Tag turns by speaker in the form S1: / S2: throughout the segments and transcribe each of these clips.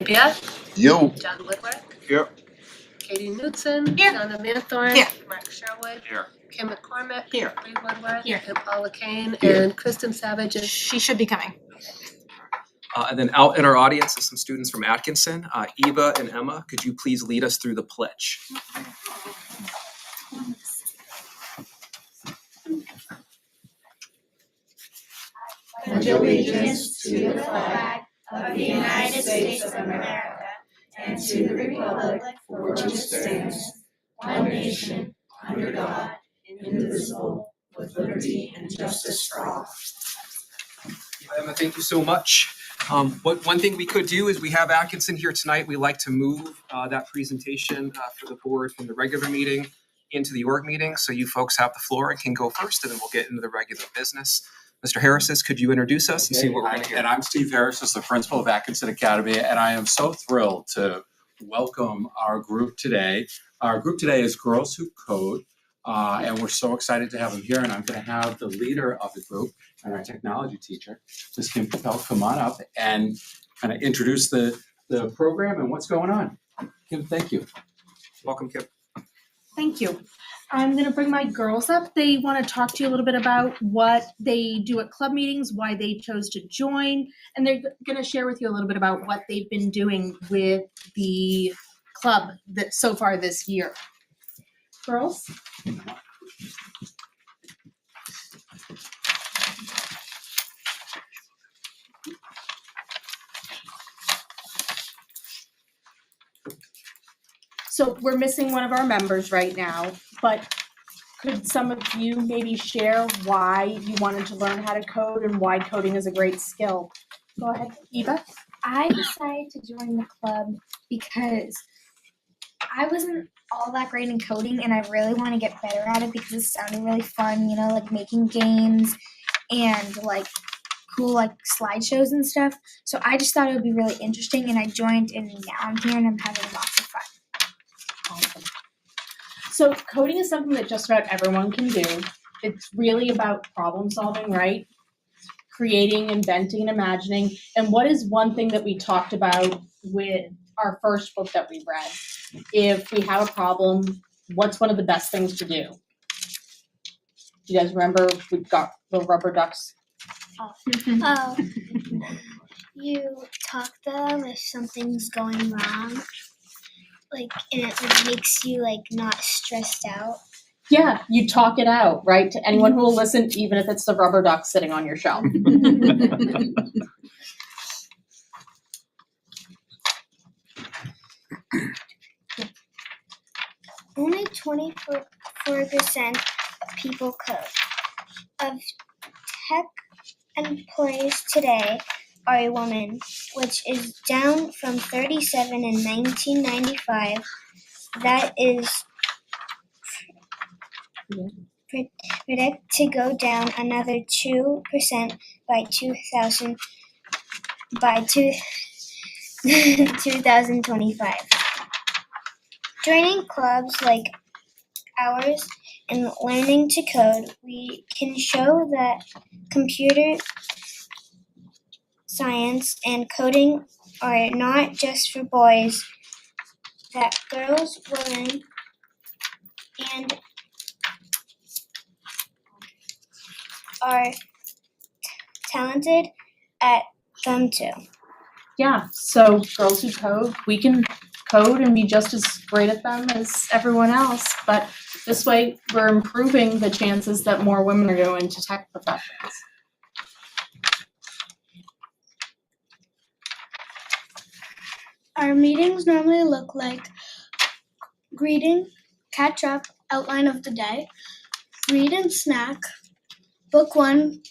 S1: Beth,
S2: Yo.
S1: John Woodward,
S2: Here.
S1: Katie Knudsen,
S3: Here.
S1: Donna Manthorn,
S3: Here.
S1: Mark Sherwood,
S2: Here.
S1: Kim McCormick,
S3: Here.
S1: Lee Woodward,
S3: Here.
S1: and Paula Kane,
S2: Here.
S1: and Kristen Savage is
S3: She should be coming.
S4: And then out in our audience is some students from Atkinson. Eva and Emma, could you please lead us through the pledge?
S5: Pledge allegiance to the flag of the United States of America and to the republic for which it stands, one nation, under God, indivisible, with liberty and justice for all.
S4: Emma, thank you so much. One thing we could do is we have Atkinson here tonight. We like to move that presentation for the board from the regular meeting into the org meeting. So you folks have the floor and can go first, and then we'll get into the regular business. Mr. Harris, could you introduce us and see what we're going to hear?
S6: And I'm Steve Harris, the principal of Atkinson Academy, and I am so thrilled to welcome our group today. Our group today is Girls Who Code, and we're so excited to have them here. And I'm going to have the leader of the group and our technology teacher, Ms. Kim Capel, come on up and kind of introduce the program and what's going on. Kim, thank you.
S4: Welcome, Kim.
S7: Thank you. I'm going to bring my girls up. They want to talk to you a little bit about what they do at club meetings, why they chose to join, and they're going to share with you a little bit about what they've been doing with the club that so far this year. Girls? So we're missing one of our members right now, but could some of you maybe share why you wanted to learn how to code and why coding is a great skill? Go ahead, Eva.
S8: I decided to join the club because I wasn't all that great in coding and I really want to get better at it because it sounded really fun, like making games and like cool like slideshows and stuff. So I just thought it would be really interesting and I joined and now I'm here and I'm having lots of fun.
S7: Awesome. So coding is something that just about everyone can do. It's really about problem solving, right? Creating, inventing, and imagining. And what is one thing that we talked about with our first book that we read? If we have a problem, what's one of the best things to do? Do you guys remember we've got the rubber ducks?
S8: Oh, you talk to them if something's going wrong. And it makes you not stressed out.
S7: Yeah, you talk it out, right? To anyone who will listen, even if it's the rubber duck sitting on your shelf.
S8: Only 24% of people code. Of tech employees today are a woman, which is down from 37 in 1995. That is predicted to go down another 2% by 2025. Joining clubs like ours and learning to code, we can show that computer science and coding are not just for boys, that girls, women, and are talented at them too.
S7: Yeah, so Girls Who Code, we can code and be just as great at them as everyone else, but this way we're improving the chances that more women are going into tech professions.
S9: Our meetings normally look like greeting, catch up, outline of the day, read and snack, book 1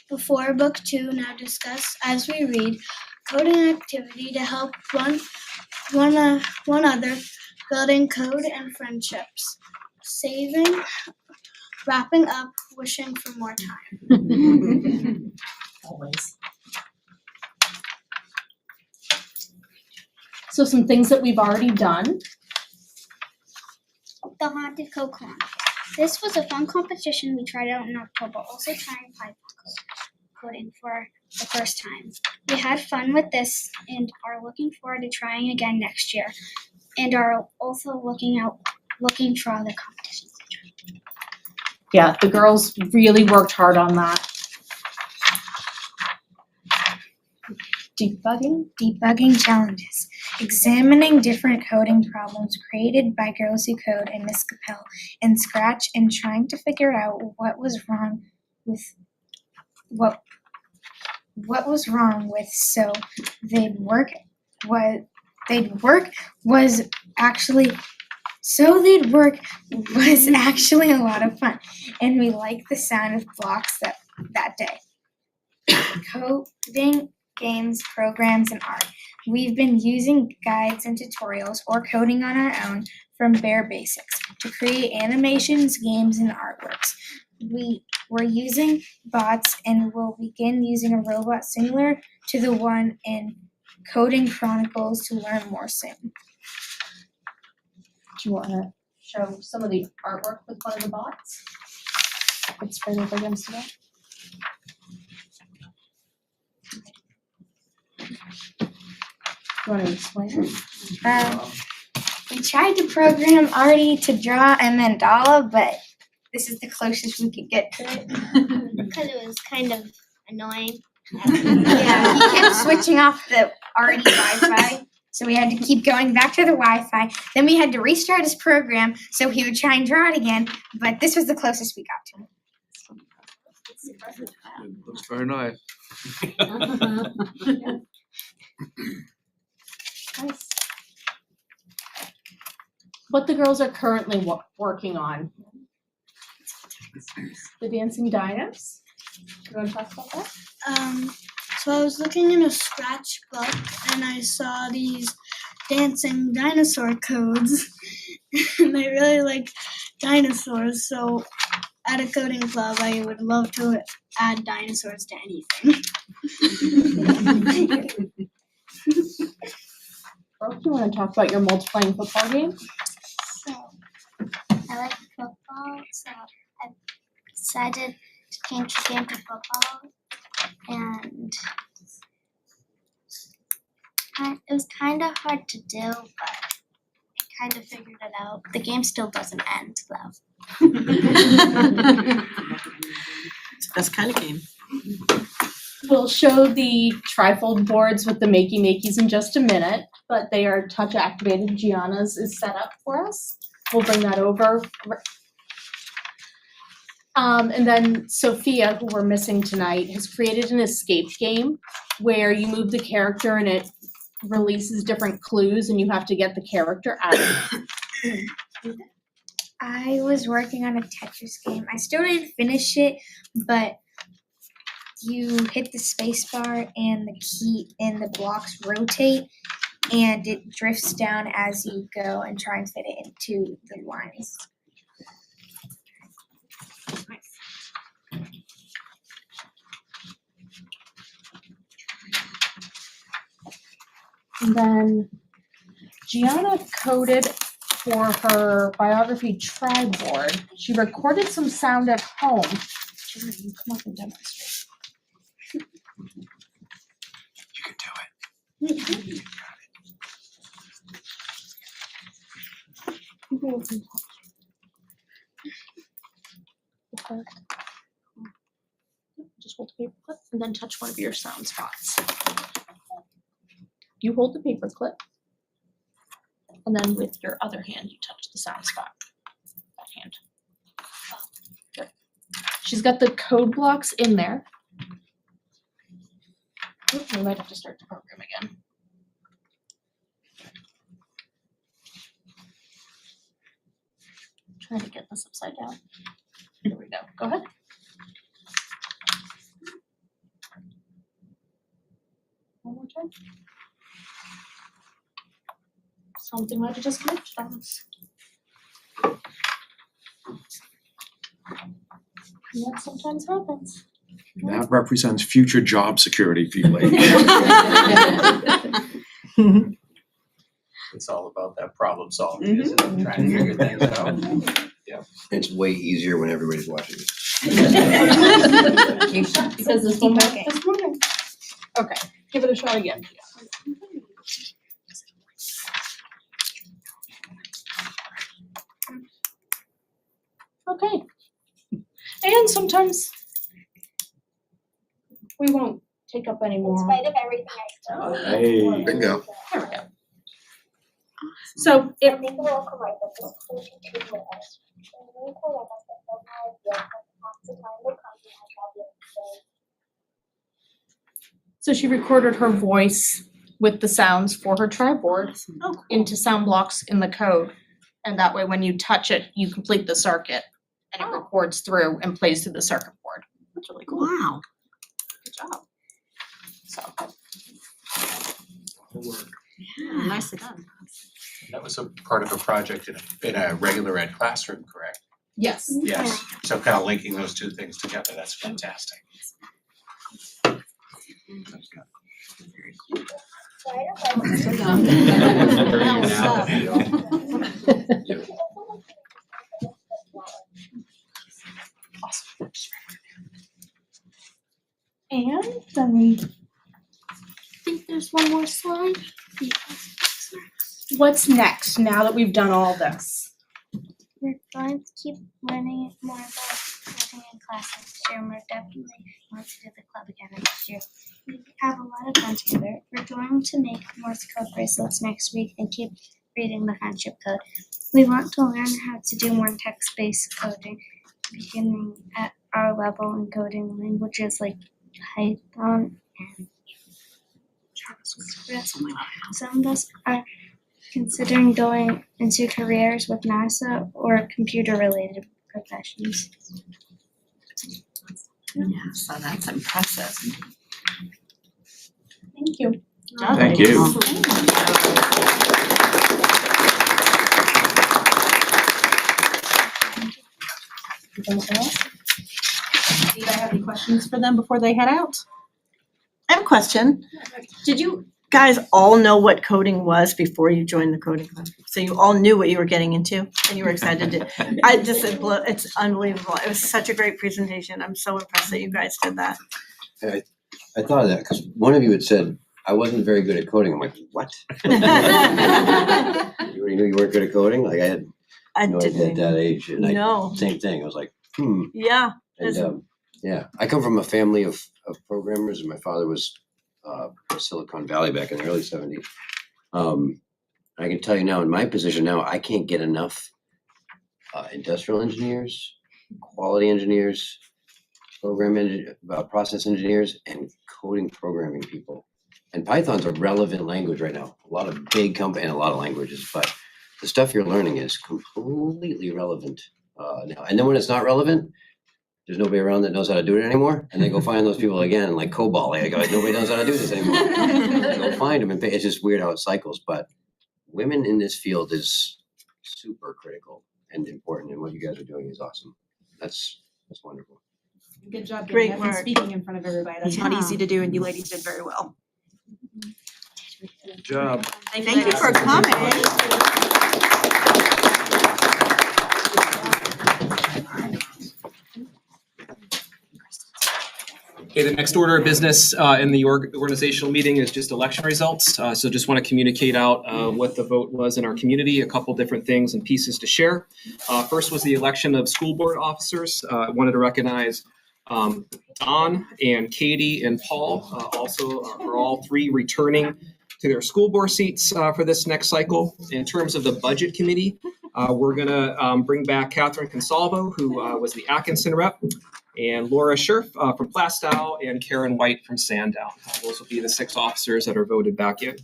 S9: before book 2, now discuss as we read, coding activity to help one another, building code and friendships, saving, wrapping up, wishing for more time.
S7: Always. So some things that we've already done.
S9: The Haunted Code Chronicles. This was a fun competition we tried out in October, also trying Python code. coding for the first time. We had fun with this and are looking forward to trying again next year, and are also looking for other competitions.
S7: Yeah, the girls really worked hard on that.
S8: Debugging challenges. Examining different coding problems created by Girls Who Code and Miss Capel in Scratch and trying to figure out what was wrong with so they'd work was actually a lot of fun, and we liked the sound of blocks that day. Coding, games, programs, and art. We've been using guides and tutorials or coding on our own from bare basics to create animations, games, and artworks. We're using bots and will begin using a robot similar to the one in Coding Chronicles to learn more soon.
S7: Do you want to show some of the artwork with one of the bots? It's right over against the wall. You want to explain it?
S8: We tried to program Artie to draw a mandala, but this is the closest we could get to it.
S9: Because it was kind of annoying.
S8: Yeah, he kept switching off the Artie Wi-Fi, so we had to keep going back to the Wi-Fi. Then we had to restart his program so he would try and draw it again, but this was the closest we got to it.
S2: It looks very nice.
S7: Nice. What the girls are currently working on. The dancing dinos. You want to talk about that?
S9: So I was looking in a scratch book and I saw these dancing dinosaur codes, and I really like dinosaurs. So at a coding club, I would love to add dinosaurs to anything.
S7: Brooke, you want to talk about your multiplying football game?
S9: So I like football, so I decided to change the game to football, and it was kind of hard to do, but I kind of figured it out. The game still doesn't end, though.
S3: It's the best kind of game.
S7: We'll show the trifold boards with the makeys in just a minute, but they are touch activated. Gianna's is set up for us. We'll bring that over. And then Sophia, who we're missing tonight, has created an escape game where you move the character and it releases different clues and you have to get the character out.
S8: I was working on a Tetris game. I still didn't finish it, but you hit the space bar and the key and the blocks rotate and it drifts down as you go and try and fit it into the lines.
S7: And then Gianna coded for her biography tribe board. She recorded some sound at home. Gianna, you come up and demonstrate.
S6: You can do it.
S7: Just hold the paper clip and then touch one of your sound spots. You hold the paper clip, and then with your other hand, you touch the sound spot. That hand. Good. She's got the code blocks in there. Oops, we might have to start the program again. Trying to get this upside down. Here we go. Go ahead. One more time. Something might have just glitched on us. And that sometimes happens.
S2: That represents future job security for you, lady.
S6: It's all about that problem solving, isn't it? Trying to figure things out.
S10: It's way easier when everybody's watching.
S7: Because this one might, this one might. Okay, give it a shot again. Okay. And sometimes we won't take up any
S5: In
S7: more.
S5: spite of everything I said.
S2: Hey.
S10: Bingo.
S7: There we go. So
S5: I
S7: if,
S5: think we're all correct that this 42 minutes. And we correct that the idea of half the time will come to have that
S7: so she recorded her voice with the sounds for her tri-board
S3: Oh, cool.
S7: into sound blocks in the code. And that way, when you touch it, you complete the circuit and it records through and plays through the circuit board. That's really cool.
S3: Wow.
S7: Good job. So,
S3: Yeah, nicely done.
S6: That was a part of a project in a regular ed classroom, correct?
S7: yes.
S6: Yes. So kind of linking those two things together, that's fantastic.
S7: And then we think there's one more slide. What's next now that we've done all this?
S8: We're going to keep learning more about coding in class next year, and we're definitely want to do the club again next year. We have a lot of fun together. We're going to make Morse code bracelets next week and keep reading the friendship code. We want to learn how to do more text-based coding, beginning at our level in coding languages like Python and JavaScript. Some of us are considering going into careers with NASA or computer-related professions.
S3: Yeah, so that's impressive.
S7: Thank you.
S2: Thank you.
S7: Anything else? Do you guys have any questions for them before they head out?
S3: I have a question. Did you guys all know what coding was before you joined the coding class? So you all knew what you were getting into and you were excited to, it's unbelievable. It was such a great presentation. I'm so impressed that you guys did that.
S10: I thought of that because one of you had said, I wasn't very good at coding. I'm like, what? You already knew you weren't good at coding? Like I had
S3: I
S10: no idea at
S3: didn't.
S10: that age. And
S3: No.
S10: same thing. I was like,
S3: Yeah.
S10: And yeah, I come from a family of programmers, and my father was from Silicon Valley back in the early 70s. I can tell you now, in my position now, I can't get enough industrial engineers, quality engineers, process engineers, and coding programming people. And Python's a relevant language right now. A lot of big companies and a lot of languages, but the stuff you're learning is completely relevant now. And then when it's not relevant, there's nobody around that knows how to do it anymore, and they go find those people again, like COBOL. Like, nobody knows how to do this anymore. Go find them and pay. It's just weird how it cycles. But women in this field is super critical and important, and what you guys are doing is awesome. That's wonderful.
S11: Good job
S3: Great
S11: getting up and
S3: work.
S11: speaking in front of everybody. That's not
S3: Yeah.
S11: easy to do, and you ladies did very well.
S2: Good job.
S3: Thank you for coming.
S4: Okay, the next order of business in the organizational meeting is just election results. So just want to communicate out what the vote was in our community, a couple different things and pieces to share. First was the election of school board officers. I wanted to recognize Don and Katie and Paul also are all three returning to their school board seats for this next cycle. In terms of the budget committee, we're gonna bring back Catherine Consalvo, who was the Atkinson rep, and Laura Scherf from Plastow, and Karen White from Sandown. Those will be the 6 officers that are voted back in.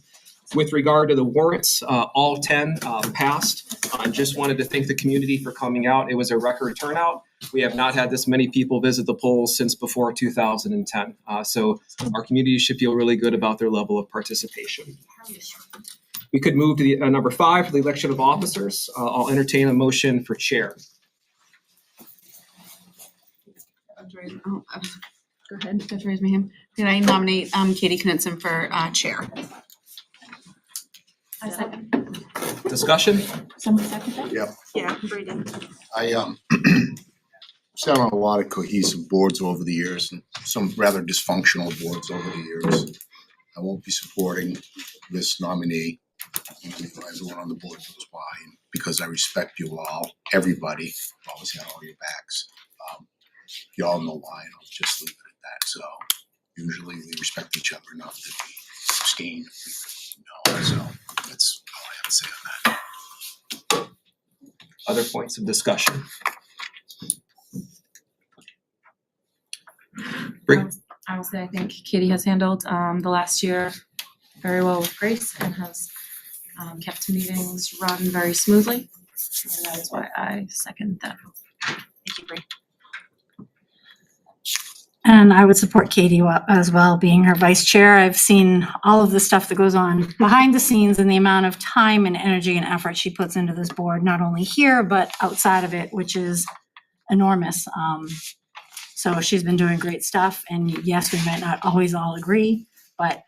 S4: With regard to the warrants, all 10 passed. Just wanted to thank the community for coming out. It was a record turnout. We have not had this many people visit the polls since before 2010. So our community should feel really good about their level of participation. We could move to the number 5 for the election of officers. I'll entertain a motion for chair.
S11: Go ahead, just raise my hand. Can I nominate Katie Knudsen for chair?
S7: I second.
S4: Discussion?
S7: Someone second that?
S3: Yeah, Brayden.
S12: I sat on a lot of cohesive boards over the years and some rather dysfunctional boards over the years. I won't be supporting this nominee. Everyone on the board knows why, and because I respect you all, everybody, always had all your backs. You all know why, and I'll just leave it at that. So usually we respect each other enough to be abstain. So that's all I have to say on that.
S4: Other points of discussion? Bree?
S13: I will say I think Katie has handled the last year very well with grace and has kept meetings running very smoothly. And that is why I second that.
S3: Thank you, Bree.
S5: And I would support Katie as well, being her vice chair. I've seen all of the stuff that goes on behind the scenes and the amount of time and energy and effort she puts into this board, not only here, but outside of it, which is enormous. So she's been doing great stuff. And yes, we might not always all agree, but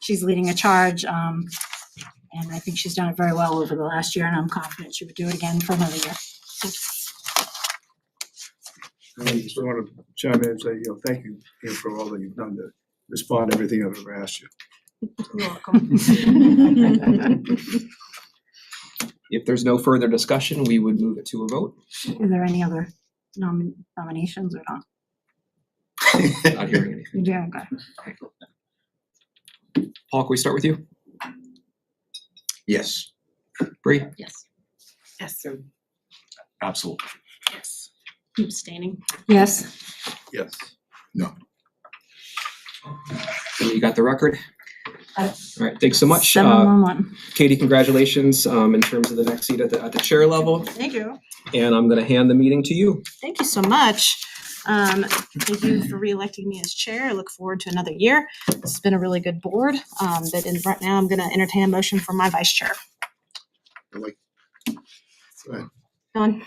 S5: she's leading a charge. And I think she's done it very well over the last year, and I'm confident she would do it again for another year.
S14: I just want to chime in and say, thank you, for all that you've done to respond to everything I've ever asked you.
S3: You're welcome.
S4: If there's no further discussion, we would move it to a vote.
S5: Is there any other nominations or not?
S4: Not hearing anything.
S5: Yeah, okay.
S4: Paul, can we start with you?
S10: Yes.
S4: Bree?
S13: Yes.
S7: Yes.
S2: Absolutely.
S7: Yes.
S13: Abstaining.
S5: Yes.
S14: Yes.
S12: No.
S4: You got the record?
S13: Got it.
S4: All right, thanks so much.
S5: 711.
S4: Katie, congratulations in terms of the next seat at the chair level.
S3: Thank you.
S4: And I'm going to hand the meeting to you.
S3: Thank you so much. Thank you for re-electing me as chair. I look forward to another year. This has been a really good board. Right now I'm going to entertain a motion for my vice chair.
S12: Go ahead.
S3: Don?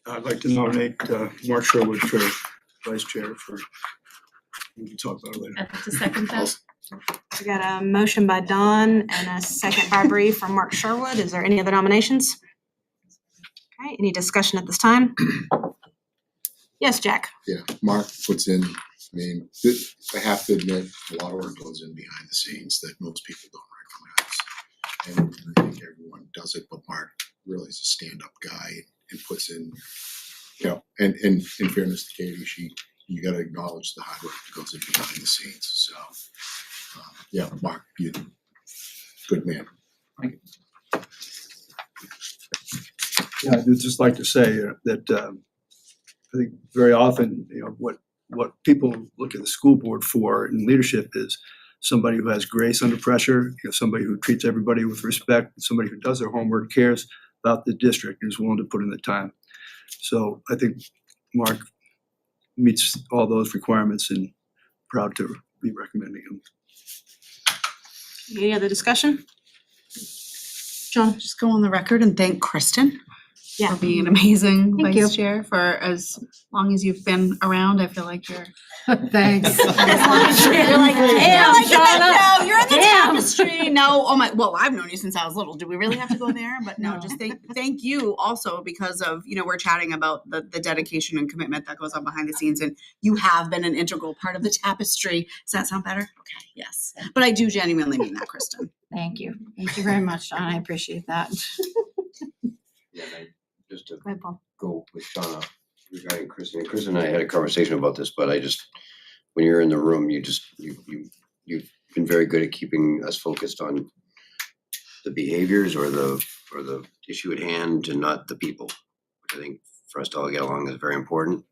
S14: I'd like to nominate Mark Sherwood for vice chair we can talk about it later.
S13: I'd like to second that.
S3: We got a motion by Don and a second by Bree for Mark Sherwood. Is there any other nominations? Okay, any discussion at this time? Yes, Jack.
S12: Yeah, Mark puts in, I have to admit, a lot of work goes in behind the scenes that most people don't recognize. And I think everyone does it, but Mark really is a stand-up guy and puts in, and in fairness to Katie, you gotta acknowledge the hard work that goes in behind the scenes. So, yeah, Mark, you good man.
S14: Yeah, I'd just like to say that I think very often, what people look at the school board for in leadership is somebody who has grace under pressure, somebody who treats everybody with respect, somebody who does their homework, cares about the district, and is willing to put in the time. So I think Mark meets all those requirements, and proud to be recommending him.
S3: Any other discussion? John?
S11: Just go on the record and thank Kristen
S3: Yeah.
S11: for being an amazing
S3: Thank
S11: vice
S3: you.
S11: chair for as long as you've been around. I feel like you're
S5: Thanks.
S11: You're like,
S5: damn, Shauna.
S11: no, you're in the
S5: Damn.
S11: tapestry. No, oh my, well, I've known you since I was little. Do we really have to go there? But no, just thank you also because of, we're chatting about the dedication and commitment that goes on behind the scenes, and you have been an integral part of the tapestry. Does that sound better? Okay, yes. But I do genuinely mean that, Kristen.
S5: Thank you. Thank you very much, John. I appreciate that.
S10: Yeah, just to
S3: Go ahead, Paul.
S10: go with Shauna regarding Kristen. And Kristen and I had a conversation about this, but when you're in the room, you've been very good at keeping us focused on the behaviors or the issue at hand and not the people, which I think for us to all get along is very important,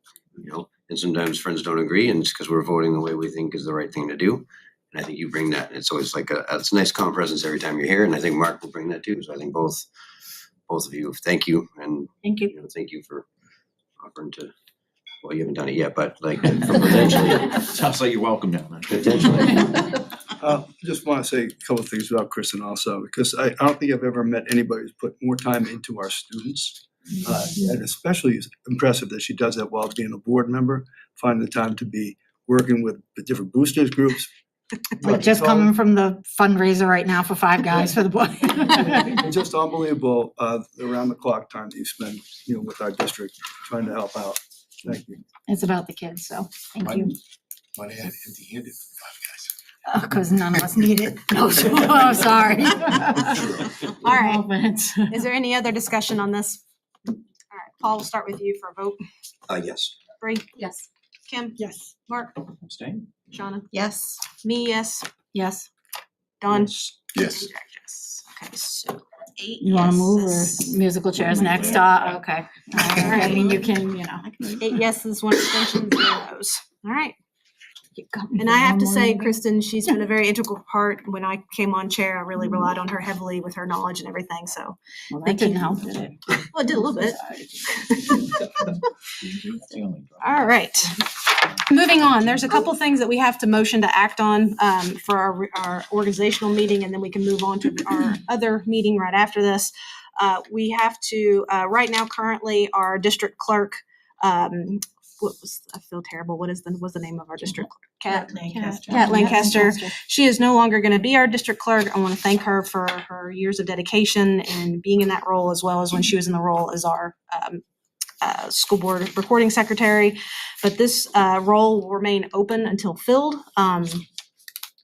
S10: and sometimes friends don't agree, and it's because we're voting the way we think is the right thing to do. And I think you bring that, and it's always like it's a nice calm presence every time you're here, and I think Mark will bring that too. So I think both of you, thank you, and
S5: Thank you.
S10: thank you for offering to. Well, you haven't done it yet, but like potentially.
S2: Sounds like you're welcome down there.
S10: Potentially.
S14: Just want to say a couple of things about Kristen also, because I don't think I've ever met anybody who's put more time into our students. And especially it's impressive that she does that while being a board member, finding the time to be working with the different boosters groups, Right,
S5: just
S14: so-
S5: coming from the fundraiser right now for Five Guys for the boy.
S14: It's just unbelievable, around the clock time that you spend, with our district, trying to help out. Thank you.
S5: It's about the kids, so thank you.
S12: Might add empty-handed for Five Guys.
S5: Because none of us need it. No, oh, sorry.
S11: All right. Is there any other discussion on this? All right, Paul, we'll start with you for a vote.
S10: Yes.
S11: Bree?
S7: Yes.
S11: Kim?
S5: Yes.
S11: Mark?
S6: Abstain?
S11: Shauna?
S5: Yes.
S11: Me, yes.
S5: Yes.
S11: Don?
S12: Yes.
S11: And Greg, yes. Okay, so 8
S5: You want to move
S11: yeses.
S5: or musical chairs next? Okay. All right. I mean, you can,
S11: 8 yeses, 1 abstention, 0 no's. All right. And I have to say, Kristen, she's been a very integral part. When I came on chair, I really relied on her heavily with her knowledge and everything, so.
S5: Well, that
S11: thank
S5: didn't
S11: you.
S5: help, did it?
S11: Well, it did a little bit. All right. Moving on, there's a couple things that we have to motion to act on for our organizational meeting, and then we can move on to our other meeting right after this. We have to, right now, currently, our district clerk, I feel terrible. What's the name of our district clerk? Kat Lancaster. She is no longer going to be our district clerk. I want to thank her for her years of dedication and being in that role, as well as when she was in the role as our school board recording secretary. But this role will remain open until filled.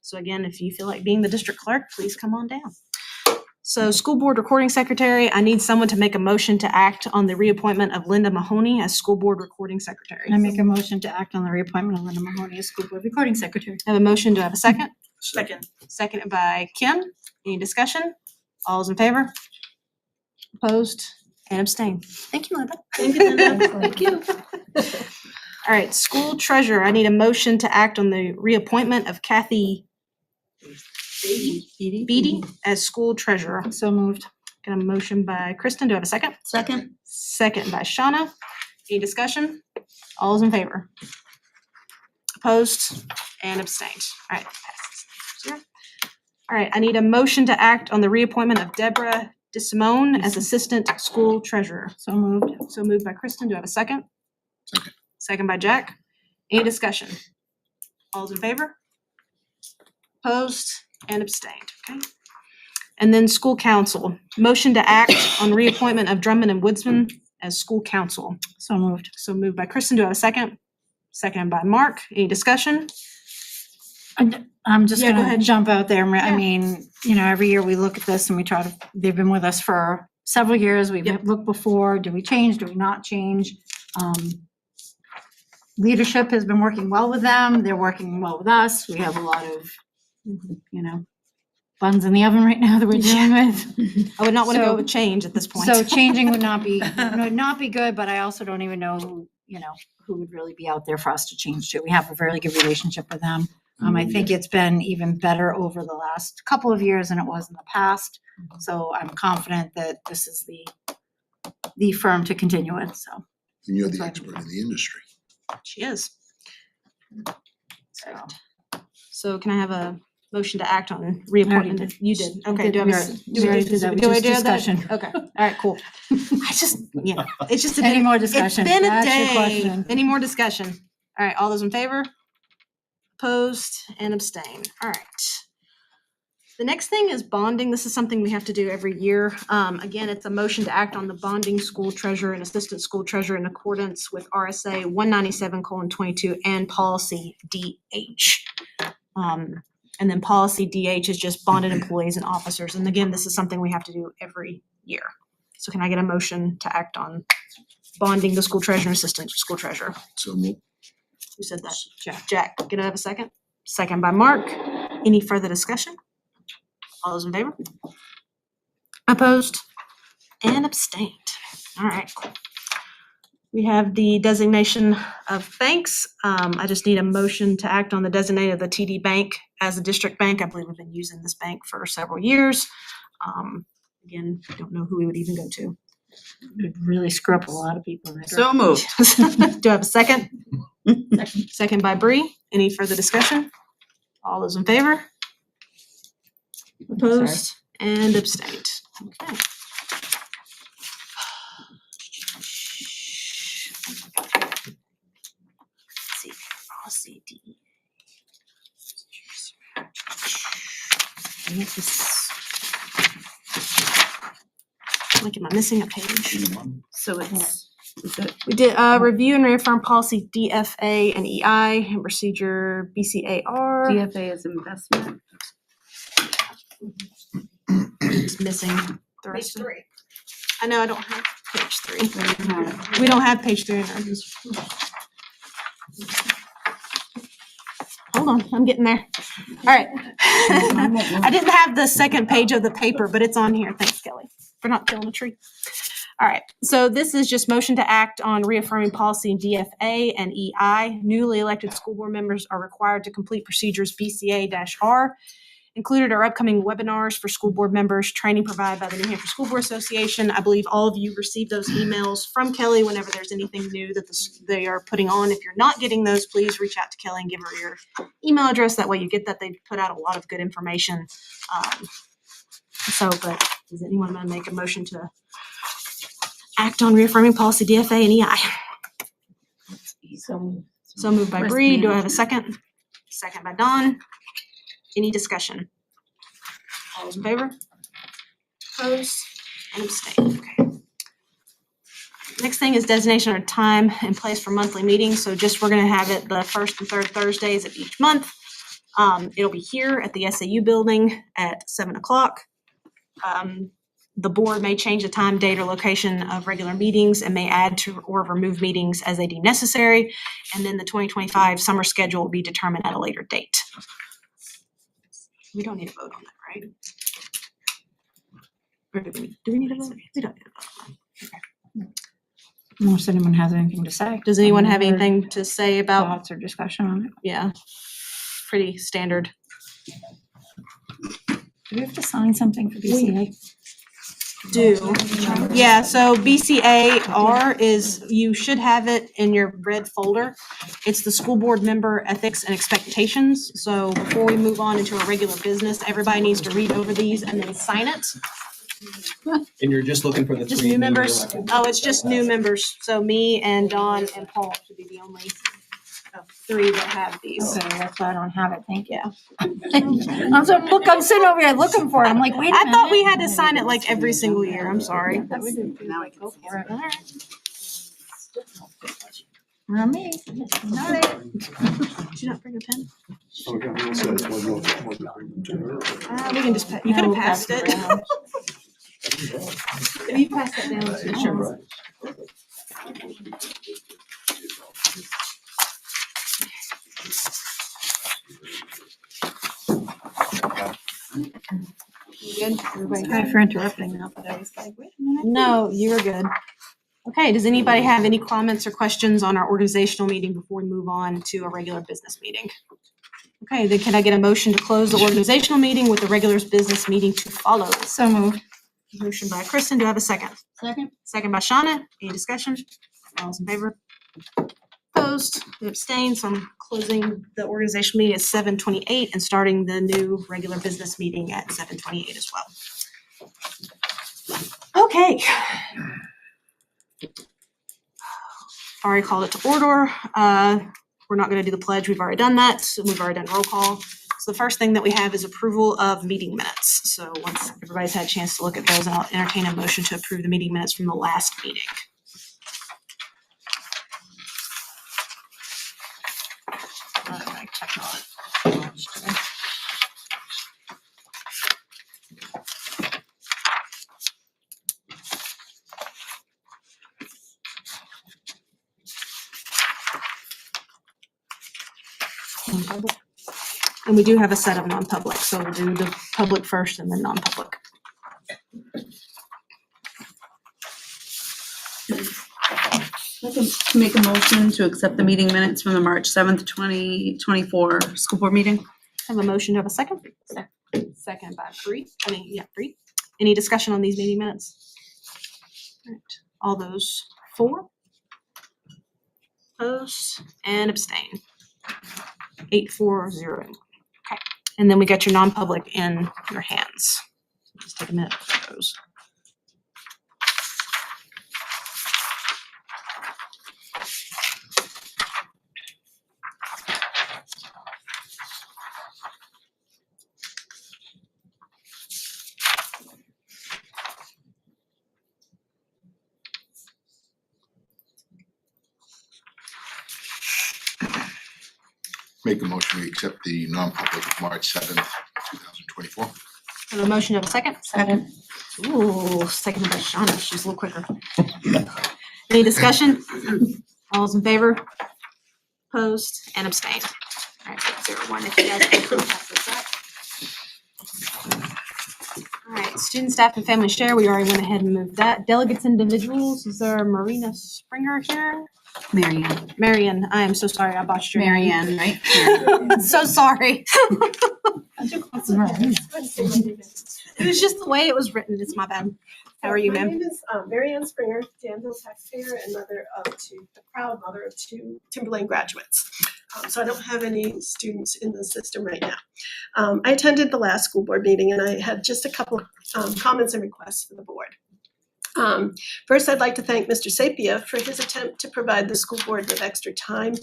S11: So again, if you feel like being the district clerk, please come on down. So school board recording secretary, I need someone to make a motion to act on the reappointment of Linda Mahoney as school board recording secretary.
S5: I make a motion to act on the reappointment of Linda Mahoney as school board recording secretary.
S11: I have a motion. Do I have a second?
S3: Second.
S11: Seconded by Kim. Any discussion? All those in favor? Opposed and abstained. Thank you, Linda.
S3: Thank you, Linda.
S11: Thank you. All right, school treasurer, I need a motion to act on the reappointment of Kathy Beatty as school treasurer.
S5: So moved.
S11: Got a motion by Kristen. Do I have a second?
S3: Second.
S11: Second by Shauna. Any discussion? All those in favor? Opposed and abstained. All right. Passes. Zero. All right, I need a motion to act on the reappointment of Deborah DeSimone as assistant school treasurer.
S5: So moved.
S11: So moved by Kristen. Do I have a second?
S12: Second.
S11: Second by Jack. Any discussion? All those in favor? Opposed and abstained. Okay. And then school council. Motion to act on reappointment of Drummond and Woodsman as school council.
S5: So moved.
S11: So moved by Kristen. Do I have a second? Seconded by Mark. Any discussion?
S5: I'm just
S11: Yeah, go
S5: gonna
S11: ahead.
S5: jump out there.
S11: Yeah.
S5: I mean, every year we look at this and we try to, they've been with us for several years. We've
S11: Yep.
S5: looked before. Do we change? Do we not change? Leadership has been working well with them. They're working well with us. We have a lot of, buns in the oven right now that we're dealing with.
S11: I would not want to
S5: So-
S11: go with change at this point.
S5: So changing would not be good, but I also don't even know who would really be out there for us to change to. We have a very good relationship with them. I think it's been even better over the last couple of years than it was in the past. So I'm confident that this is the firm to continue with, so.
S12: And you're the
S5: Sorry.
S12: expert in the industry.
S11: She is. So can I have a motion to act on reappointment?
S5: did.
S11: You did. Okay.
S5: We
S11: Do I have a
S5: already-
S11: s-
S5: we already did that.
S11: do I
S5: Just
S11: do that?
S5: discussion.
S11: Okay. All right, cool. I just, it's just a
S5: Any
S11: bit-
S5: more discussion?
S11: It's been a
S5: That's your
S11: day.
S5: question.
S11: Any more discussion? All right, all those in favor? Opposed and abstain. All right. The next thing is bonding. This is something we have to do every year. Again, it's a motion to act on the bonding school treasurer and assistant school treasurer in accordance with RSA 197:22 and policy DH. And then policy DH is just bonded employees and officers. And again, this is something we have to do every year. So can I get a motion to act on bonding the school treasurer and assistant school treasurer?
S12: So move.
S11: Who said that? Jack. Jack, can I have a second? Second by Mark. Any further discussion? All those in favor? Opposed and abstained. All right, cool. We have the designation of banks. I just need a motion to act on the designate of the TD Bank as a district bank. I believe we've been using this bank for several years. Again, I don't know who we would even go to.
S5: Would really screw up a lot of people. right?
S11: So moved. Do I have a second? Second by Bree. Any further discussion? All those in favor? Opposed and abstained. Okay. Let's see, policy D.
S7: Like, am I missing a page?
S11: So it's,
S7: We did review and reaffirm policy DFA and EI and procedure BCAR.
S11: DFA is investment.
S7: Just missing the rest of it. I know I don't have page 3. We don't have page 3 in ours. Hold on, I'm getting there. All right. I didn't have the second page of the paper, but it's on here. Thanks, Kelly, for not killing a tree. All right, so this is just motion to act on reaffirming policy DFA and EI. Newly elected school board members are required to complete procedures BCA-R. Included are upcoming webinars for school board members, training provided by the New Hampshire School Board Association. I believe all of you received those emails from Kelly whenever there's anything new that they are putting on. If you're not getting those, please reach out to Kelly and give her your email address. That way you get that. They put out a lot of good information. But does anyone want to make a motion to act on reaffirming policy DFA and EI? So moved by Bree. Do I have a second? Second by Dawn. Any discussion? All those in favor? Opposed? And abstained. Okay. Next thing is designation of time and place for monthly meetings. So we're gonna have it the first and third Thursdays of each month. It'll be here at the SAU building at 7:00. The board may change the time, date, or location of regular meetings and may add to or remove meetings as they deem necessary. And then the 2025 summer schedule will be determined at a later date. We don't need to vote on that, right? Or do we need to vote? We don't need to vote on that. Okay.
S5: Unless anyone has anything to say.
S7: Does anyone have anything to say about?
S5: Thoughts or discussion on it?
S7: Yeah, pretty standard.
S5: Do we have to sign something for BCA?
S7: Yeah, so BCAR is, you should have it in your red folder. It's the school board member ethics and expectations. So before we move on into a regular business, everybody needs to read over these and then sign it.
S4: And you're just looking for the
S7: Just
S4: three
S7: new
S4: newly
S7: members.
S4: elected.
S7: Oh, it's just new members. So me and Dawn and Paul should be the only three that have these.
S5: Okay, that's why I don't have it, thank you. I'm sitting over here looking for it, I'm like, wait a minute.
S7: I thought we had to sign it like every single year. I'm sorry.
S5: Now I can go for it.
S7: All right.
S5: Not me.
S7: Did you not bring a pen? We can just, you could have passed it. If you pass that down to
S4: Sure.
S7: Good. Everybody
S5: Sorry for interrupting now, but I was like, wait a minute.
S7: No, you were good. Okay, does anybody have any comments or questions on our organizational meeting before we move on to a regular business meeting? Okay, then can I get a motion to close the organizational meeting with the regular business meeting to follow?
S5: So moved.
S7: Motion by Kristen, do I have a second?
S5: Second.
S7: Second by Shauna, any discussion? All those in favor? Opposed, abstained, so I'm closing the organization meeting at 7:28 and starting the new regular business meeting at 7:28 as well. Okay. Already called it to order. We're not gonna do the pledge, we've already done that, so we've already done roll call. So the first thing that we have is approval of meeting minutes. So once everybody's had a chance to look at those, I'll entertain a motion to approve the meeting minutes from the last meeting. Non-public. And we do have a set of non-public, so we'll do the public first and then non-public.
S11: I can make a motion to accept the meeting minutes from the March 7th, 2024 school board meeting.
S7: Have a motion to have a second? Second by Bree. Bree. Any discussion on these meeting minutes? All right. All those for? Opposed and abstain. 8-4-0. Okay. And then we got your non-public in your hands. Just take a minute for those.
S12: Make a motion, we accept the non-public of March 7th, 2024.
S11: Have a motion of a second? Second. Ooh, seconded by Shauna, she's a little quicker. Any discussion? All those in favor? Opposed and abstained. All right, 0-1, if you guys can pass this up. All right, student, staff, and family share, we already went ahead and moved that. Delegates, individuals, is there Marina Springer here?
S15: Marianne.
S11: Marianne, I am so sorry, I botched your name.
S15: Marianne, right?
S11: So sorry. It was just the way it was written, it's my bad. How are you,
S16: My
S11: ma'am?
S16: name is Marianne Springer, Danville taxpayer and mother of two, the proud mother of two Timberlane graduates. So I don't have any students in the system right now. I attended the last school board meeting and I had just a couple comments and requests for the board. First, I'd like to thank Mr. Sapia for his attempt to provide the school board with extra time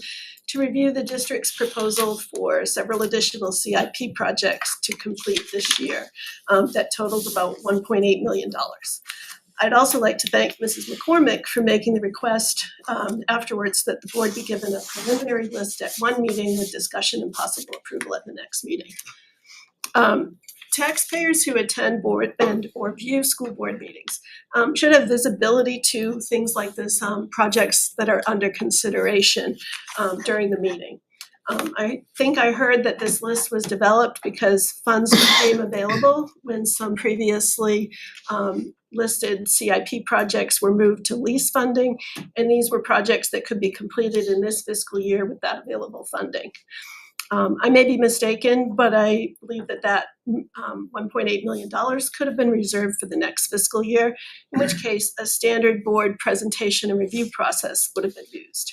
S16: to review the district's proposal for several additional CIP projects to complete this year that totaled about $1.8 million. I'd also like to thank Mrs. McCormick for making the request afterwards that the board be given a preliminary list at one meeting with discussion and possible approval at the next meeting. Taxpayers who attend board and or view school board meetings should have visibility to things like this, projects that are under consideration during the meeting. I think I heard that this list was developed because funds became available when some previously listed CIP projects were moved to lease funding, and these were projects that could be completed in this fiscal year with that available funding. I may be mistaken, but I believe that $1.8 million could have been reserved for the next fiscal year, in which case a standard board presentation and review process would have been used.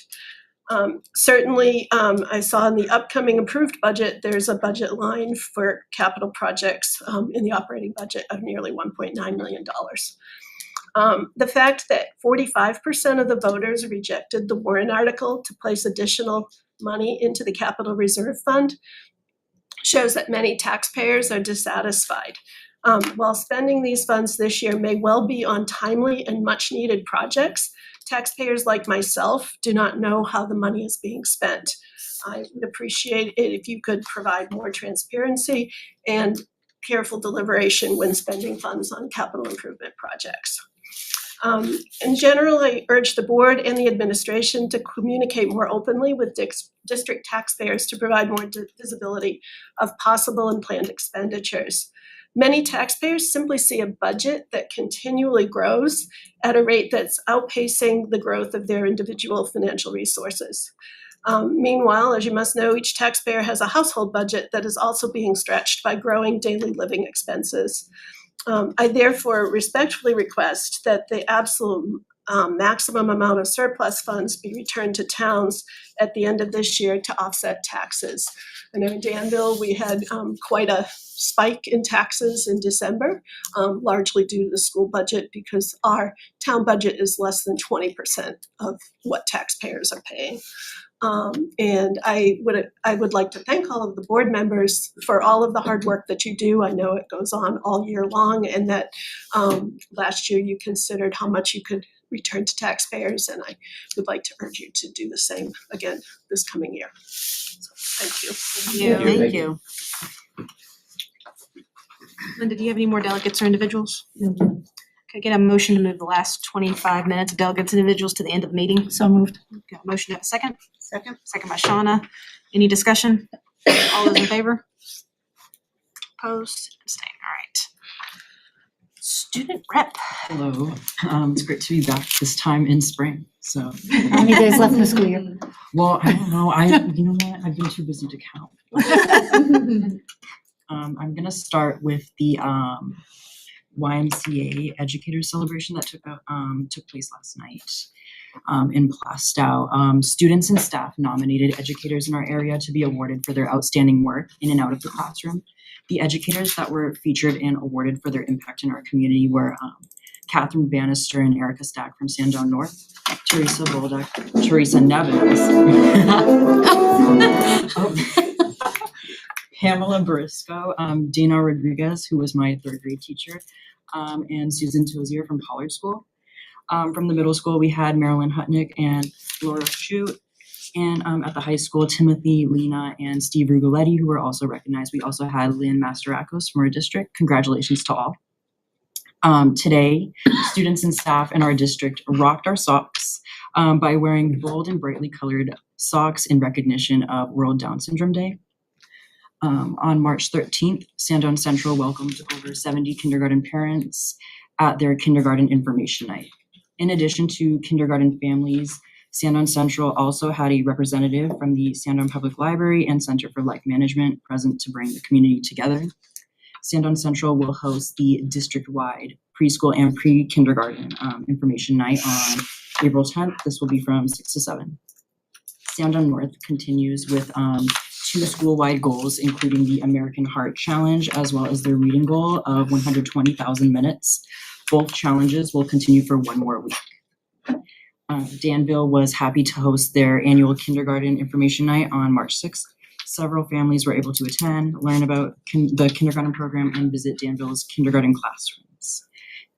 S16: Certainly, I saw in the upcoming approved budget, there's a budget line for capital projects in the operating budget of nearly $1.9 million. The fact that 45% of the voters rejected the warrant article to place additional money into the capital reserve fund shows that many taxpayers are dissatisfied. While spending these funds this year may well be on timely and much needed projects, taxpayers like myself do not know how the money is being spent. I would appreciate it if you could provide more transparency and careful deliberation when spending funds on capital improvement projects. In general, I urge the board and the administration to communicate more openly with district taxpayers to provide more visibility of possible and planned expenditures. Many taxpayers simply see a budget that continually grows at a rate that's outpacing the growth of their individual financial resources. Meanwhile, as you must know, each taxpayer has a household budget that is also being stretched by growing daily living expenses. I therefore respectfully request that the absolute maximum amount of surplus funds be returned to towns at the end of this year to offset taxes. I know in Danville, we had quite a spike in taxes in December, largely due to the school budget because our town budget is less than 20% of what taxpayers are paying. And I would like to thank all of the board members for all of the hard work that you do. I know it goes on all year long, and that last year you considered how much you could return to taxpayers, and I would like to urge you to do the same again this coming year. So, thank you.
S11: Thank you. Linda, do you have any more delegates or individuals? No. Can I get a motion to move the last 25 minutes of delegates and individuals to the end of the meeting?
S15: So moved.
S11: Got a motion to have a second?
S15: Second.
S11: Second by Shauna. Any discussion? All those in favor? Opposed? Abstained. All right. Student rep.
S15: Hello. It's great to be back this time in spring. So
S5: How many days left in the school year?
S15: well, I don't know. You know what? I've been too busy to count. I'm gonna start with the YMCA Educators Celebration that took place last night in Plastow. Students and staff nominated educators in our area to be awarded for their outstanding work in and out of the classroom. The educators that were featured and awarded for their impact in our community were Catherine Bannister and Erica Stack from Sandown North, Teresa Bolduc, Teresa Nevins, Pamela Briscoe, Dina Rodriguez, who was my third grade teacher, and Susan Tozier from Pollard School. From the middle school, we had Marilyn Hutnick and Laura Shute. And at the high school, Timothy, Lena, and Steve Rugoletti, who were also recognized. We also had Lynn Masterakos from our district. Congratulations to all. Today, students and staff in our district rocked our socks by wearing bold and brightly colored socks in recognition of World Down Syndrome Day. On March 13th, Sandown Central welcomed over 70 kindergarten parents at their kindergarten information night. In addition to kindergarten families, Sandown Central also had a representative from the Sandown Public Library and Center for Life Management present to bring the community together. Sandown Central will host the district-wide preschool and pre-kindergarten information night on April 10th. This will be from 6 to 7. Sandown North continues with 2 school-wide goals, including the American Heart Challenge, as well as their reading goal of 120,000 minutes. Both challenges will continue for 1 more week. Danville was happy to host their annual kindergarten information night on March 6th. Several families were able to attend, learn about the kindergarten program, and visit Danville's kindergarten classrooms.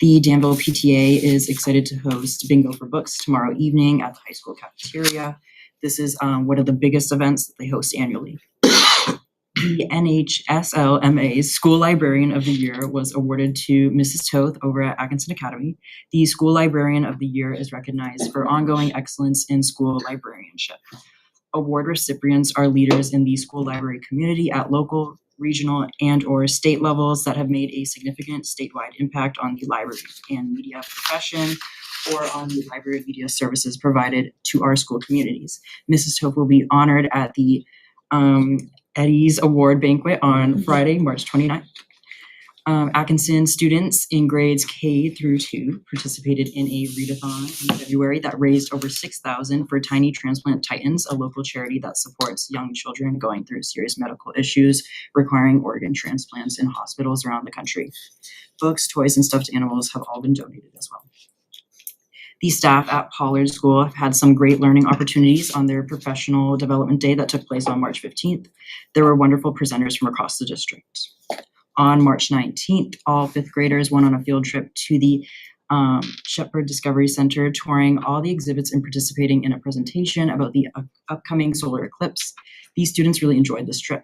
S15: The Danville PTA is excited to host Bingo for Books tomorrow evening at the high school cafeteria. This is one of the biggest events that they host annually. The NHSLMA's School Librarian of the Year was awarded to Mrs. Toth over at Atkinson Academy. The School Librarian of the Year is recognized for ongoing excellence in school librarianship. Award recipients are leaders in the school library community at local, regional, and/or state levels that have made a significant statewide impact on the library and media profession or on the library media services provided to our school communities. Mrs. Toth will be honored at the Eddie's Award Banquet on Friday, March 29th. Atkinson students in grades K through 2 participated in a readathon in February that raised over $6,000 for Tiny Transplant Titans, a local charity that supports young children going through serious medical issues requiring organ transplants in hospitals around the country. Books, toys, and stuffed animals have all been donated as well. The staff at Pollard School have had some great learning opportunities on their professional development day that took place on March 15th. There were wonderful presenters from across the district. On March 19th, all 5th graders went on a field trip to the Shepherd Discovery Center, touring all the exhibits and participating in a presentation about the upcoming solar eclipse. These students really enjoyed this trip.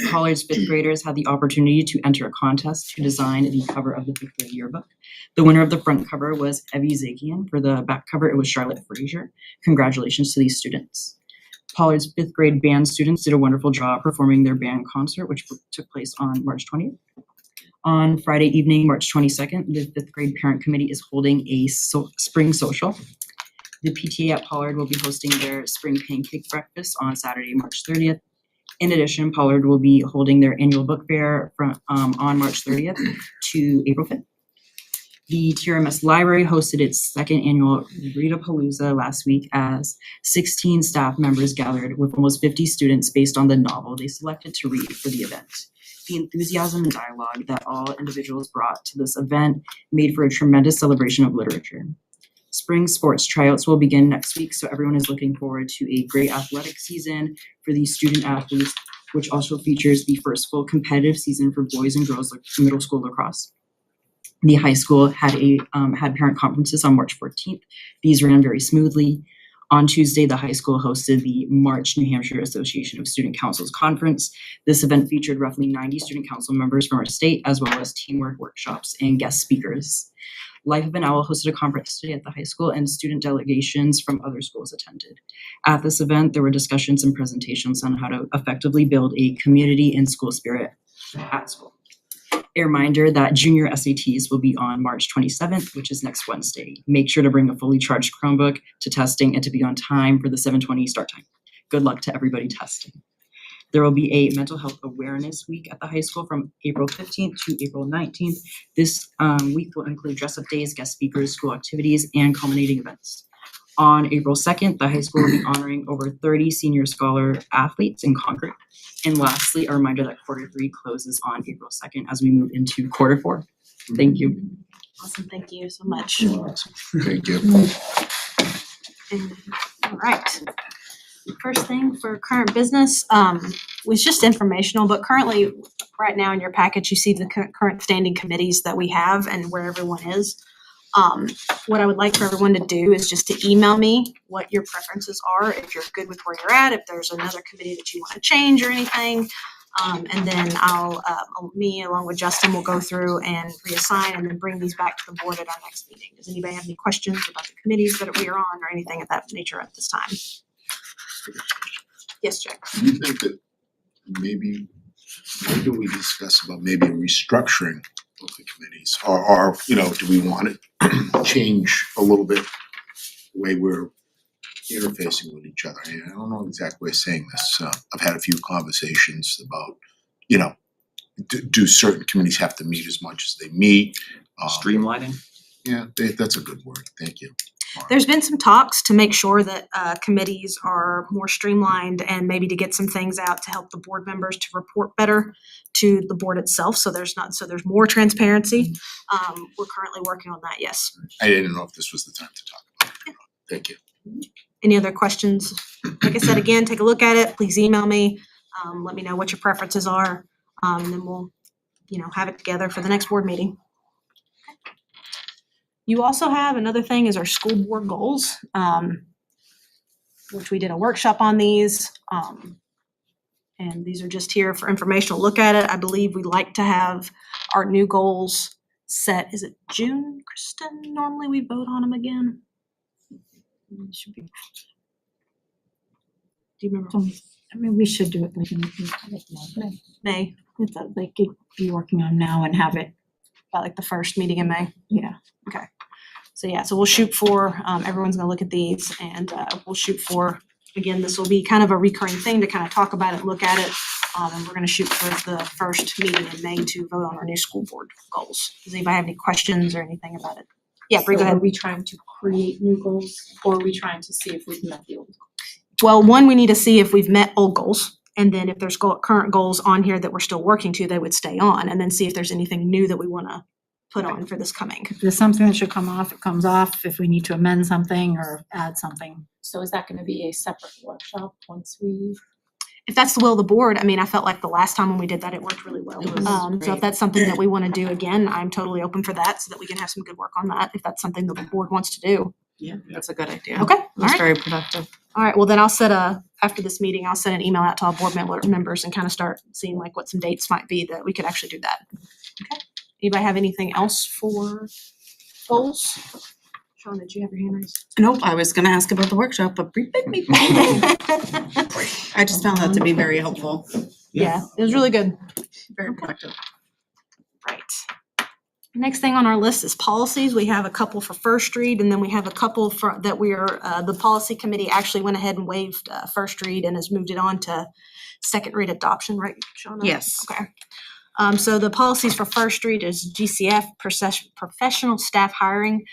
S15: Pollard's 5th graders had the opportunity to enter a contest to design the cover of the 5th grade yearbook. The winner of the front cover was Evie Zakian. For the back cover, it was Charlotte Frazier. Congratulations to these students. Pollard's 5th grade band students did a wonderful job performing their band concert, which took place on March 20th. On Friday evening, March 22nd, the 5th grade parent committee is holding a spring social. The PTA at Pollard will be hosting their spring pancake breakfast on Saturday, March 30th. In addition, Pollard will be holding their annual book fair from on March 30th to April 5th. The TRMS Library hosted its 2nd annual Readapalooza last week as 16 staff members gathered with almost 50 students based on the novel they selected to read for the event. The enthusiasm and dialogue that all individuals brought to this event made for a tremendous celebration of literature. Spring sports tryouts will begin next week, so everyone is looking forward to a great athletic season for the student athletes, which also features the first full competitive season for boys and girls middle school lacrosse. The high school had parent conferences on March 14th. These ran very smoothly. On Tuesday, the high school hosted the March New Hampshire Association of Student Councils Conference. This event featured roughly 90 student council members from our state, as well as teamwork workshops and guest speakers. Life of an Owl hosted a conference today at the high school, and student delegations from other schools attended. At this event, there were discussions and presentations on how to effectively build a community and school spirit at school. A reminder that junior SATs will be on March 27th, which is next Wednesday. Make sure to bring a fully charged Chromebook to testing and to be on time for the 7:20 start time. Good luck to everybody testing. There will be a mental health awareness week at the high school from April 15th to April 19th. This week will include dress-up days, guest speakers, school activities, and culminating events. On April 2nd, the high school will be honoring over 30 senior scholar athletes in Concord. And lastly, a reminder that quarter 3 closes on April 2nd as we move into quarter 4. Thank you.
S3: Awesome, thank you so much.
S12: Thank you.
S5: All right. First thing for current business was just informational, but currently, right now in your package, you see the current standing committees that we have and where everyone is.
S3: What I would like for everyone to do is just to email me what your preferences are, if you're good with where you're at, if there's another committee that you want to change or anything. And then me along with Justin will go through and reassign and then bring these back to the board at our next meeting. Does anybody have any questions about the committees that we are on or anything of that nature at this time? Yes, Jack.
S12: Do you think that maybe, what do we discuss about maybe a restructuring of the committees? Or, you know, do we want to change a little bit the way we're interfacing with each other? I don't know the exact way of saying this. I've had a few conversations about, you know, do certain committees have to meet as much as they meet?
S2: Streamlining?
S12: Yeah, that's a good word. Thank you.
S3: There's been some talks to make sure that committees are more streamlined and maybe to get some things out to help the board members to report better to the board itself. So there's more transparency. We're currently working on that, yes.
S12: I didn't know if this was the time to talk about it. Thank you.
S3: Any other questions? Like I said, again, take a look at it. Please email me. Let me know what your preferences are. And then we'll, have it together for the next board meeting. You also have another thing is our school board goals, which we did a workshop on these. And these are just here for informational look at it. I believe we like to have our new goals set. Is it June, Kristen? Normally we vote on them again. It should be. Do you remember?
S17: I mean, we should do it like in
S3: May.
S17: I thought they could be working on now and have it.
S3: About like the first meeting in May.
S17: Yeah.
S3: Okay. So we'll shoot for, everyone's gonna look at these and we'll shoot for, again, this will be kind of a recurring thing to kind of talk about it, look at it. And we're gonna shoot for the first meeting in May to vote on our new school board goals. Does anybody have any questions or anything about it? Yeah, Bree, go
S7: So
S3: ahead.
S7: are we trying to create new goals or are we trying to see if we've met the old goals?
S3: Well, one, we need to see if we've met old goals. And then if there's current goals on here that we're still working to, they would stay on. And then see if there's anything new that we wanna put on for this coming.
S17: If there's something that should come off, it comes off. If we need to amend something or add something.
S7: So is that gonna be a separate workshop once we?
S3: If that's the will of the board, I mean, I felt like the last time when we did that, it worked really well.
S7: It was
S3: So
S7: great.
S3: if that's something that we wanna do again, I'm totally open for that so that we can have some good work on that, if that's something that the board wants to do.
S11: Yeah, that's a good idea.
S3: Okay,
S11: It was
S3: alright.
S11: very productive.
S3: All right, well then I'll after this meeting, I'll send an email out to all board members and kind of start seeing like what some dates might be that we could actually do that. Okay, anybody have anything else for goals? Sean, did you have your hand raised?
S11: Nope, I was gonna ask about the workshop, but Bree bit me. I just found that to be very helpful,
S3: Yeah, it was really good.
S11: very productive.
S3: Right. Next thing on our list is policies. We have a couple for first read and then we have a couple that we are, the policy committee actually went ahead and waived first read and has moved it on to second read adoption, right, Shauna?
S11: Yes.
S3: Okay. So the policies for first read is GCF, professional staff hiring.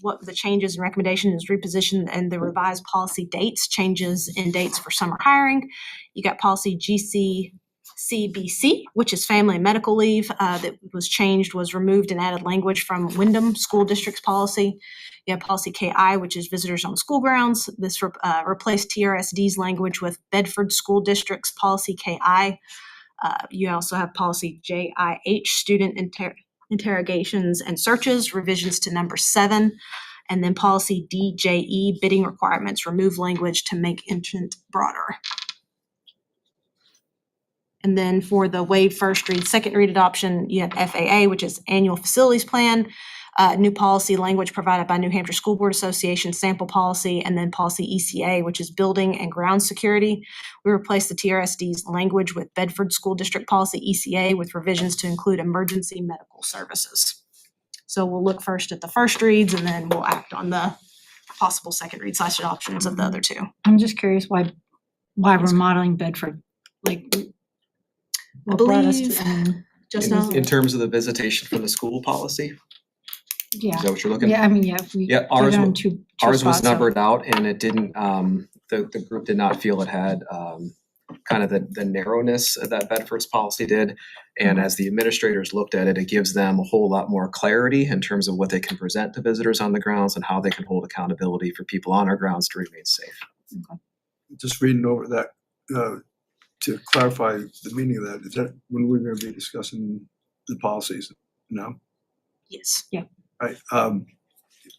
S3: What the changes and recommendation is reposition and the revised policy dates, changes in dates for summer hiring. You got policy GCBC, which is family and medical leave, that was changed, was removed and added language from Wyndham School District's policy. You have policy KI, which is visitors on school grounds. This replaced TRSD's language with Bedford School District's policy KI. You also have policy JIH, student interrogations and searches, revisions to number 7. And then policy DJE, bidding requirements, remove language to make entrant broader. And then for the waive first read, second read adoption, you have FAA, which is annual facilities plan, new policy language provided by New Hampshire School Board Association, sample policy, and then policy ECA, which is building and ground security. We replaced the TRSD's language with Bedford School District policy ECA with revisions to include emergency medical services. So we'll look first at the first reads and then we'll act on the possible second read / adoptions of the other two.
S17: I'm just curious why we're modeling Bedford, like.
S3: I
S17: what brought us to-
S3: believe, just now.
S4: In terms of the visitation from the school policy,
S17: Yeah.
S4: is that what you're looking?
S17: Yeah, I mean, yeah, if we.
S4: Yeah,
S17: get
S4: ours
S17: on
S4: wa-
S17: two
S4: Ours was
S17: spots,
S4: numbered out and it didn't, the group did not feel it had kind of the narrowness that Bedford's policy did. And as the administrators looked at it, it gives them a whole lot more clarity in terms of what they can present to visitors on the grounds and how they can hold accountability for people on our grounds to remain safe.
S14: Just reading over that, to clarify the meaning of that, is that when we're gonna be discussing the policies? No?
S3: Yes.
S17: Yeah.
S14: Right,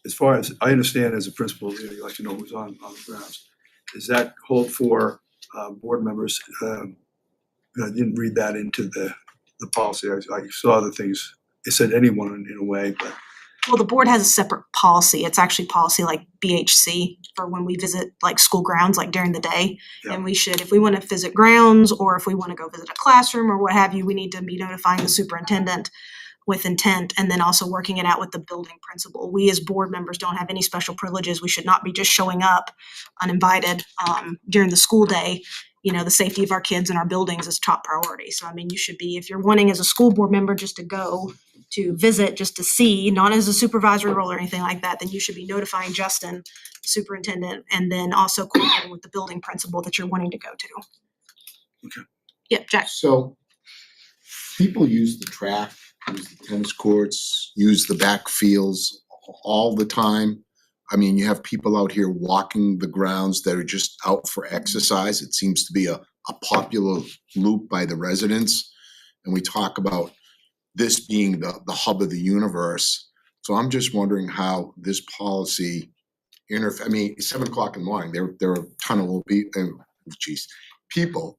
S14: as far as I understand as a principal, you like to know who's on the grounds. Does that hold for board members? I didn't read that into the policy. I saw the things, it said anyone in a way, but
S11: Well, the board has a separate policy. It's actually policy like BHC for when we visit like school grounds, like during the day.
S14: Yeah.
S11: And we should, if we want to visit grounds or if we want to go visit a classroom or what have you, we need to be notifying the superintendent with intent and then also working it out with the building principal. We as board members don't have any special privileges. We should not be just showing up uninvited during the school day. You know, the safety of our kids and our buildings is top priority. So I mean, you should be, if you're wanting as a school board member just to go to visit, just to see, not as a supervisory role or anything like that, then you should be notifying Justin, the superintendent, and then also coordinating with the building principal that you're wanting to go to.
S14: Okay.
S11: Yeah, Jack.
S12: So people use the track, use the tennis courts, use the back fields all the time. I mean, you have people out here walking the grounds that are just out for exercise. It seems to be a popular loop by the residents. And we talk about this being the hub of the universe. So I'm just wondering how this policy I mean, 7 o'clock in the morning, there are a ton of people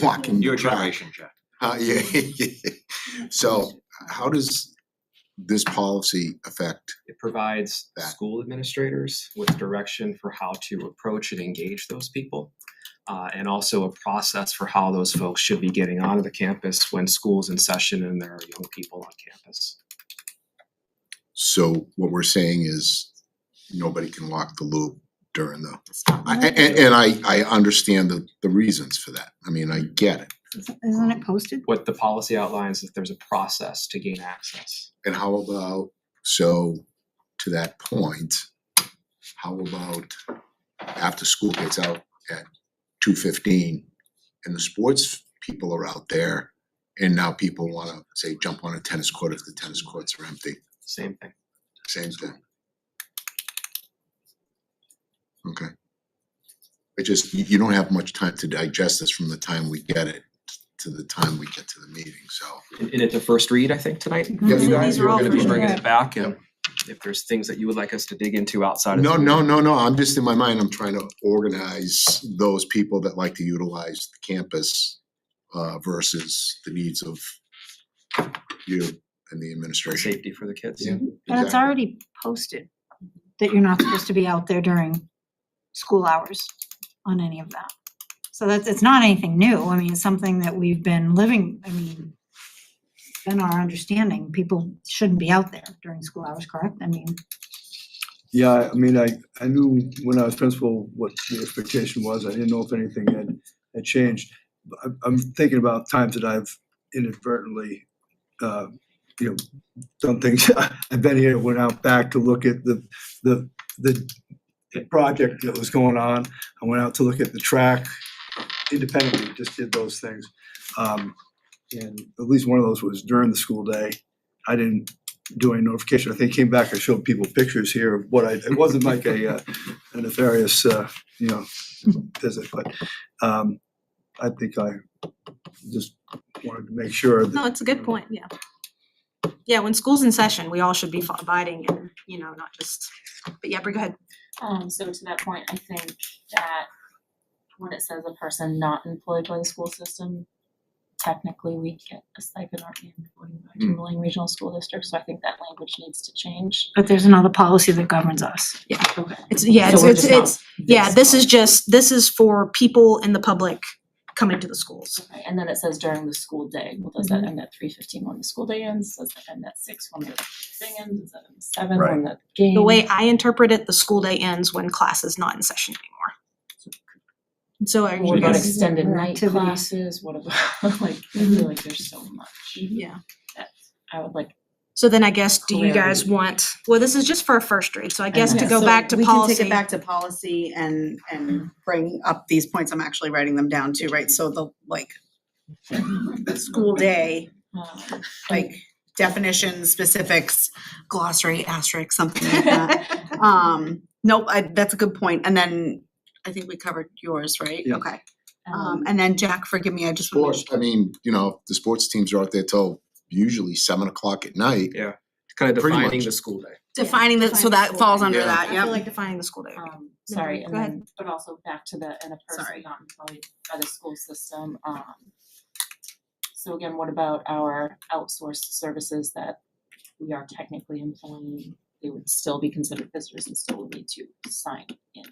S12: walking.
S2: Your
S12: the track.
S2: generation, Jack.
S12: Yeah. So how does this policy affect?
S4: It provides school administrators with direction for how to approach and engage those people. And also a process for how those folks should be getting onto the campus when school's in session and there are young people on campus.
S12: So what we're saying is nobody can walk the loop during the, and I understand the reasons for that. I mean, I get it.
S17: Isn't it posted?
S4: What the policy outlines is there's a process to gain access.
S12: And how about, so to that point, how about after school gets out at 2:15 and the sports people are out there and now people wanna say jump on a tennis court if the tennis courts are empty?
S4: Same thing.
S12: Same thing. Okay. It just, you don't have much time to digest this from the time we get it to the time we get to the meeting, so.
S4: And it's a first read, I think, tonight.
S12: Yeah,
S4: You guys,
S11: these are
S4: you're
S11: all
S4: gonna be
S11: first
S4: bringing
S11: read.
S4: it back and if there's things that you would like us to dig into outside of.
S12: No,
S4: the meeting.
S12: no, I'm just in my mind, I'm trying to organize those people that like to utilize the campus versus the needs of you and the administration.
S4: Safety for the kids.
S12: Yeah.
S17: But it's already posted that you're not supposed to be out there during school hours on any of that. So it's not anything new. I mean, it's something that we've been living, I mean, it's been our understanding. People shouldn't be out there during school hours, correct? I mean,
S14: yeah, I mean, I knew when I was principal what the expectation was. I didn't know if anything had changed. I'm thinking about times that I've inadvertently, done things. I've been here, went out back to look at the project that was going on. I went out to look at the track independently, just did those things. And at least one of those was during the school day. I didn't do any notification. I think came back, I showed people pictures here of what it wasn't like a nefarious, visit, but I think I just wanted to make sure that.
S11: No, it's a good point, yeah. Yeah, when school's in session, we all should be abiding and, not just, but yeah, Brie, go ahead.
S13: So to that point, I think that when it says a person not employed by the school system, technically we get a stipend or employed by Timberlane Regional School District, so I think that language needs to change.
S17: but there's another policy that governs us.
S11: Yeah,
S13: Okay.
S11: it's,
S13: So we're just not
S11: this is for people in the public coming to the schools.
S13: Okay, and then it says during the school day. Well, does that end at 3:15 when the school day ends? Does that end at 6 when the thing ends? Does that end at 7 when the game?
S11: The way I interpret it, the school day ends when class is not in session anymore. So are
S13: What
S11: you
S13: about
S11: guys?
S13: extended
S17: or
S13: night
S17: activities.
S13: classes? What about I feel like there's so much
S11: Yeah.
S13: that I would like.
S11: So then I guess, do you guys
S13: Clarity.
S11: want, well, this is just for a first read, so I guess to Yeah, go so back to we policy. can take it back to policy and bring up these points. I'm actually writing them down too, right? So the school day, definitions, specifics, glossary, asterisk, something like that. Nope, that's a good point. And then I think we covered yours, right?
S12: Yeah.
S11: Okay. And then Jack, forgive me, I just want
S12: Sports, I mean, the sports teams are out there till usually 7 o'clock at night.
S4: Yeah.
S12: To
S4: kind of
S2: Pretty
S4: defining
S2: much.
S4: the school day.
S11: Defining the, so
S7: Define the
S11: that
S7: school
S11: falls
S7: day.
S11: under
S2: Yeah.
S11: that,
S3: I
S11: yep.
S3: feel like defining the school day.
S13: Sorry,
S3: Go
S13: and
S3: ahead.
S13: then, but also back to the, and a
S11: Sorry.
S13: person not employed by the school system, so again, what about our outsourced services that we are technically employing? They would still be considered visitors and still would need to sign in.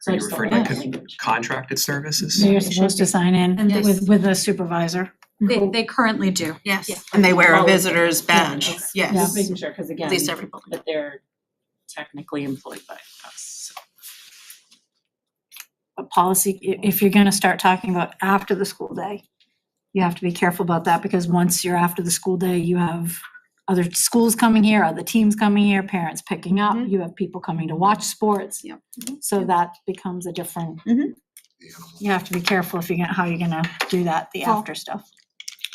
S13: So
S4: Are
S13: I
S4: you
S13: just don't
S4: referring
S13: like
S4: to
S13: that language.
S4: contracted services?
S17: So you're supposed to sign in
S11: And
S17: with a supervisor.
S5: They currently do.
S11: Yes, and they wear a
S13: Well,
S11: visitor's badge,
S13: it's-
S11: yes.
S17: Yeah.
S13: Just making sure, cause again,
S11: At least every building.
S13: that they're technically employed by us, so.
S17: A policy, if you're gonna start talking about after the school day, you have to be careful about that, because once you're after the school day, you have other schools coming here, other teams coming here, parents picking up, you have people coming to watch sports.
S11: Yep.
S17: So that becomes a different,
S12: The animal.
S17: you have to be careful if you're gonna, how you're gonna do that, the after stuff.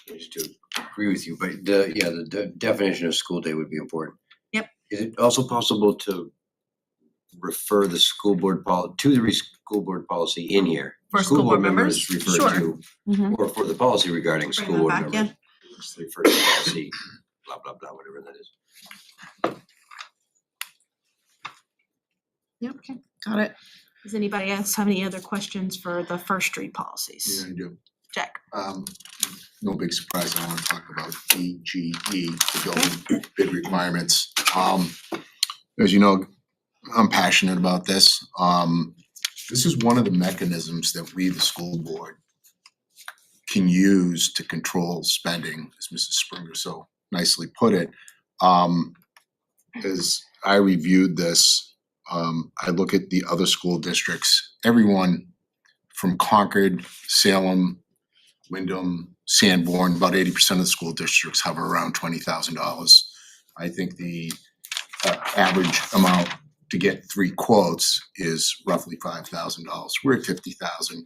S10: Just to agree with you, but the definition of school day would be important.
S11: Yep.
S10: Is it also possible to refer the school board to the school board policy in here?
S11: For school board members?
S10: Referred
S11: Sure.
S10: to,
S17: Mhm.
S10: or for the policy regarding
S11: Bring
S10: school
S11: that
S10: board
S11: back,
S10: members. Just refer to the policy, blah, blah, blah, whatever that is.
S11: Yep, got it. Does anybody else have any other questions for the first read policies?
S12: Yeah, I do.
S11: Jack?
S12: No big surprise, I wanna talk about EGE, the building bid requirements. As you know, I'm passionate about this. This is one of the mechanisms that we, the school board, can use to control spending, as Mrs. Springer so nicely put it. As I reviewed this, I look at the other school districts, everyone from Concord, Salem, Wyndham, Sanborn, about 80% of the school districts hover around $20,000. I think the average amount to get 3 quotes is roughly $5,000. We're at 50,000.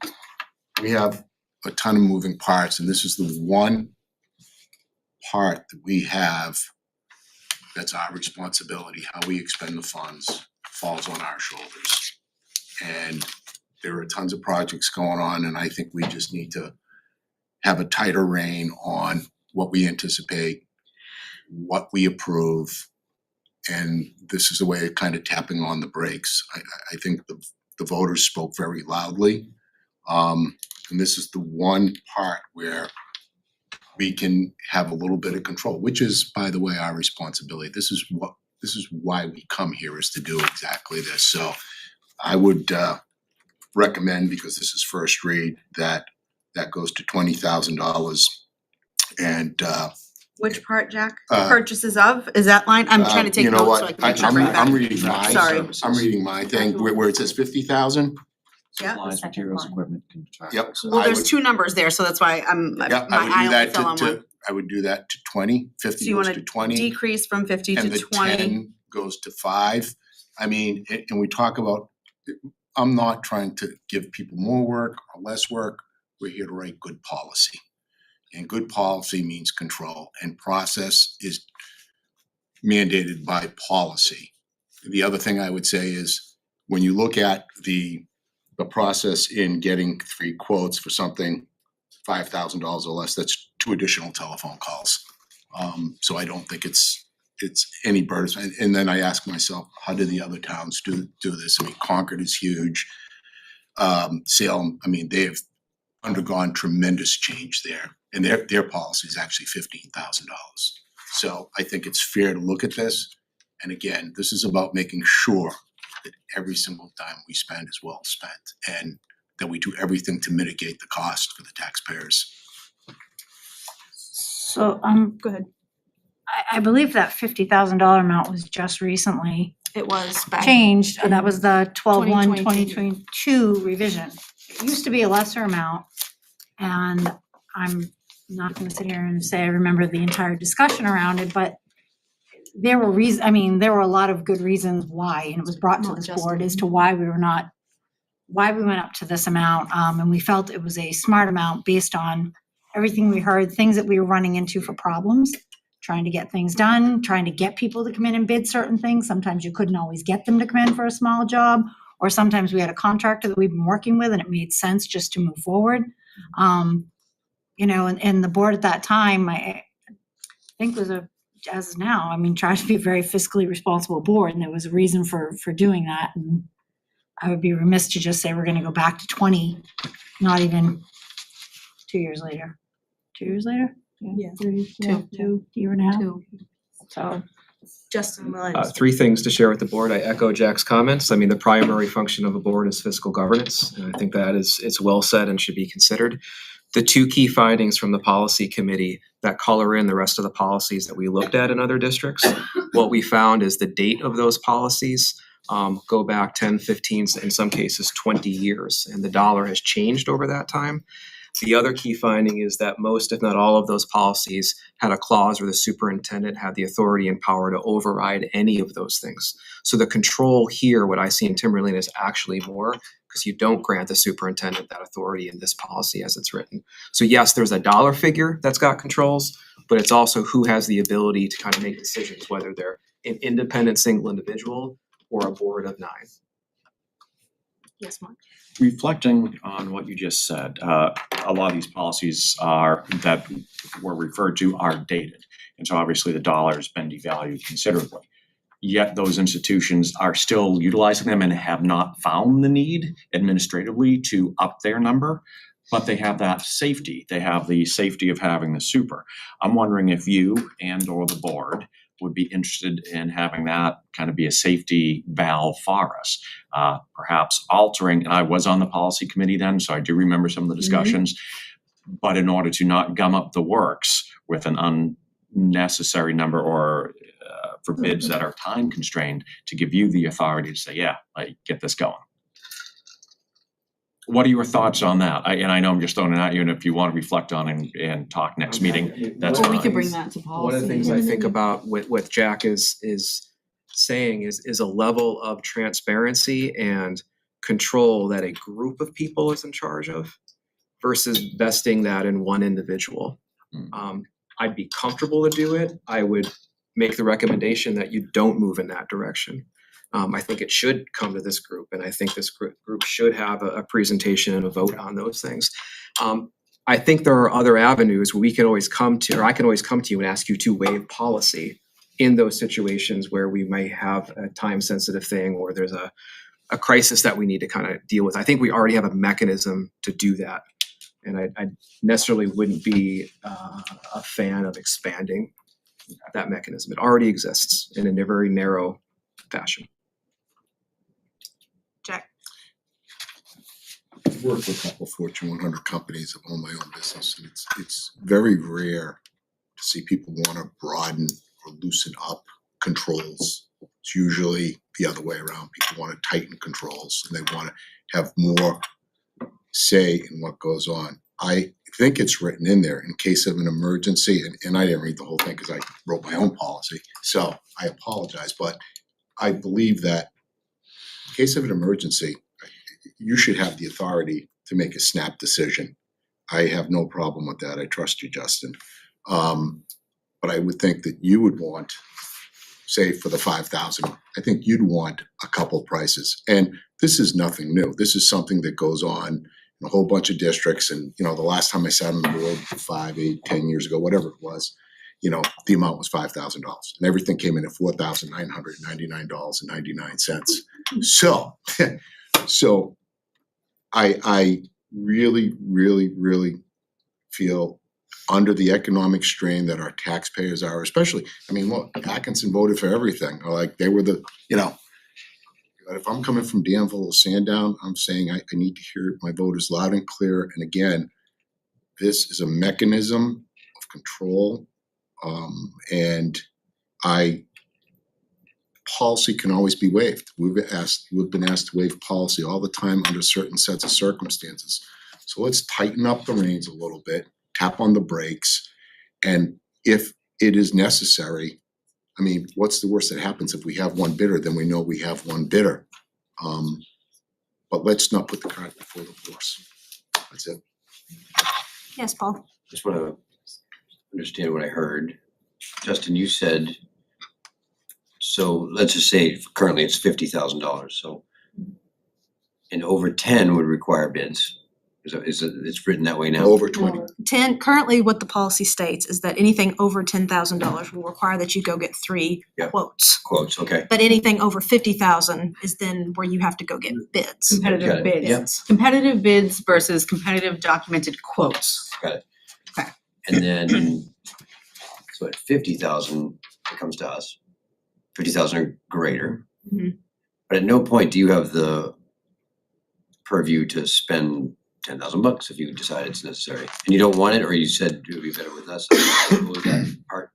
S12: We have a ton of moving parts, and this is the one part that we have that's our responsibility. How we expend the funds falls on our shoulders. And there are tons of projects going on, and I think we just need to have a tighter rein on what we anticipate, what we approve, and this is a way of kind of tapping on the brakes. I think the voters spoke very loudly. And this is the one part where we can have a little bit of control, which is, by the way, our responsibility. This is why we come here, is to do exactly this. So I would recommend, because this is first read, that goes to $20,000. And
S11: Which part, Jack?
S12: Uh,
S11: Purchases of, is that line? I'm trying to take
S12: you know
S11: notes so I
S12: what,
S11: can make sure I bring it back.
S12: I'm reading mine.
S11: Sorry.
S12: I'm reading my thing, where it says 50,000.
S11: Yeah.
S6: Supplies, materials, equipment, contractual.
S12: Yep.
S11: Well,
S12: I
S11: there's
S12: would-
S11: 2 numbers there, so that's why my
S12: Yeah, I would
S11: eye
S12: do
S11: only
S12: that
S11: fell on one.
S12: I would do that to 20,
S11: So
S12: 50
S11: you
S12: goes
S11: wanna
S12: to 20.
S11: decrease from 50
S12: And
S11: to
S12: the
S11: 20.
S12: 10 goes to 5. I mean, and we talk about, I'm not trying to give people more work or less work. We're here to write good policy. And good policy means control, and process is mandated by policy. The other thing I would say is, when you look at the process in getting 3 quotes for something $5,000 or less, that's 2 additional telephone calls. So I don't think it's any burden. And then I ask myself, how do the other towns do this? I mean, Concord is huge. Salem, I mean, they've undergone tremendous change there, and their policy is actually $15,000. So I think it's fair to look at this. And again, this is about making sure that every single dime we spend is well spent, and that we do everything to mitigate the cost for the taxpayers.
S17: So,
S11: Go ahead.
S17: I believe that $50,000 amount was just recently
S11: It was back.
S17: changed, and that was the 12/1/2022
S11: 2022
S17: revision. It used to be a lesser amount, and I'm not gonna sit here and say I remember the entire discussion around it, but there were there were a lot of good reasons why, and it was brought to this board as to why we went up to this amount, and we felt it was a smart amount based on everything we heard, things that we were running into for problems, trying to get things done, trying to get people to come in and bid certain things. Sometimes you couldn't always get them to come in for a small job, or sometimes we had a contractor that we've been working with and it made sense just to move forward. And the board at that time, I think was a as is now, I mean, try to be a very fiscally responsible board, and there was a reason for doing that. And I would be remiss to just say we're gonna go back to 20, not even 2 years later. 2 years later?
S11: Yeah.
S17: 2 year and a half. So.
S3: Justin Williams.
S4: Three things to share with the board. I echo Jack's comments. I mean, the primary function of a board is fiscal governance, and I think that it's well said and should be considered. The two key findings from the policy committee that color in the rest of the policies that we looked at in other districts, what we found is the date of those policies go back 10, 15, in some cases 20 years, and the dollar has changed over that time. The other key finding is that most, if not all, of those policies had a clause where the superintendent had the authority and power to override any of those things. So the control here, what I see in Timberlane, is actually more, because you don't grant the superintendent that authority in this policy as it's written. So yes, there's a dollar figure that's got controls, but it's also who has the ability to kind of make decisions, whether they're an independent single individual or a board of 9.
S3: Yes, Mark.
S2: Reflecting on what you just said, a lot of these policies that were referred to are dated. And so obviously the dollar has been devalued considerably. Yet those institutions are still utilizing them and have not found the need administratively to up their number, but they have that safety. They have the safety of having the super. I'm wondering if you and or the board would be interested in having that kind of be a safety valve for us. Perhaps altering, and I was on the policy committee then, so I do remember some of the discussions, but in order to not gum up the works with an unnecessary number or for bids that are time constrained, to give you the authority to say, yeah, like, get this going. What are your thoughts on that? I know I'm just throwing it at you, and if you want to reflect on and talk next meeting, that's
S11: Or
S2: fine.
S11: we could bring that to policy.
S4: One of the things I think about what Jack is saying is a level of transparency and control that a group of people is in charge of versus vesting that in one individual. I'd be comfortable to do it. I would make the recommendation that you don't move in that direction. I think it should come to this group, and I think this group should have a presentation and a vote on those things. I think there are other avenues where we can always come to, or I can always come to you and ask you to waive policy in those situations where we might have a time-sensitive thing or there's a crisis that we need to kind of deal with. I think we already have a mechanism to do that, and I necessarily wouldn't be a fan of expanding that mechanism. It already exists in a very narrow fashion.
S11: Jack.
S12: I've worked with a couple Fortune 100 companies. I own my own business, and it's very rare to see people want to broaden or loosen up controls. It's usually the other way around. People want to tighten controls, and they want to have more say in what goes on. I think it's written in there in case of an emergency, and I didn't read the whole thing because I wrote my own policy, so I apologize, but I believe that in case of an emergency, you should have the authority to make a snap decision. I have no problem with that. I trust you, Justin. But I would think that you would want, say for the 5,000, I think you'd want a couple prices. And this is nothing new. This is something that goes on in a whole bunch of districts. And, the last time I sat on the board 5, 8, 10 years ago, whatever it was, the amount was $5,000 and everything came in at $4,999.99. So I really, really, really feel under the economic strain that our taxpayers are, especially, look, Atkinson voted for everything. Like they were if I'm coming from Danville or Sandown, I'm saying I need to hear my voters loud and clear. And again, this is a mechanism of control. And policy can always be waived. We've been asked to waive policy all the time under certain sets of circumstances. So let's tighten up the reins a little bit, tap on the brakes, and if it is necessary, what's the worst that happens? If we have one bidder, then we know we have one bidder. But let's not put the cart before the horse. That's it.
S3: Yes, Paul.
S10: Just want to understand what I heard. Justin, you said, so let's just say currently it's $50,000. So, and over 10 would require bids. It's written that way now?
S12: Over 20.
S18: Currently what the policy states is that anything over $10,000 will require that you go get 3
S10: Yep.
S18: quotes.
S10: Quotes, okay.
S18: But anything over 50,000 is then where you have to go get bids.
S10: Got
S11: Competitive
S10: it.
S11: bids.
S10: Yep.
S11: Competitive bids versus competitive documented quotes.
S10: Got it.
S11: Okay.
S10: And then, so at 50,000, it comes to us, 50,000 or greater.
S18: Mhm.
S10: But at no point do you have the purview to spend $10,000 if you decide it's necessary. And you don't want it, or you said it would be better with us? What was that part?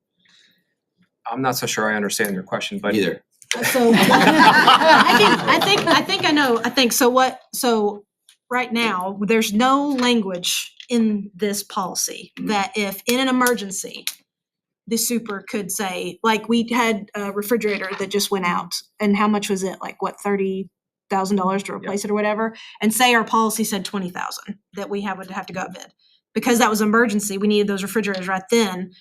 S4: I'm not so sure I understand your question, but
S10: Neither.
S18: So I think I know. So right now, there's no language in this policy that if in an emergency, the super could say, like we had a refrigerator that just went out, and how much was it? Like what, $30,000 to replace it or whatever? And say our policy said 20,000 that we would have to go out bid. Because that was emergency, we needed those refrigerators right then.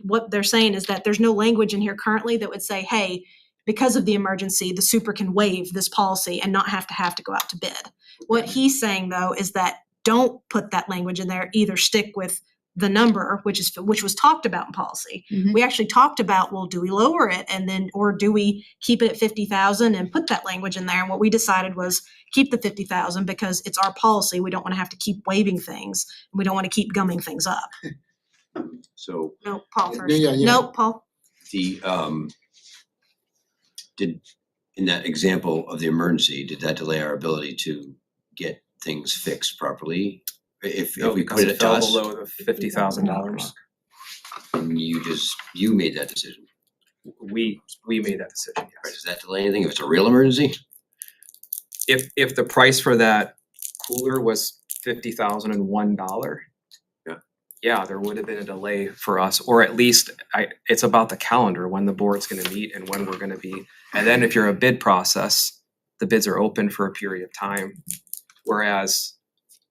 S18: What they're saying is that there's no language in here currently that would say, hey, because of the emergency, the super can waive this policy and not have to go out to bid. What he's saying though is that don't put that language in there, either stick with the number, which was talked about in policy.
S11: Mhm.
S18: We actually talked about, well, do we lower it or do we keep it at 50,000 and put that language in there? And what we decided was keep the 50,000 because it's our policy. We don't want to have to keep waiving things. And we don't want to keep gumming things up.
S10: So
S18: No, Paul first.
S12: Yeah.
S18: Nope, Paul.
S10: the, did, in that example of the emergency, did that delay our ability to get things fixed properly? If
S4: no,
S10: we
S4: because
S10: put
S4: it
S10: it to
S4: fell
S10: us,
S4: below the $50,000.
S10: and you made that decision.
S4: We made that decision,
S10: Right,
S4: yes.
S10: does that delay anything if it's a real emergency?
S4: If the price for that cooler was $50,001, yeah, there would have been a delay for us, or at least it's about the calendar, when the board's gonna meet and when we're gonna be. And then if you're a bid process, the bids are open for a period of time. Whereas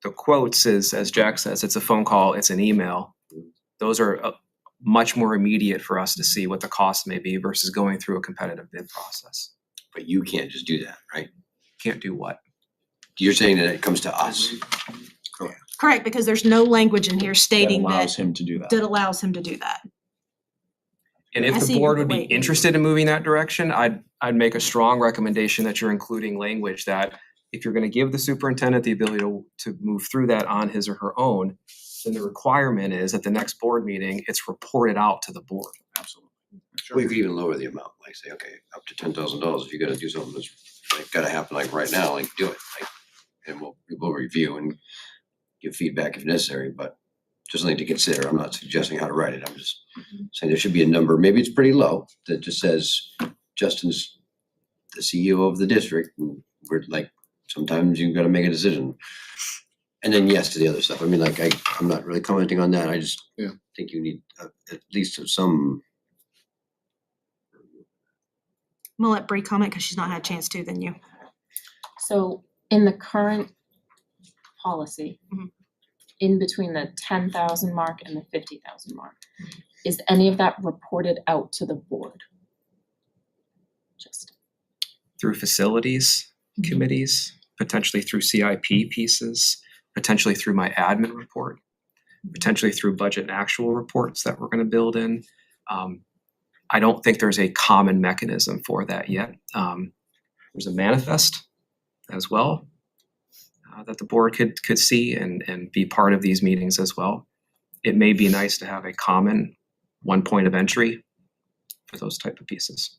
S4: the quotes is, as Jack says, it's a phone call, it's an email. Those are much more immediate for us to see what the cost may be versus going through a competitive bid process.
S10: But you can't just do that, right?
S4: Can't do what?
S10: You're saying that it comes to us.
S18: Correct, because there's no language in here
S2: That
S18: stating
S2: allows
S18: that
S2: him to do that.
S18: allows him to do that.
S4: And
S18: I
S4: if
S18: see
S4: the board
S18: your
S4: would be
S18: point.
S4: interested in moving that direction, I'd make a strong recommendation that you're including language that if you're gonna give the superintendent the ability to move through that on his or her own, then the requirement is at the next board meeting, it's reported out to the board.
S2: Absolutely.
S10: Well, you could even lower the amount, like say, okay, up to $10,000, if you're gonna do something that's like gotta happen like right now, like do it, like, and we'll review and give feedback if necessary, but just something to consider. I'm not suggesting how to write it. I'm just saying there should be a number, maybe it's pretty low, that just says Justin's the CEO of the district. We're like, sometimes you've gotta make a decision. And then yes to the other stuff. I mean, like, I'm not really commenting on that. I just think you need at least some.
S18: I'm gonna let Bree comment because she's not had a chance to than you.
S13: So in the current policy, in between the 10,000 mark and the 50,000 mark, is any of that reported out to the board? Just
S4: Through facilities committees, potentially through CIP pieces, potentially through my admin report, potentially through budget and actual reports that we're gonna build in. I don't think there's a common mechanism for that yet. There's a manifest as well that the board could see and be part of these meetings as well. It may be nice to have a common one point of entry for those type of pieces.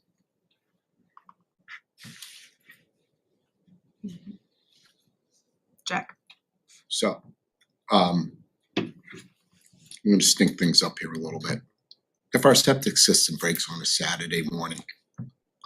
S18: Jack.
S12: So, I'm gonna stink things up here a little bit. If our septic system breaks on a Saturday morning,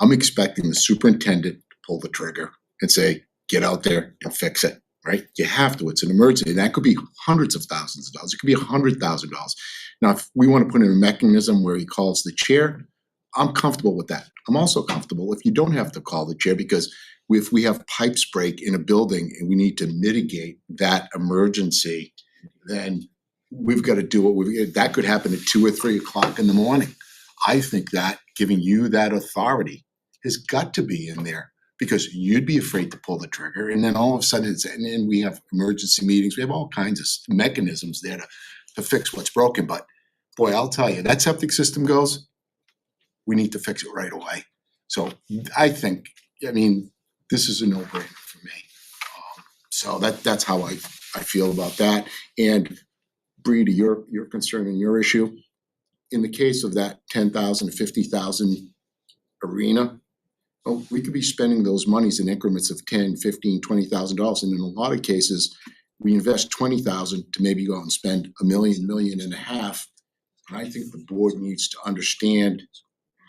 S12: I'm expecting the superintendent to pull the trigger and say, get out there and fix it, right? You have to, it's an emergency, and that could be hundreds of thousands of dollars, it could be $100,000. Now, if we wanna put in a mechanism where he calls the chair, I'm comfortable with that. I'm also comfortable if you don't have to call the chair, because if we have pipes break in a building and we need to mitigate that emergency, then we've got to do what that could happen at 2 or 3 o'clock in the morning. I think that giving you that authority has got to be in there Because you'd be afraid to pull the trigger, and then all of a sudden and then we have emergency meetings, we have all kinds of mechanisms there to fix what's broken, but boy, I'll tell you, that septic system goes, we need to fix it right away. So I think, this is a no-brainer for me. So that's how I feel about that. And Bree, to your concern and your issue, in the case of that 10,000 to 50,000 arena, well, we could be spending those monies in increments of $10,000, $15,000, $20,000, and in a lot of cases, we invest 20,000 to maybe go out and spend $1 million, $1.5 million. And I think the board needs to understand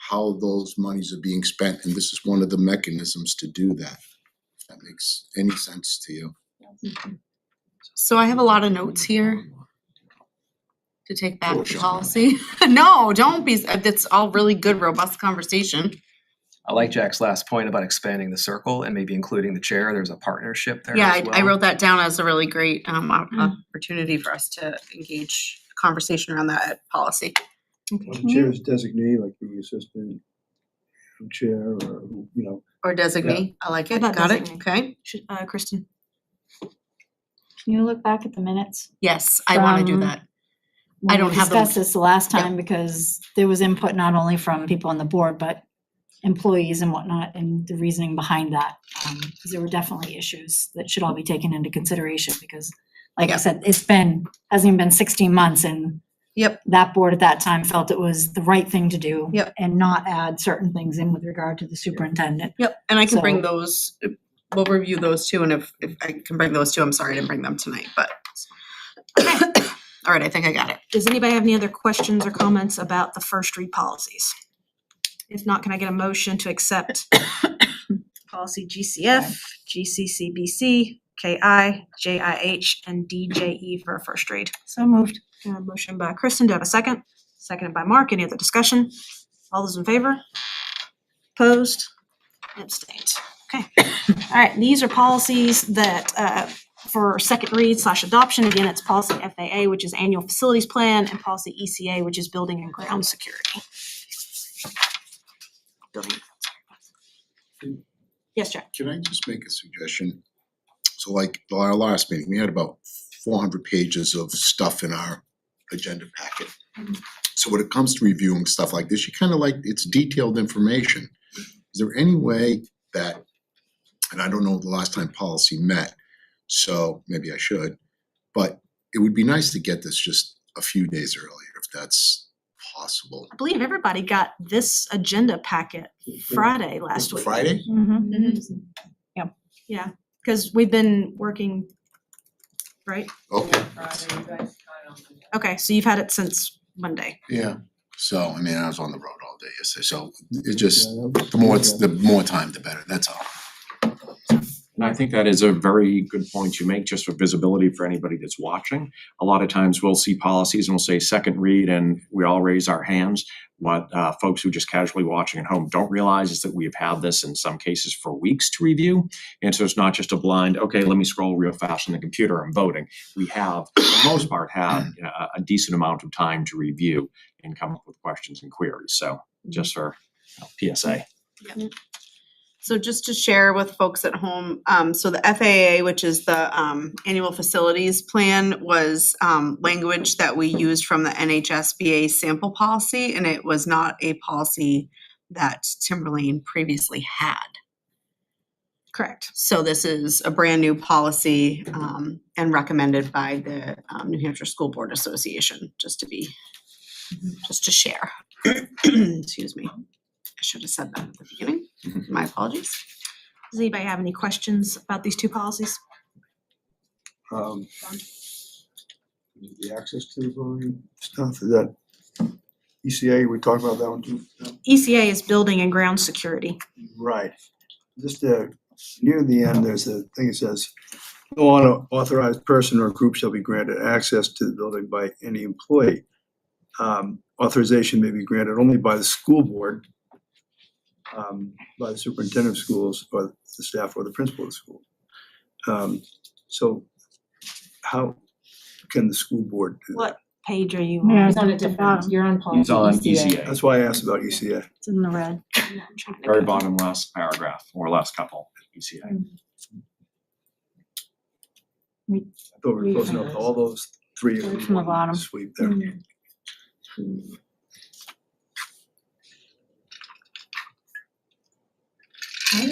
S12: how those monies are being spent, and this is one of the mechanisms to do that. If that makes any sense to you.
S11: So I have a lot of notes here to take back
S12: Oh,
S11: to
S12: sure.
S11: policy. No, don't be, that's all really good, robust conversation.
S4: I like Jack's last point about expanding the circle and maybe including the chair. There's a partnership there
S11: Yeah,
S4: as well.
S11: I wrote that down as a really great opportunity for us to engage conversation around that at policy.
S14: The chair's designee, like the assistant chair or,
S11: Or designee, I like it,
S18: How about
S11: got it,
S18: designee?
S11: okay.
S18: Kristen.
S17: Can you look back at the minutes?
S11: Yes, I wanna do
S17: From
S11: that.
S17: when
S11: I don't
S17: we
S11: have them.
S17: discussed this the last
S11: Yeah.
S17: time because there was input not only from people on the board, but employees and whatnot, and the reasoning behind that. Because there were definitely issues that should all be taken into consideration because, like I
S11: Yeah.
S17: said, hasn't even been 16 months and
S11: Yep.
S17: that board at that time felt it was the right thing to do.
S11: Yep.
S17: And not add certain things in with regard to the superintendent.
S11: Yep, and I can bring
S17: So-
S11: those, we'll review those too, and if I can bring those too, I'm sorry I didn't bring them tonight, but. All right, I think I got it.
S18: Does anybody have any other questions or comments about the first read policies? If not, can I get a motion to accept policy GCF, GCCBC, KI, JIH, and DJE for a first read?
S17: So moved.
S18: Motion by Kristen, do I have a second? Seconded by Mark, any other discussion? All those in favor? Opposed? Abstained. Okay. All right, these are policies that, for second read / adoption. Again, it's policy FAA, which is annual facilities plan, and policy ECA, which is building and ground security. Building. Yes, Jack.
S12: Can I just make a suggestion? So like our last meeting, we had about 400 pages of stuff in our agenda packet. So when it comes to reviewing stuff like this, you kind of like, it's detailed information. Is there any way that, and I don't know the last time policy met, so maybe I should, but it would be nice to get this just a few days earlier if that's possible.
S18: I believe everybody got this agenda packet Friday last week.
S12: Friday?
S18: Mm-hmm. Yeah, because we've been working, right?
S12: Okay,
S18: Okay, so you've had it since Monday.
S12: yeah. So, I mean, I was on the road all day yesterday, so it just, the more time, the better, that's all.
S2: And I think that is a very good point you make, just for visibility for anybody that's watching. A lot of times we'll see policies and we'll say second read and we all raise our hands. What folks who just casually watching at home don't realize is that we have had this in some cases for weeks to review. And so it's not just a blind, okay, let me scroll real fast on the computer, I'm voting. We have, for the most part, had a decent amount of time to review and come up with questions and queries. So just for PSA.
S11: So just to share with folks at home, so the FAA, which is the annual facilities plan, was language that we used from the NHSBA sample policy, and it was not a policy that Timberlane previously had.
S18: Correct.
S11: So this is a brand new policy and recommended by the New Hampshire School Board Association, just to share. Excuse me. I should have said that at the beginning. My apologies.
S18: Does anybody have any questions about these two policies?
S14: the access to the voting stuff, is that ECA, we talked about that one too?
S18: ECA is building and ground security.
S14: Right. Just near the end, there's a thing that says, no unauthorized person or group shall be granted access to the building by any employee. Authorization may be granted only by the school board, by the superintendent of schools, or the staff, or the principal of the school. So how can the school board do that?
S17: page are you Yeah, on?
S13: It's on a
S17: At the
S13: different,
S17: bottom.
S13: you're on policy
S2: He's on
S13: ECA.
S2: ECA,
S14: That's why I asked about ECA.
S17: It's in the red.
S2: very bottom last paragraph or last couple, ECA.
S14: I thought we were closing up all those three
S17: Right
S14: in
S17: from the
S14: one
S17: bottom.
S14: sweep there.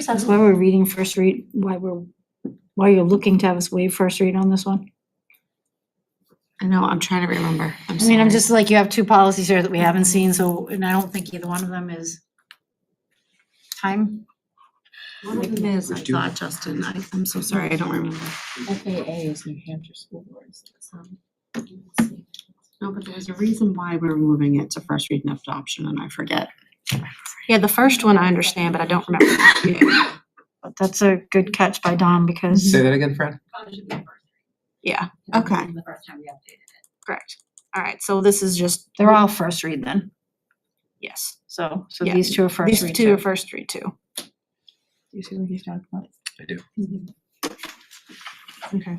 S17: That's why we're reading first read, why you're looking to have us waive first read on this one.
S11: I know, I'm trying to remember. I'm
S17: I mean, I'm
S11: sorry.
S17: just like, you have two policies here that we haven't seen, so, and I don't think either one of them is time.
S11: One of them is, I thought, Justin, I'm so sorry, I don't remember.
S13: FAA is New Hampshire School Boards.
S11: No, but there was a reason why we were moving it to first read and adoption, and I forget.
S18: Yeah, the first one I understand, but I don't remember.
S17: But that's a good catch by Don because.
S4: Say that again, Fran?
S18: Yeah,
S11: Okay.
S15: The first time we updated it.
S18: correct. All right, so this is just,
S17: They're all first read then,
S18: yes.
S17: so
S18: Yeah,
S17: these two are first
S18: These
S17: read
S18: two
S17: too.
S18: are first read too.
S17: You see what he's talking about?
S4: I do.
S18: Okay.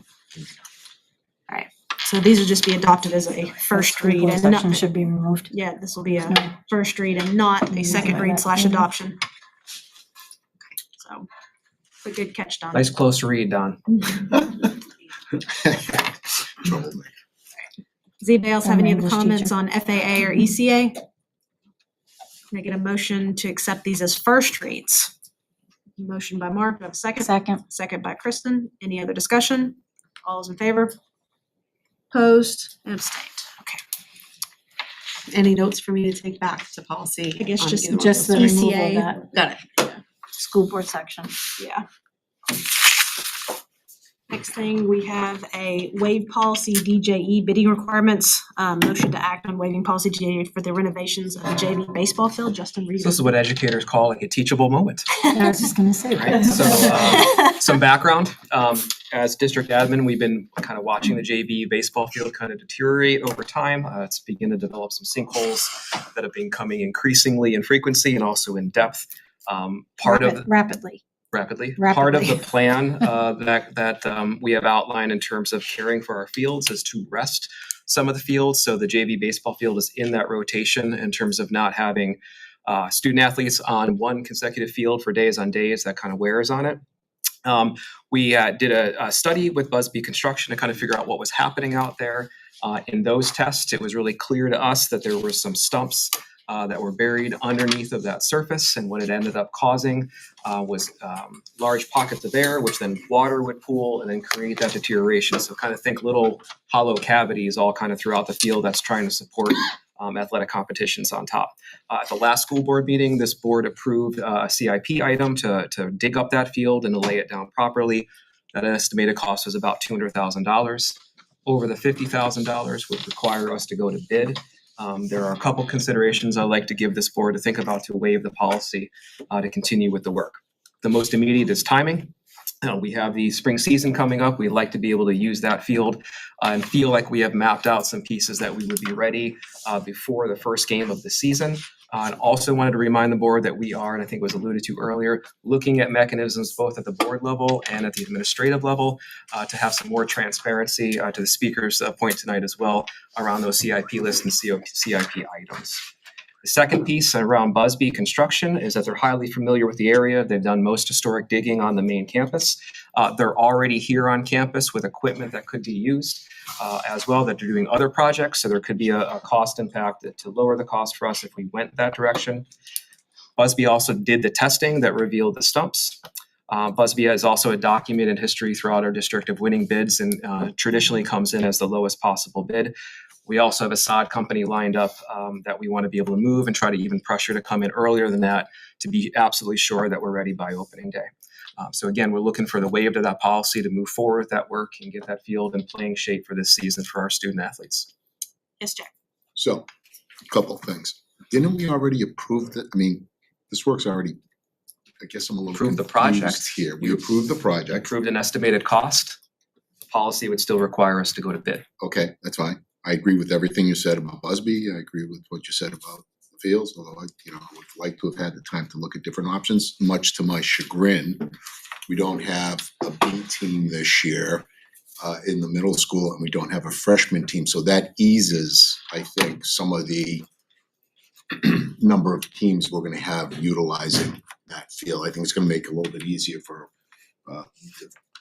S18: All right, so these will just be adopted as a first read and
S17: Section
S18: not,
S17: should be removed.
S18: yeah, this will be a first read and not a second read / adoption. Okay, so, a good catch, Don.
S4: Nice close read, Don.
S12: Troublemaker.
S18: Does anybody else have any other
S17: English
S18: comments
S17: teacher.
S18: on FAA or ECA? Can I get a motion to accept these as first reads? Motion by Mark, do I have a second?
S17: Second.
S18: Second by Kristen. Any other discussion? All those in favor? Opposed and abstained. Okay.
S11: Any notes for me to take back to policy?
S18: I guess
S11: on
S18: just-
S11: either one of
S17: Just the
S11: those?
S17: removal of
S18: ECA.
S17: that
S11: Got it.
S17: school board section.
S18: Yeah. Next thing, we have a waive policy DJE bidding requirements. Motion to act on waiving policy DJE for the renovations of the JV baseball field. Justin, read
S4: So this is what educators call like a teachable moment.
S17: I was just gonna say,
S4: Right, so some background, as district admin, we've been kind of watching the JV baseball field kind of deteriorate over time. It's beginning to develop some sinkholes that have been coming increasingly in frequency and also in depth. Part of
S18: Rapidly.
S4: Part of the plan that we have outlined in terms of caring for our fields is to rest some of the fields. So the JV baseball field is in that rotation in terms of not having student athletes on one consecutive field for days on days. That kind of wears on it. We did a study with Busby Construction to kind of figure out what was happening out there. In those tests, it was really clear to us that there were some stumps that were buried underneath of that surface, and what it ended up causing was large pockets of air, which then water would pool and then create that deterioration. So kind of think little hollow cavities all kind of throughout the field that's trying to support athletic competitions on top. At the last school board meeting, this board approved a CIP item to dig up that field and to lay it down properly. That estimated cost was about $200,000. Over the $50,000 would require us to go to bid. There are a couple considerations I'd like to give this board to think about to waive the policy to continue with the work. The most immediate is timing. We have the spring season coming up. We'd like to be able to use that field and feel like we have mapped out some pieces that we would be ready before the first game of the season. And also wanted to remind the board that we are, and I think it was alluded to earlier, looking at mechanisms both at the board level and at the administrative level to have some more transparency to the speaker's point tonight as well around those CIP lists and CIP items. The second piece around Busby Construction is that they're highly familiar with the area. They've done most historic digging on the main campus. They're already here on campus with equipment that could be used as well, that they're doing other projects. So there could be a cost impact to lower the cost for us if we went that direction. Busby also did the testing that revealed the stumps. Busby has also a documented history throughout our district of winning bids and traditionally comes in as the lowest possible bid. We also have a sod company lined up that we want to be able to move and try to even pressure to come in earlier than that to be absolutely sure that we're ready by opening day. So again, we're looking for the waive of that policy to move forward with that work and get that field in playing shape for this season for our student athletes.
S18: Yes, Jack.
S12: So, a couple of things. Didn't we already approve that? I mean, this work's already, I guess I'm a little
S4: Approved the
S12: confused
S4: project.
S12: here. We approved the project.
S4: Approved an estimated cost. The policy would still require us to go to bid.
S12: Okay, that's fine. I agree with everything you said about Busby. I agree with what you said about the fields, although I would like to have had the time to look at different options. Much to my chagrin, we don't have a B team this year, in the middle school, and we don't have a freshman team, so that eases, I think, some of the number of teams we're gonna have utilizing that field. I think it's gonna make it a little bit easier for the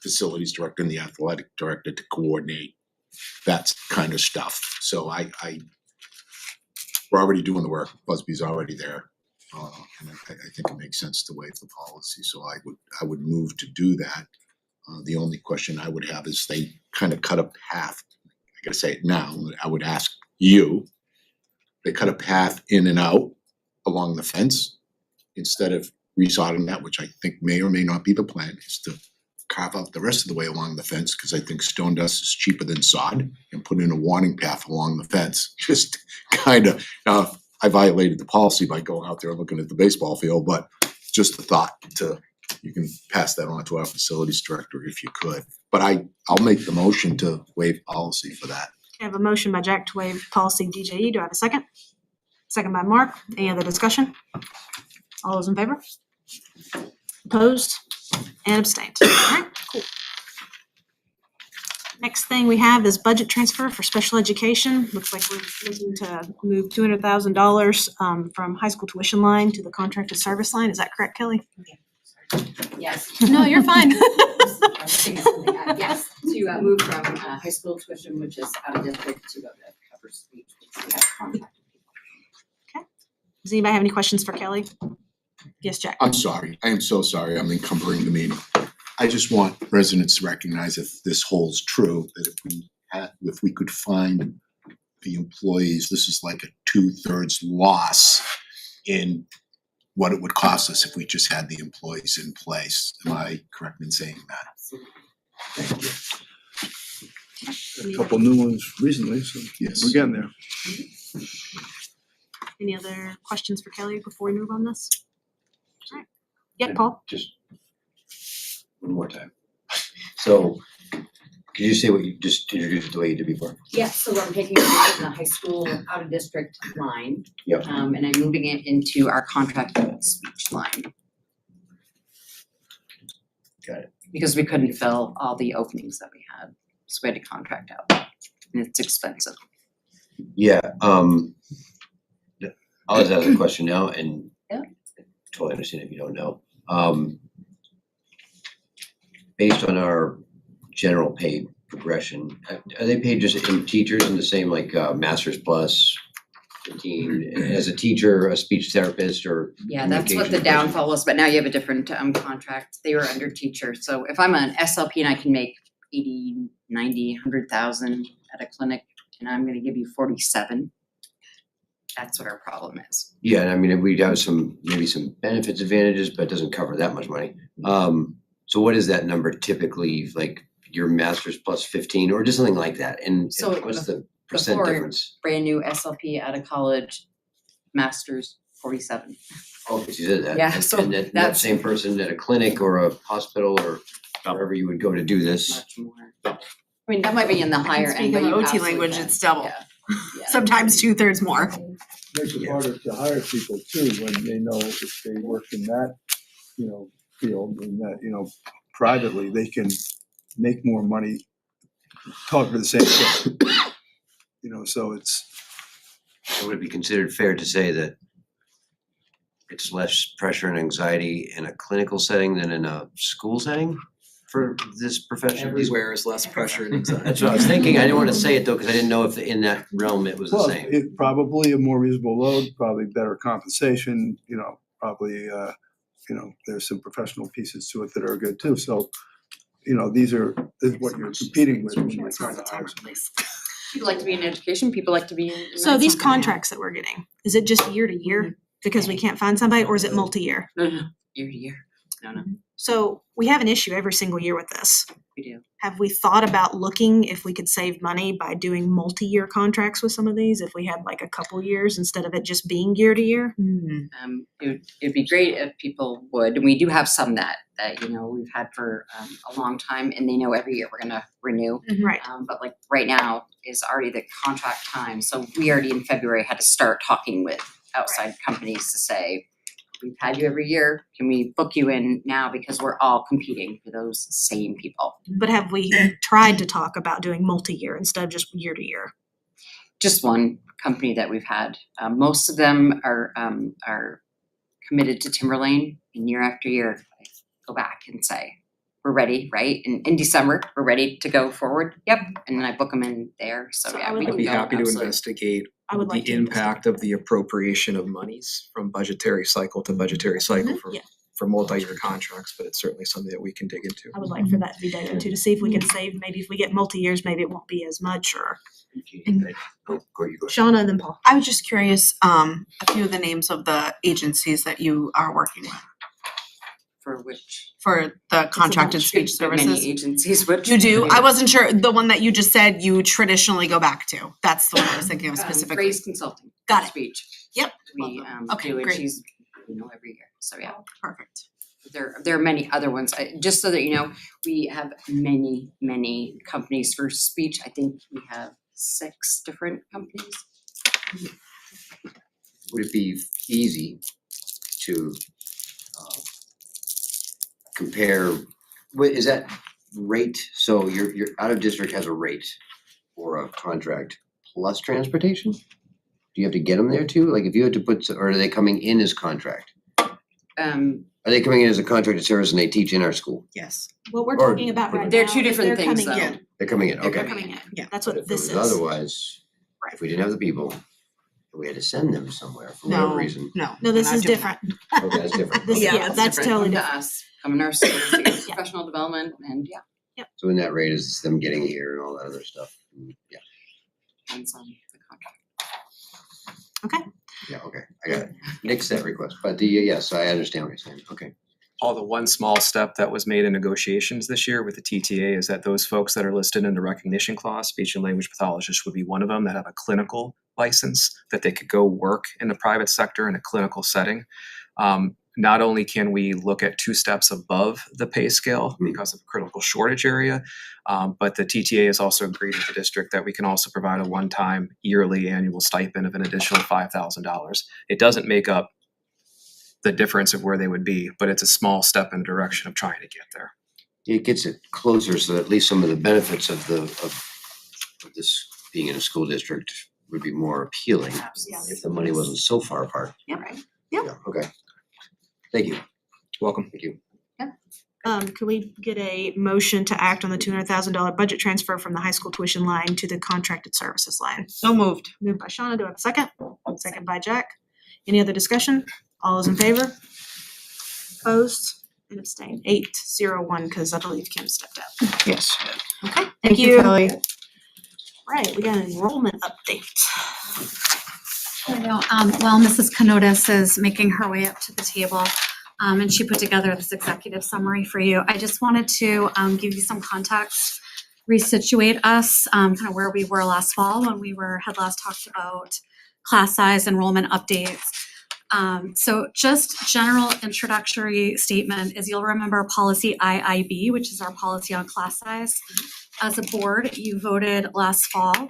S12: facilities director and the athletic director to coordinate that kind of stuff. So we're already doing the work, Busby's already there. And I think it makes sense to waive the policy, so I would move to do that. The only question I would have is they kind of cut a path. I gotta say it now, I would ask you, they cut a path in and out along the fence instead of resodding that, which I think may or may not be the plan, is to carve out the rest of the way along the fence, because I think stone dust is cheaper than sod, and put in a warning path along the fence. Just kind of, I violated the policy by going out there and looking at the baseball field, but just a thought you can pass that on to our facilities director if you could. But I'll make the motion to waive policy for that.
S18: I have a motion by Jack to waive policy DJE. Do I have a second? Second by Mark. Any other discussion? All those in favor? Opposed and abstained. All right, cool. Next thing we have is budget transfer for special education. Looks like we're looking to move $200,000 from high school tuition line to the contracted service line. Is that correct, Kelly?
S19: Yes.
S18: No, you're fine.
S19: Yes, to move from high school tuition, which is out of district, to go to cover speech, which we have contracted.
S18: Does anybody have any questions for Kelly? Yes, Jack.
S12: I'm sorry, I am so sorry, I'm encumbering the meeting. I just want residents to recognize if this holds true, that if we could find the employees, this is like a 2/3 loss in what it would cost us if we just had the employees in place. Am I correct in saying that? Thank you.
S14: A couple new ones recently, so
S12: Yes.
S14: we're getting there.
S18: Any other questions for Kelly before we move on this? All right. Yeah, Paul?
S10: Just one more time. So, could you say what you just introduced it the way you did before?
S19: Yeah, so I'm taking the high school out of district line.
S10: Yep.
S19: And I'm moving it into our contracted speech line.
S10: Got it.
S19: Because we couldn't fill all the openings that we had, so we had to contract out, and it's expensive.
S10: Yeah, I'll just ask a question now, and
S19: Yeah.
S10: totally understand if you don't know. Based on our general pay progression, are they paid just in teachers in the same like Masters Plus, 15, as a teacher, a speech therapist, or
S19: Yeah, that's what the
S10: communication person?
S19: downfall was, but now you have a different contract. They were under teacher. So if I'm an SLP and I can make 80, 90, 100,000 at a clinic, and I'm gonna give you 47, that's what our problem is.
S10: Yeah, and I mean, we'd have maybe some benefits advantages, but it doesn't cover that much money. So what is that number typically, like your Masters plus 15 or just something like that? And
S19: So
S10: what's the percent
S19: Before,
S10: difference?
S19: brand new SLP out of college, masters 47.
S10: Oh, because you did that.
S19: Yeah,
S10: And-
S19: so
S10: and that
S19: that's-
S10: same person at a clinic or a hospital or wherever you would go to do this.
S19: Much more. I mean, that might be in the higher end,
S11: Speaking
S19: but
S11: of
S19: you
S11: OT
S19: absolutely
S11: language,
S19: can.
S11: it's double.
S19: Yeah.
S11: Sometimes 2/3 more.
S14: Makes it harder to hire people too, when they know if they work in that, field, and that, privately, they can make more money, talk for the same thing. So it's,
S10: So would it be considered fair to say that it's less pressure and anxiety in a clinical setting than in a school setting for this profession?
S4: Everywhere is less pressure and anxiety.
S10: That's what I was thinking. I didn't want to say it though, because I didn't know if in that realm it was the
S14: well,
S10: same.
S14: it probably a more reasonable load, probably better compensation, probably, there's some professional pieces to it that are good too. So, this is what you're competing with when you're trying to hire somebody.
S19: People like to be in education, people like to be in.
S18: So these contracts that we're getting, is it just year to year because we can't find somebody, or is it multi-year?
S19: No, year to year. No.
S18: So we have an issue every single year with this.
S19: We do.
S18: Have we thought about looking if we could save money by doing multi-year contracts with some of these? If we had like a couple years instead of it just being year to year?
S19: It'd be great if people would, and we do have some that we've had for a long time, and they know every year we're gonna renew.
S18: Right.
S19: But like right now is already the contract time, so we already in February had to start talking with outside companies to say, we've had you every year, can we book you in now because we're all competing for those same people?
S18: But have we tried to talk about doing multi-year instead of just year to year?
S19: Just one company that we've had. Most of them are committed to Timberlane, and year after year, I go back and say, we're ready, right? In December, we're ready to go forward. Yep, and then I book them in there. So yeah, we
S4: I'd
S19: can
S4: be
S19: go,
S4: happy to
S19: absolutely.
S4: investigate
S18: I would like
S4: the
S18: to
S4: impact of the appropriation of monies from budgetary cycle to budgetary cycle
S18: Yeah.
S4: for multi-year contracts, but it's certainly something that we can dig into.
S18: I would like for that to be done into to see if we can save, maybe if we get multi-years, maybe it won't be as much or.
S10: Oh, go, you go.
S18: Shauna and then Paul.
S11: I was just curious, a few of the names of the agencies that you are working with
S19: For which?
S11: for the contracted
S19: bunch.
S11: speech
S19: There are many
S11: services.
S19: agencies, which.
S11: You do? I wasn't sure, the one that you just said you traditionally go back to. That's the one I was thinking of specifically.
S19: Phrase Consulting.
S11: Got it.
S19: Speech.
S11: Yep.
S19: We
S11: Okay,
S19: do it,
S11: great.
S19: she's, every year, so yeah.
S11: Perfect.
S19: There are many other ones, just so that you know, we have many companies for speech. I think we have 6 different companies.
S10: Would it be easy to compare, is that rate, so your out of district has a rate or a contract plus transportation? Do you have to get them there too? Like if you had to put, or are they coming in as contract? Are they coming in as a contracted service and they teach in our school?
S11: Yes.
S18: What we're
S10: Or-
S18: talking about right now.
S19: They're 2
S18: is
S19: different
S18: they're
S19: things,
S18: coming
S19: though.
S18: in.
S10: They're coming in,
S19: They're
S10: okay.
S18: Coming in.
S11: Yeah.
S18: That's
S10: But
S18: what
S10: if it
S18: this
S10: was
S18: is.
S10: otherwise, if we didn't have the people, we had to send them somewhere for
S11: No,
S10: whatever reason.
S11: no.
S18: No, this
S11: we're
S18: is
S11: not doing
S18: different.
S10: Okay, that's different.
S18: This,
S11: Yeah,
S18: yeah,
S11: that's
S18: that's
S11: different.
S18: totally
S19: Come to
S18: different.
S19: us, come in our schools to get professional development, and yeah,
S10: So in that rate is them getting here and all that other stuff. Yeah,
S19: depends on the contract.
S10: yeah, okay, I got it. Nix that request, but yes, I understand what you're saying, okay.
S4: The one small step that was made in negotiations this year with the TTA is that those folks that are listed in the recognition clause, speech and language pathologists would be one of them that have a clinical license, that they could go work in the private sector in a clinical setting. Not only can we look at 2 steps above the pay scale because of a critical shortage area, but the TTA has also agreed with the district that we can also provide a one-time yearly annual stipend of an additional $5,000. It doesn't make up the difference of where they would be, but it's a small step in the direction of trying to get there.
S10: It gets it closer so that at least some of the benefits of this being in a school district would be more appealing if the money wasn't so far apart.
S11: Yep.
S19: Right.
S10: Yeah, okay. Thank you.
S4: Welcome.
S10: Thank you.
S18: Could we get a motion to act on the $200,000 budget transfer from the high school tuition line to the contracted services line?
S11: So moved.
S18: Moved by Shauna, do I have a second? Second by Jack. Any other discussion? All those in favor? Opposed and abstained. 8-0-1, because I believe Kim stepped out.
S11: Yes.
S18: Okay,
S11: Thank you, Kelly.
S18: Right, we got an enrollment update.
S20: While Mrs. Kanotis is making her way up to the table, and she put together this executive summary for you, I just wanted to give you some context, resituate us, kind of where we were last fall when we had last talked about class size enrollment updates. So just general introductory statement is you'll remember policy IIB, which is our policy on class size. As a board, you voted last fall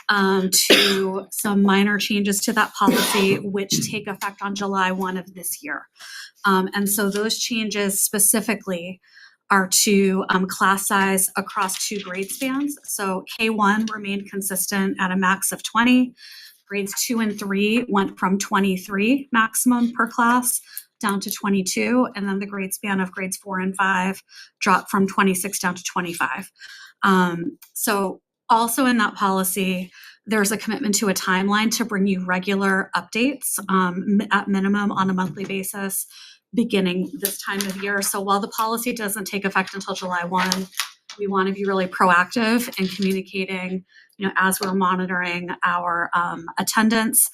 S20: to some minor changes to that policy, which take effect on July 1 of this year. And so those changes specifically are to class size across 2 grade spans. So K1 remained consistent at a max of 20. Grades 2 and 3 went from 23 maximum per class down to 22, and then the grade span of grades 4 and 5 dropped from 26 down to 25. So also in that policy, there's a commitment to a timeline to bring you regular updates at minimum on a monthly basis beginning this time of year. So while the policy doesn't take effect until July 1, we want to be really proactive in communicating, as we're monitoring our attendance.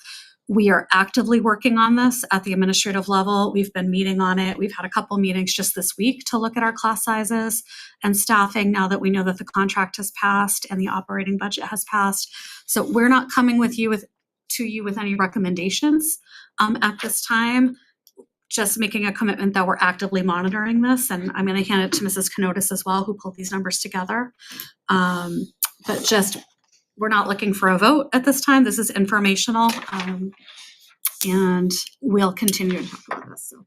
S20: We are actively working on this at the administrative level. We've been meeting on it. We've had a couple meetings just this week to look at our class sizes and staffing now that we know that the contract has passed and the operating budget has passed. So we're not coming to you with any recommendations at this time. Just making a commitment that we're actively monitoring this, and I'm going to hand it to Mrs. Kanotis as well, who pulled these numbers together. But we're not looking for a vote at this time. This is informational. and we'll continue to talk about this, so.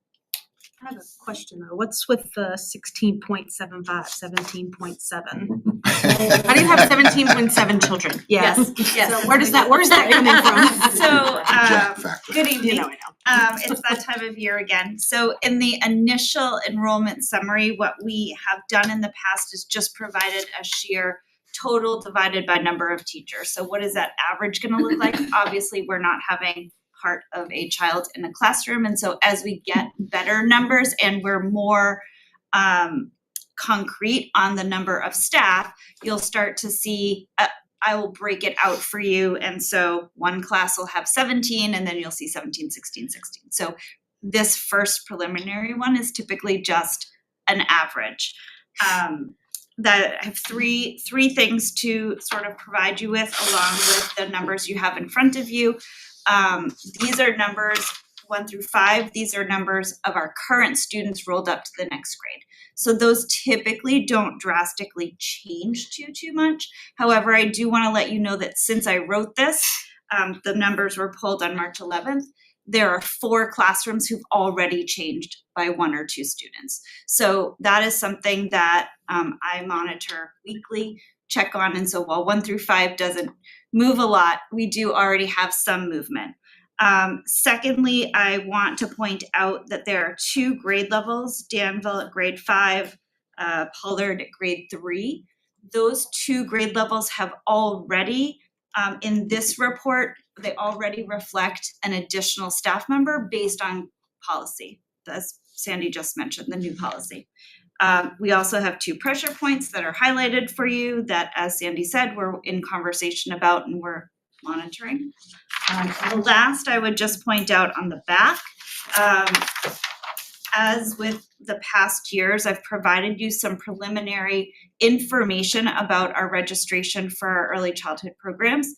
S18: I have a question though. What's with the 16.75, 17.7?
S11: How do you have 17.7 children?
S18: Yes.
S5: Yes.
S18: So where's that coming from?
S5: So, good evening.
S11: You know I know.
S5: It's that time of year again. So in the initial enrollment summary, what we have done in the past is just provided a sheer total divided by number of teachers. So what is that average gonna look like? Obviously, we're not having part of a child in a classroom. And so as we get better numbers and we're more concrete on the number of staff, you'll start to see, I will break it out for you. And so one class will have 17 and then you'll see 17, 16, 16. So this first preliminary one is typically just an average. That I have three things to sort of provide you with along with the numbers you have in front of you. These are numbers 1 through 5. These are numbers of our current students rolled up to the next grade. So those typically don't drastically change too much. However, I do want to let you know that since I wrote this, the numbers were pulled on March 11th. There are 4 classrooms who've already changed by 1 or 2 students. So that is something that I monitor weekly, check on. And so while 1 through 5 doesn't move a lot, we do already have some movement. Secondly, I want to point out that there are 2 grade levels, Danville at grade 5, Pollard at grade 3. Those 2 grade levels have already, in this report, they already reflect an additional staff member based on policy, as Sandy just mentioned, the new policy. We also have 2 pressure points that are highlighted for you that, as Sandy said, we're in conversation about and we're monitoring. The last I would just point out on the back, as with the past years, I've provided you some preliminary information about our registration for our early childhood programs.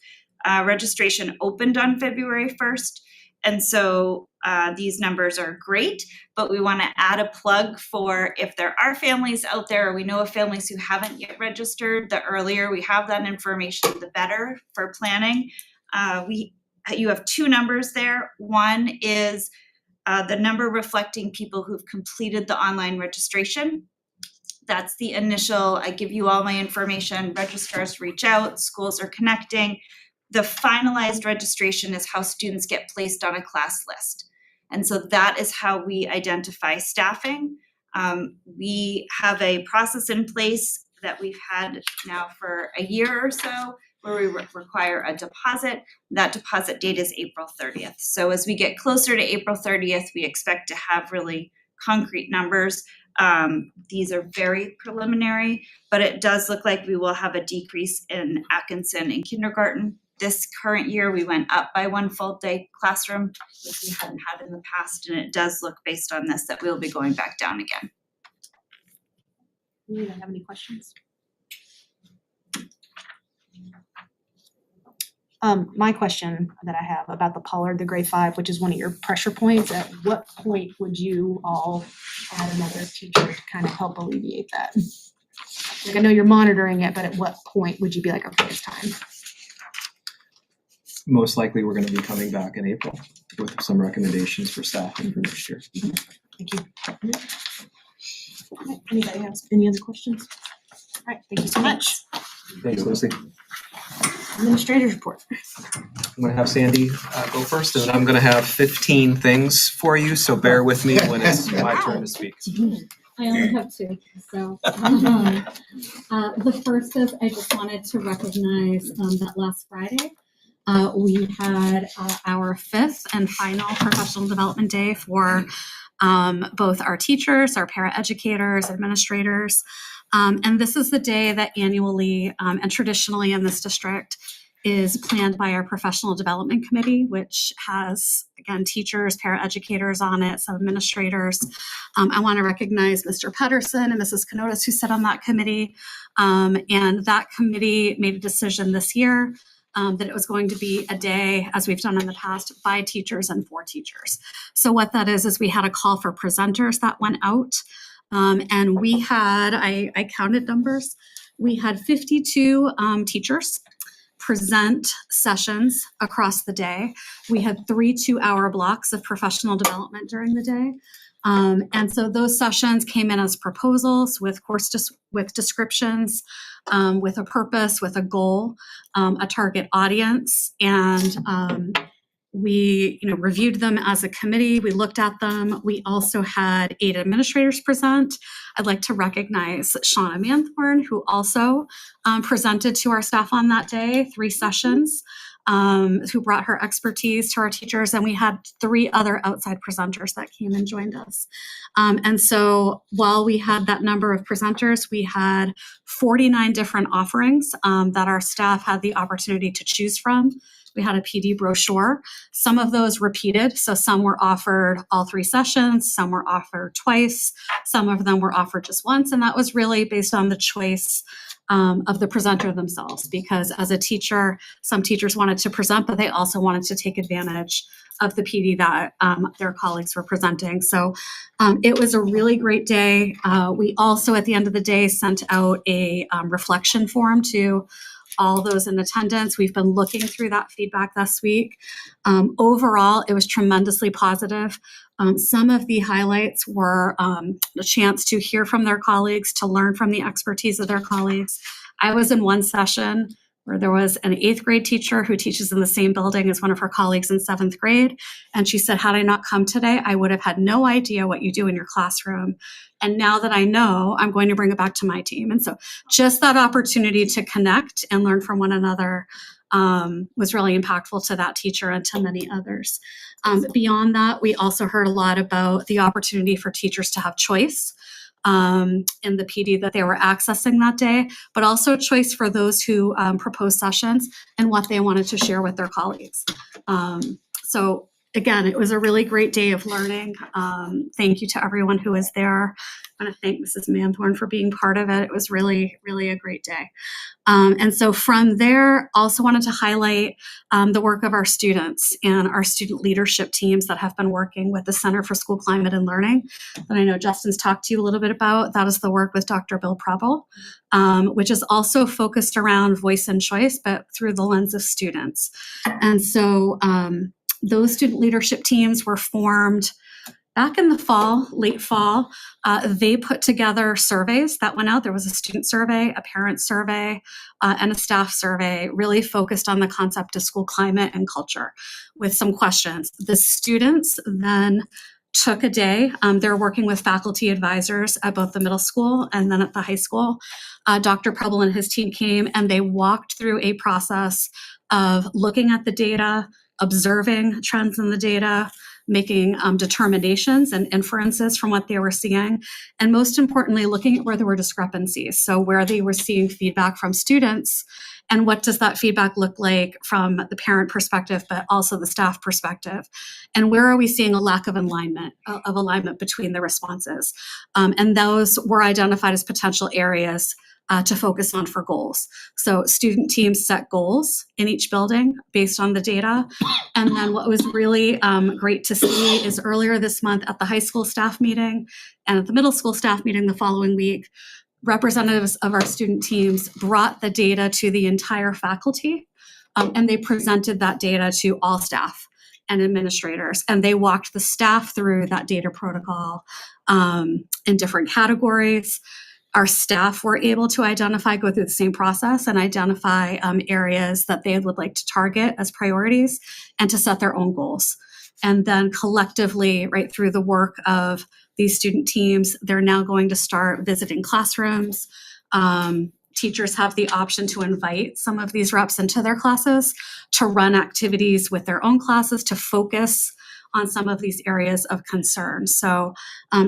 S5: Registration opened on February 1st. And so these numbers are great, but we want to add a plug for if there are families out there, or we know of families who haven't yet registered, the earlier we have that information, the better for planning. You have 2 numbers there. One is the number reflecting people who've completed the online registration. That's the initial, I give you all my information, registrars reach out, schools are connecting. The finalized registration is how students get placed on a class list. And so that is how we identify staffing. We have a process in place that we've had now for a year or so where we require a deposit. That deposit date is April 30th. So as we get closer to April 30th, we expect to have really concrete numbers. These are very preliminary, but it does look like we will have a decrease in Atkinson in kindergarten. This current year, we went up by 1 full day classroom, which we hadn't had in the past, and it does look based on this that we'll be going back down again.
S18: You don't have any questions? My question that I have about the Pollard, the grade 5, which is one of your pressure points, at what point would you all add another teacher to kind of help alleviate that? Like, I know you're monitoring it, but at what point would you be like, okay, it's time?
S4: Most likely, we're going to be coming back in April with some recommendations for staffing for next year.
S18: Thank you. All right, anybody has any other questions? All right, thank you so much.
S4: Thanks, Lucy.
S18: Administrator's report.
S4: I'm going to have Sandy go first, and I'm going to have 15 things for you, so bear with me when it's my turn to speak.
S20: I only have 2, so the first is I just wanted to recognize that last Friday we had our 5th and final professional development day for both our teachers, our paraeducators, administrators, and this is the day that annually and traditionally in this district is planned by our professional development committee, which has, again, teachers, paraeducators on it, some administrators. I want to recognize Mr. Pedersen and Mrs. Canotas who sit on that committee. And that committee made a decision this year that it was going to be a day, as we've done in the past, by teachers and for teachers. So what that is we had a call for presenters that went out. And we had, I counted numbers, we had 52 teachers. present sessions across the day. We had 3 2-hour blocks of professional development during the day. And so those sessions came in as proposals with with descriptions, with a purpose, with a goal, a target audience, and we reviewed them as a committee. We looked at them. We also had 8 administrators present. I'd like to recognize Shauna Manthorn, who also presented to our staff on that day, 3 sessions, who brought her expertise to our teachers. And we had 3 other outside presenters that came and joined us. And so while we had that number of presenters, we had 49 different offerings that our staff had the opportunity to choose from. We had a PD brochure. Some of those repeated. So some were offered all 3 sessions, some were offered twice, some of them were offered just once. And that was really based on the choice of the presenter themselves, because as a teacher, some teachers wanted to present, but they also wanted to take advantage of the PD that their colleagues were presenting. So it was a really great day. We also, at the end of the day, sent out a reflection form to all those in attendance. We've been looking through that feedback this week. Overall, it was tremendously positive. Some of the highlights were the chance to hear from their colleagues, to learn from the expertise of their colleagues. I was in one session where there was an 8th grade teacher who teaches in the same building as one of her colleagues in 7th grade. And she said, had I not come today, I would have had no idea what you do in your classroom. And now that I know, I'm going to bring it back to my team. And so just that opportunity to connect and learn from one another was really impactful to that teacher and to many others. Beyond that, we also heard a lot about the opportunity for teachers to have choice in the PD that they were accessing that day, but also choice for those who proposed sessions and what they wanted to share with their colleagues. So again, it was a really great day of learning. Thank you to everyone who was there. I want to thank Mrs. Manthorn for being part of it. It was really, really a great day. And so from there, also wanted to highlight the work of our students and our student leadership teams that have been working with the Center for School Climate and Learning that I know Justin's talked to you a little bit about. That is the work with Dr. Bill Preble, which is also focused around voice and choice, but through the lens of students. And so those student leadership teams were formed back in the fall, late fall. They put together surveys that went out. There was a student survey, a parent survey, and a staff survey, really focused on the concept of school climate and culture with some questions. The students then took a day. They're working with faculty advisors at both the middle school and then at the high school. Dr. Preble and his team came and they walked through a process of looking at the data, observing trends in the data, making determinations and inferences from what they were seeing, and most importantly, looking at where there were discrepancies. So where they were seeing feedback from students, and what does that feedback look like from the parent perspective, but also the staff perspective, and where are we seeing a lack of alignment between the responses, and those were identified as potential areas to focus on for goals. So student teams set goals in each building based on the data. And then what was really great to see is earlier this month at the high school staff meeting and at the middle school staff meeting the following week, representatives of our student teams brought the data to the entire faculty and they presented that data to all staff and administrators. And they walked the staff through that data protocol in different categories. Our staff were able to go through the same process and identify areas that they would like to target as priorities and to set their own goals. And then collectively, right through the work of these student teams, they're now going to start visiting classrooms. Teachers have the option to invite some of these reps into their classes to run activities with their own classes to focus on some of these areas of concern. So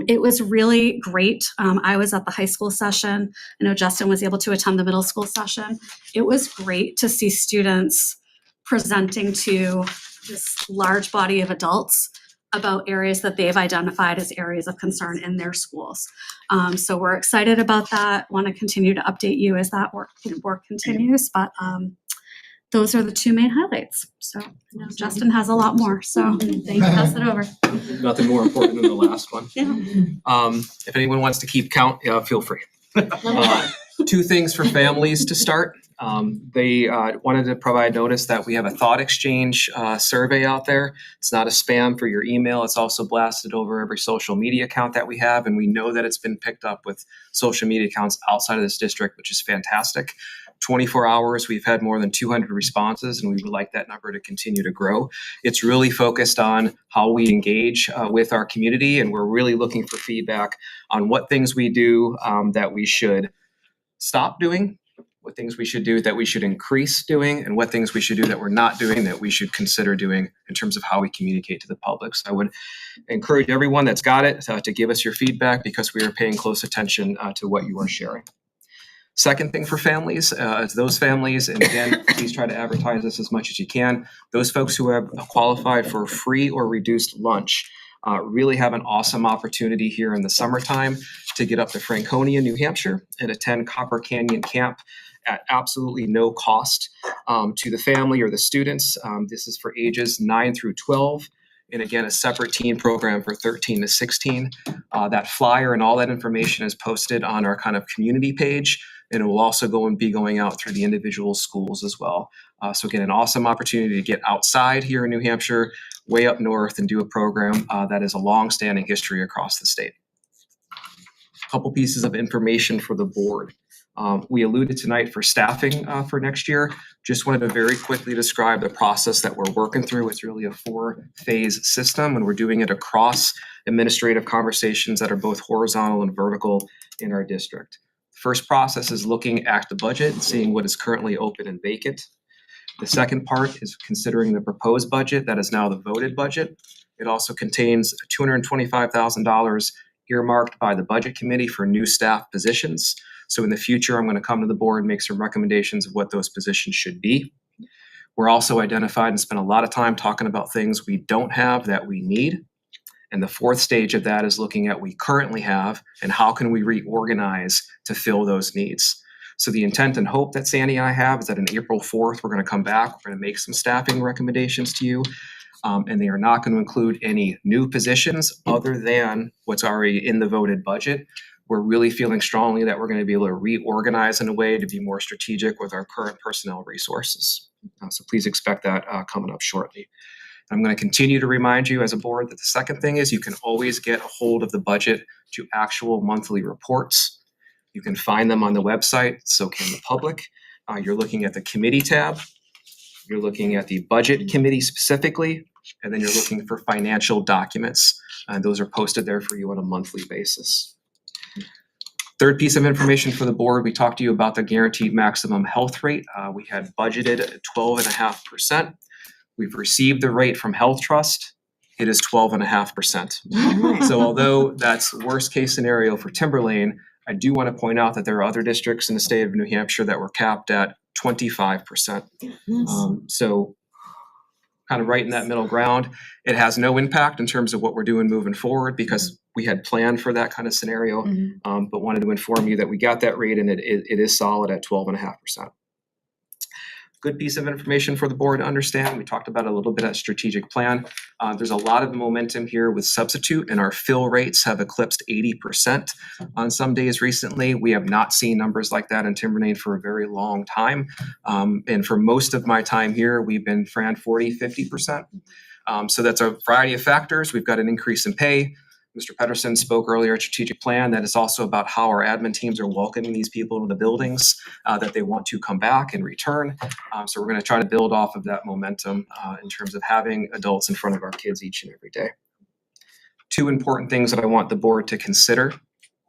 S20: it was really great. I was at the high school session. I know Justin was able to attend the middle school session. It was great to see students presenting to this large body of adults about areas that they've identified as areas of concern in their schools. So we're excited about that. Want to continue to update you as that work continues, but those are the 2 main highlights. So I know Justin has a lot more, so thank you, pass it over.
S4: Nothing more important than the last one.
S20: Yeah.
S4: If anyone wants to keep count, feel free. 2 things for families to start. They wanted to provide notice that we have a thought exchange survey out there. It's not a spam for your email. It's also blasted over every social media account that we have, and we know that it's been picked up with social media accounts outside of this district, which is fantastic. 24 hours, we've had more than 200 responses, and we would like that number to continue to grow. It's really focused on how we engage with our community, and we're really looking for feedback on what things we do that we should stop doing, what things we should do that we should increase doing, and what things we should do that we're not doing that we should consider doing in terms of how we communicate to the public. So I would encourage everyone that's got it to give us your feedback, because we are paying close attention to what you are sharing. Second thing for families is those families, and again, please try to advertise this as much as you can, those folks who have qualified for free or reduced lunch really have an awesome opportunity here in the summertime to get up to Franconia, New Hampshire, and attend Copper Canyon Camp at absolutely no cost to the family or the students. This is for ages 9 through 12. And again, a separate teen program for 13 to 16. That flyer and all that information is posted on our kind of community page, and it will also be going out through the individual schools as well. So again, an awesome opportunity to get outside here in New Hampshire, way up north, and do a program that is a long-standing history across the state. A couple pieces of information for the board. We alluded tonight for staffing for next year. Just wanted to very quickly describe the process that we're working through. It's really a 4-phase system, and we're doing it across administrative conversations that are both horizontal and vertical in our district. First process is looking at the budget and seeing what is currently open and vacant. The second part is considering the proposed budget that is now the voted budget. It also contains $225,000 earmarked by the budget committee for new staff positions. So in the future, I'm going to come to the board and make some recommendations of what those positions should be. We're also identified and spent a lot of time talking about things we don't have that we need. And the fourth stage of that is looking at what we currently have and how can we reorganize to fill those needs. So the intent and hope that Sandy and I have is that on April 4th, we're going to come back, we're going to make some staffing recommendations to you. And they are not going to include any new positions other than what's already in the voted budget. We're really feeling strongly that we're going to be able to reorganize in a way to be more strategic with our current personnel resources. So please expect that coming up shortly. I'm going to continue to remind you as a board that the second thing is you can always get a hold of the budget to actual monthly reports. You can find them on the website, so can the public. You're looking at the committee tab. You're looking at the budget committee specifically, and then you're looking for financial documents. And those are posted there for you on a monthly basis. Third piece of information for the board, we talked to you about the guaranteed maximum health rate. We had budgeted at 12.5%. We've received the rate from Health Trust. It is 12.5%. So although that's worst case scenario for Timberlane, I do want to point out that there are other districts in the state of New Hampshire that were capped at 25%. So kind of right in that middle ground. It has no impact in terms of what we're doing moving forward because we had planned for that kind of scenario, but wanted to inform you that we got that rate and it is solid at 12.5%. Good piece of information for the board to understand. We talked about a little bit of strategic plan. There's a lot of momentum here with substitute, and our fill rates have eclipsed 80% on some days recently. We have not seen numbers like that in Timberlane for a very long time. And for most of my time here, we've been around 40, 50%. So that's a variety of factors. We've got an increase in pay. Mr. Pedersen spoke earlier, strategic plan. That is also about how our admin teams are welcoming these people into the buildings that they want to come back and return. So we're going to try to build off of that momentum in terms of having adults in front of our kids each and every day. Two important things that I want the board to consider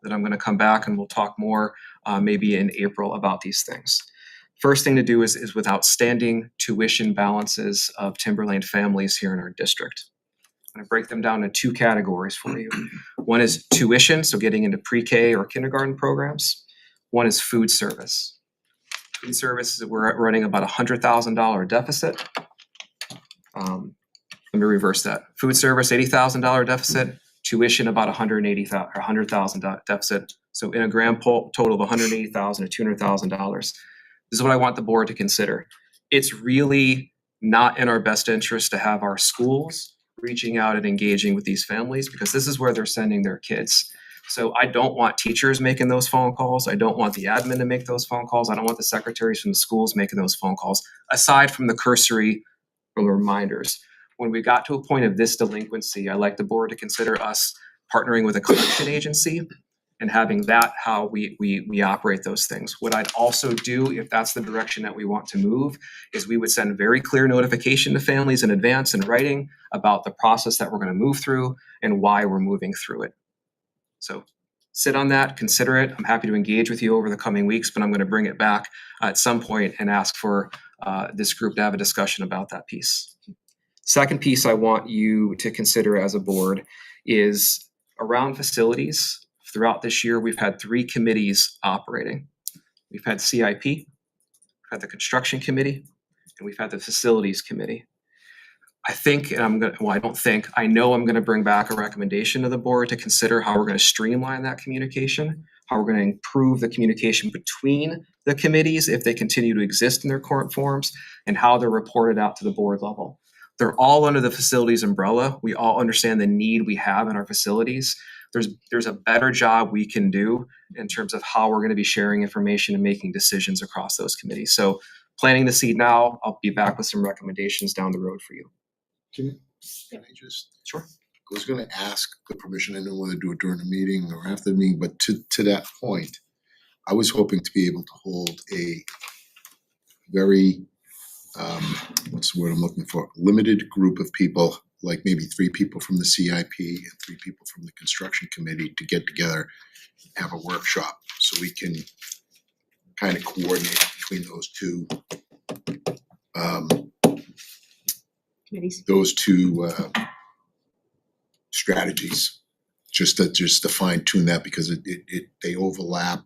S4: that I'm going to come back and we'll talk more maybe in April about these things. First thing to do is with outstanding tuition balances of Timberlane families here in our district. I'm going to break them down into two categories for you. One is tuition, so getting into pre-K or kindergarten programs. One is food service. Food service, we're running about $100,000 deficit. Let me reverse that. Food service, $80,000 deficit. Tuition, about $100,000 deficit. So in a grand total of $180,000 to $200,000. This is what I want the board to consider. It's really not in our best interest to have our schools reaching out and engaging with these families because this is where they're sending their kids. So I don't want teachers making those phone calls. I don't want the admin to make those phone calls. I don't want the secretaries from the schools making those phone calls, aside from the cursory reminders. When we got to a point of this delinquency, I'd like the board to consider us partnering with a collection agency and having that how we operate those things. What I'd also do, if that's the direction that we want to move, is we would send very clear notification to families in advance in writing about the process that we're going to move through and why we're moving through it. So sit on that, consider it. I'm happy to engage with you over the coming weeks, but I'm going to bring it back at some point and ask for this group to have a discussion about that piece. Second piece I want you to consider as a board is around facilities. Throughout this year, we've had 3 committees operating. We've had CIP, we've had the construction committee, and we've had the facilities committee. I think, and I know I'm gonna bring back a recommendation to the board to consider how we're gonna streamline that communication, how we're gonna improve the communication between the committees if they continue to exist in their current forms, and how they're reported out to the board level. They're all under the facilities umbrella. We all understand the need we have in our facilities. There's a better job we can do in terms of how we're going to be sharing information and making decisions across those committees. So planting the seed now, I'll be back with some recommendations down the road for you.
S12: Can I just?
S4: Sure.
S12: I was gonna ask the permission, I know whether to do it during the meeting or after the meeting, but to that point, I was hoping to be able to hold a very, what's the word I'm looking for, limited group of people, like maybe 3 people from the CIP and 3 people from the construction committee to get together, have a workshop, so we can kind of coordinate between those two
S7: Committees.
S12: those two strategies, just to fine tune that, because they overlap.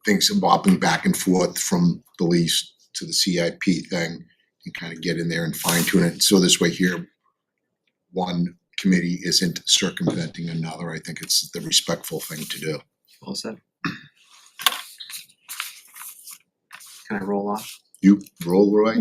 S12: Things are bopping back and forth from the lease to the CIP thing, and kind of get in there and fine tune it. So this way here, one committee isn't circumventing another. I think it's the respectful thing to do.
S4: Well said. Can I roll off?
S12: You roll, Roy?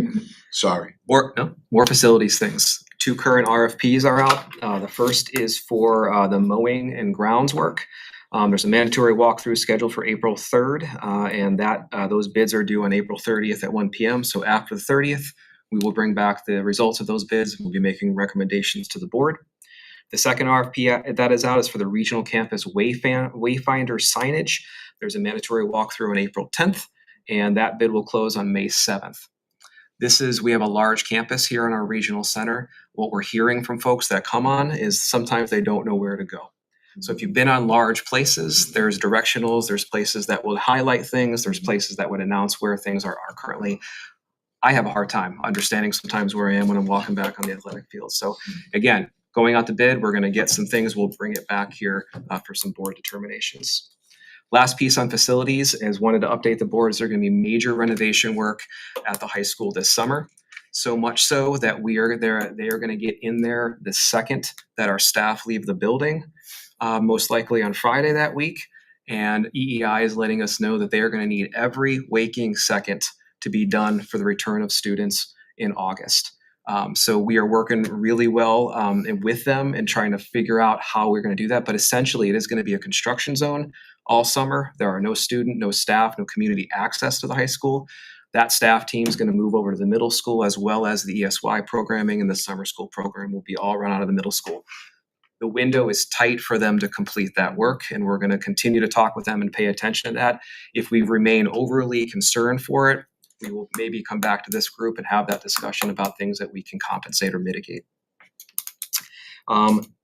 S12: Sorry.
S4: More facilities things. 2 current RFPs are out. The first is for the mowing and grounds work. There's a mandatory walkthrough scheduled for April 3rd, and those bids are due on April 30th at 1 p.m. So after the 30th, we will bring back the results of those bids. We'll be making recommendations to the board. The second RFP that is out is for the regional campus wayfinder signage. There's a mandatory walkthrough on April 10th, and that bid will close on May 7th. We have a large campus here in our regional center. What we're hearing from folks that come on is sometimes they don't know where to go. So if you've been on large places, there's directionals, there's places that will highlight things, there's places that would announce where things are currently. I have a hard time understanding sometimes where I am when I'm walking back on the athletic field. So again, going out to bid, we're gonna get some things, we'll bring it back here for some board determinations. Last piece on facilities is wanted to update the board is there going to be major renovation work at the high school this summer. So much so that they are going to get in there the second that our staff leave the building, most likely on Friday that week. And EEI is letting us know that they are going to need every waking second to be done for the return of students in August. So we are working really well with them and trying to figure out how we're going to do that. But essentially, it is going to be a construction zone all summer. There are no student, no staff, no community access to the high school. That staff team is going to move over to the middle school, as well as the ESY programming and the summer school program will be all run out of the middle school. The window is tight for them to complete that work, and we're going to continue to talk with them and pay attention to that. If we remain overly concerned for it, we will maybe come back to this group and have that discussion about things that we can compensate or mitigate.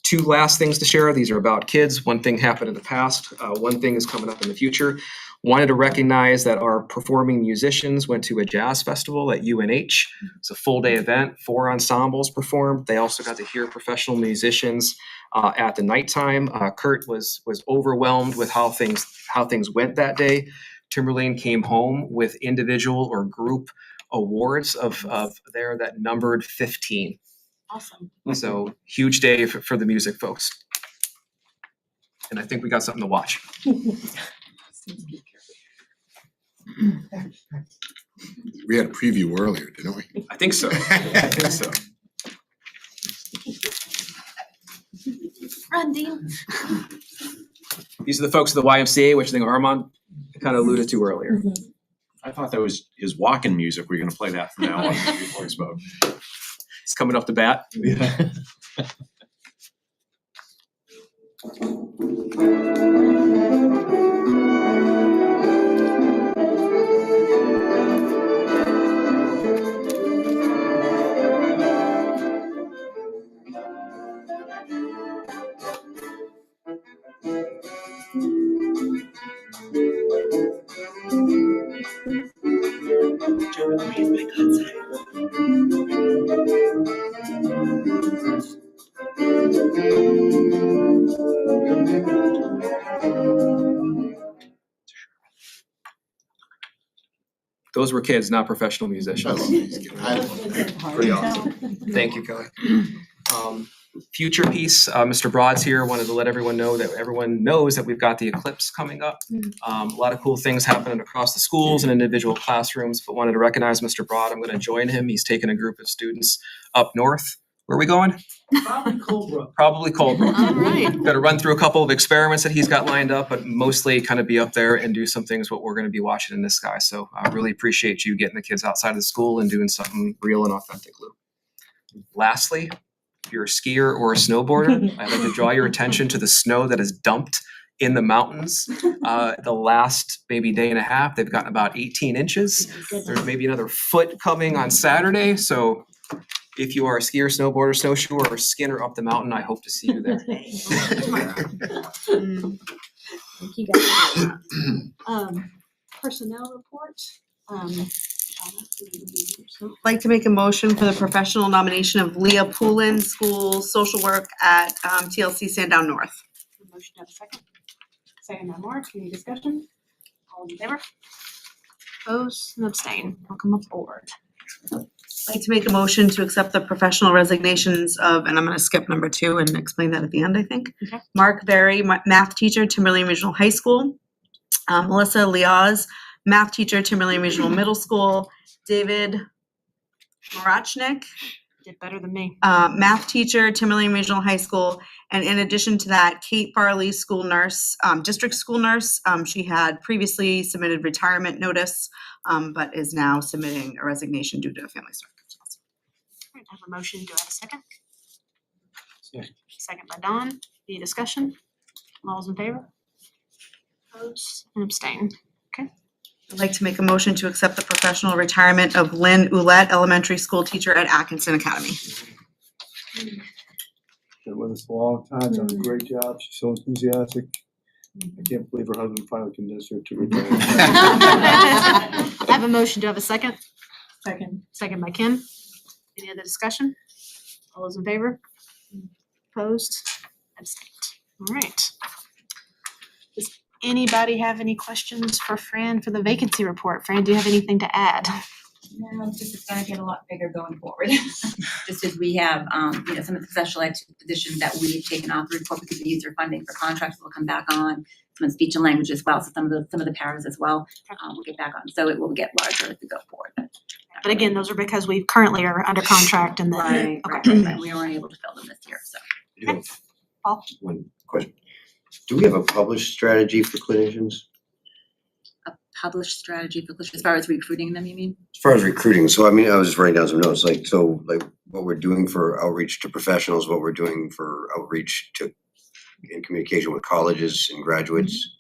S4: 2 last things to share. These are about kids. One thing happened in the past. One thing is coming up in the future. Wanted to recognize that our performing musicians went to a jazz festival at UNH. It's a full day event. 4 ensembles performed. They also got to hear professional musicians at the nighttime. Kurt was overwhelmed with how things went that day. Timberlane came home with individual or group awards of there that numbered 15.
S7: Awesome.
S4: So huge day for the music folks. And I think we got something to watch.
S12: We had a preview earlier, didn't we?
S4: I think so.
S17: Run, Dean.
S4: These are the folks of the YMCA, which I think Armand kind of alluded to earlier.
S2: I thought that was his walking music. We're gonna play that from now on before he spoke.
S4: He's coming up to bat.
S2: Yeah.
S4: Those were kids, not professional musicians.
S12: Pretty awesome.
S4: Thank you, Kelly. Future piece, Mr. Broad's here, wanted to let everyone know that everyone knows that we've got the eclipse coming up. A lot of cool things happening across the schools and individual classrooms, but wanted to recognize Mr. Broad. I'm gonna join him. He's taking a group of students up north. Where are we going?
S14: Probably Colebrook.
S4: Probably Colebrook.
S14: All right.
S4: Got to run through a couple of experiments that he's got lined up, but mostly kind of be up there and do some things what we're going to be watching in the sky. So I really appreciate you getting the kids outside of the school and doing something real and authentic, Lou. Lastly, if you're a skier or a snowboarder, I'd like to draw your attention to the snow that is dumped in the mountains. The last maybe day and a half, they've gotten about 18 inches. There's maybe another foot coming on Saturday. So if you are a skier, snowboarder, snowshoer, or skinner up the mountain, I hope to see you there.
S17: Thank you guys. Personnel report.
S11: Like to make a motion for the professional nomination of Leah Poulin, school social work at TLC Sandown North.
S7: Motion to have a second. Second by Mark, any discussion? All in favor? Opposed and abstain. Welcome aboard.
S11: Like to make a motion to accept the professional resignations of, and I'm gonna skip number 2 and explain that at the end, I think.
S7: Okay.
S11: Mark Berry, math teacher, Timberlane Regional High School. Melissa Liaz, math teacher, Timberlane Regional Middle School. David Marachnik,
S7: Did better than me.
S11: math teacher, Timberlane Regional High School. And in addition to that, Kate Farley, school nurse, district school nurse. She had previously submitted retirement notice, but is now submitting a resignation due to family circumstances.
S7: All right, I have a motion. Do I have a second? Second by Dawn. Any discussion? All those in favor? Opposed and abstain. Okay.
S11: I'd like to make a motion to accept the professional retirement of Lynn Oulette, elementary school teacher at Atkinson Academy.
S14: Been with us a long time, done a great job. She's so enthusiastic. I can't believe her husband finally convinced her to retire.
S7: I have a motion. Do I have a second?
S17: Second.
S7: Second by Kim. Any other discussion? All those in favor? Opposed? Abstained. All right. Does anybody have any questions for Fran for the vacancy report? Fran, do you have anything to add?
S19: No, it's gonna get a lot bigger going forward. Just as we have, some of the special ed positions that we've taken off the report because we use their funding for contracts will come back on. Some in speech and language as well, so some of the paras as well, will get back on. So it will get larger as we go forward.
S7: But again, those are because we currently are under contract and then.
S19: Right. We weren't able to fill them this year, so.
S10: I do have
S7: Paul?
S10: one question. Do we have a published strategy for clinicians?
S19: A published strategy for as far as recruiting them, you mean?
S10: As far as recruiting, so I mean, I was just writing down some notes, like what we're doing for outreach to professionals, what we're doing for outreach to in communication with colleges and graduates.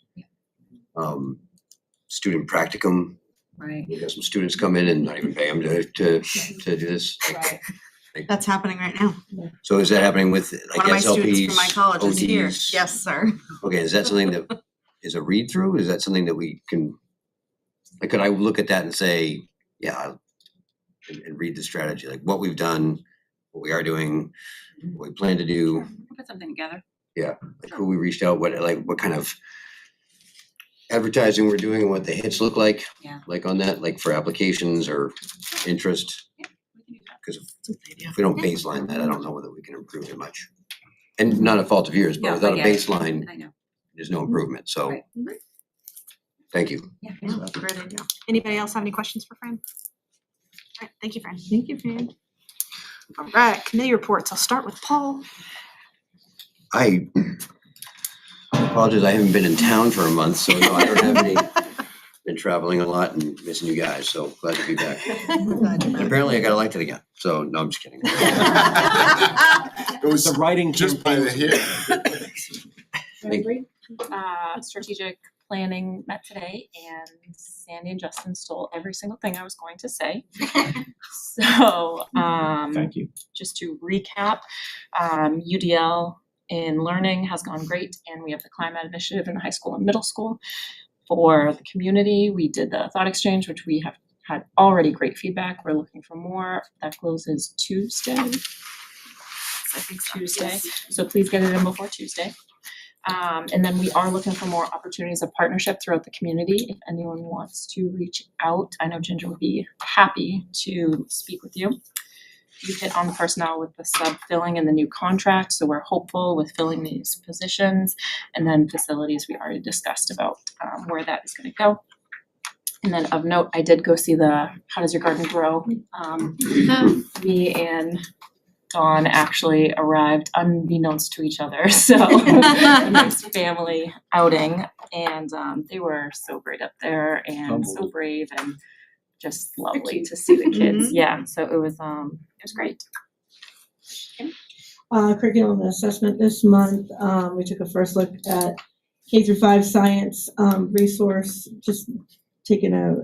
S10: Student practicum.
S19: Right.
S10: We got some students come in and not even pay them to do this.
S11: That's happening right now.
S10: So is that happening with like
S11: One of my students
S10: SLPs,
S11: from my college is here.
S10: OTs?
S11: Yes, sir.
S10: Okay, is that something that is a read through? Is that something that we can, like, could I look at that and say, yeah, and read the strategy, like what we've done, what we are doing, what we plan to do?
S19: We'll put something together.
S10: Yeah, like who we reached out, what kind of advertising we're doing and what the hits look like.
S19: Yeah.
S10: Like on that, like for applications or interest. Because if we don't baseline that, I don't know whether we can improve it much. And not a fault of yours, but
S19: Yeah,
S10: without a
S19: I get it.
S10: baseline,
S19: I know.
S10: there's no improvement, so.
S19: Right.
S10: Thank you.
S7: Yeah, that's a great idea. Anybody else have any questions for Fran? All right, thank you, Fran. Thank you, Fran. All right, committee reports. I'll start with Paul.
S10: I I apologize, I haven't been in town for a month, so no, I don't have any. Been traveling a lot and missing you guys, so glad to be back. And apparently I got elected again, so no, I'm just kidding.
S12: It was
S2: The writing
S12: just by the hair.
S13: Strategic planning met today, and Sandy and Justin stole every single thing I was going to say. So,
S2: Thank you.
S13: just to recap, UDL in learning has gone great, and we have the climate initiative in high school and middle school. For the community, we did the thought exchange, which we have had already great feedback. We're looking for more. That closes Tuesday. I think Tuesday. So please get it in before Tuesday. And then we are looking for more opportunities of partnership throughout the community. If anyone wants to reach out, I know Ginger would be happy to speak with you. You hit on the personnel with the sub filling and the new contract, so we're hopeful with filling these positions. And then facilities, we already discussed about where that is going to go. And then of note, I did go see the How Does Your Garden Grow? Me and Dawn actually arrived unbeknownst to each other, so a nice family outing, and they were so great up there and so brave and just lovely to see the kids. Yeah, so it was great.
S3: Curriculum and assessment this month. We took a first look at K-5 science resource, just taking a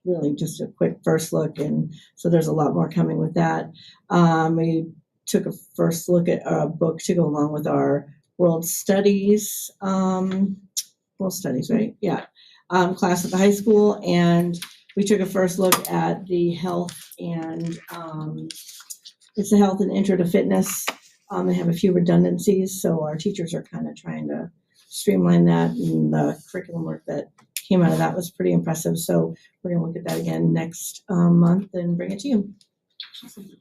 S3: really just a quick first look, and so there's a lot more coming with that. We took a first look at a book to go along with our world studies, right? Yeah. Class at the high school, and we took a first look at the health and it's the health and intro to fitness. They have a few redundancies, so our teachers are kind of trying to streamline that, and the curriculum work that came out of that was pretty impressive. So we're going to look at that again next month and bring it to you.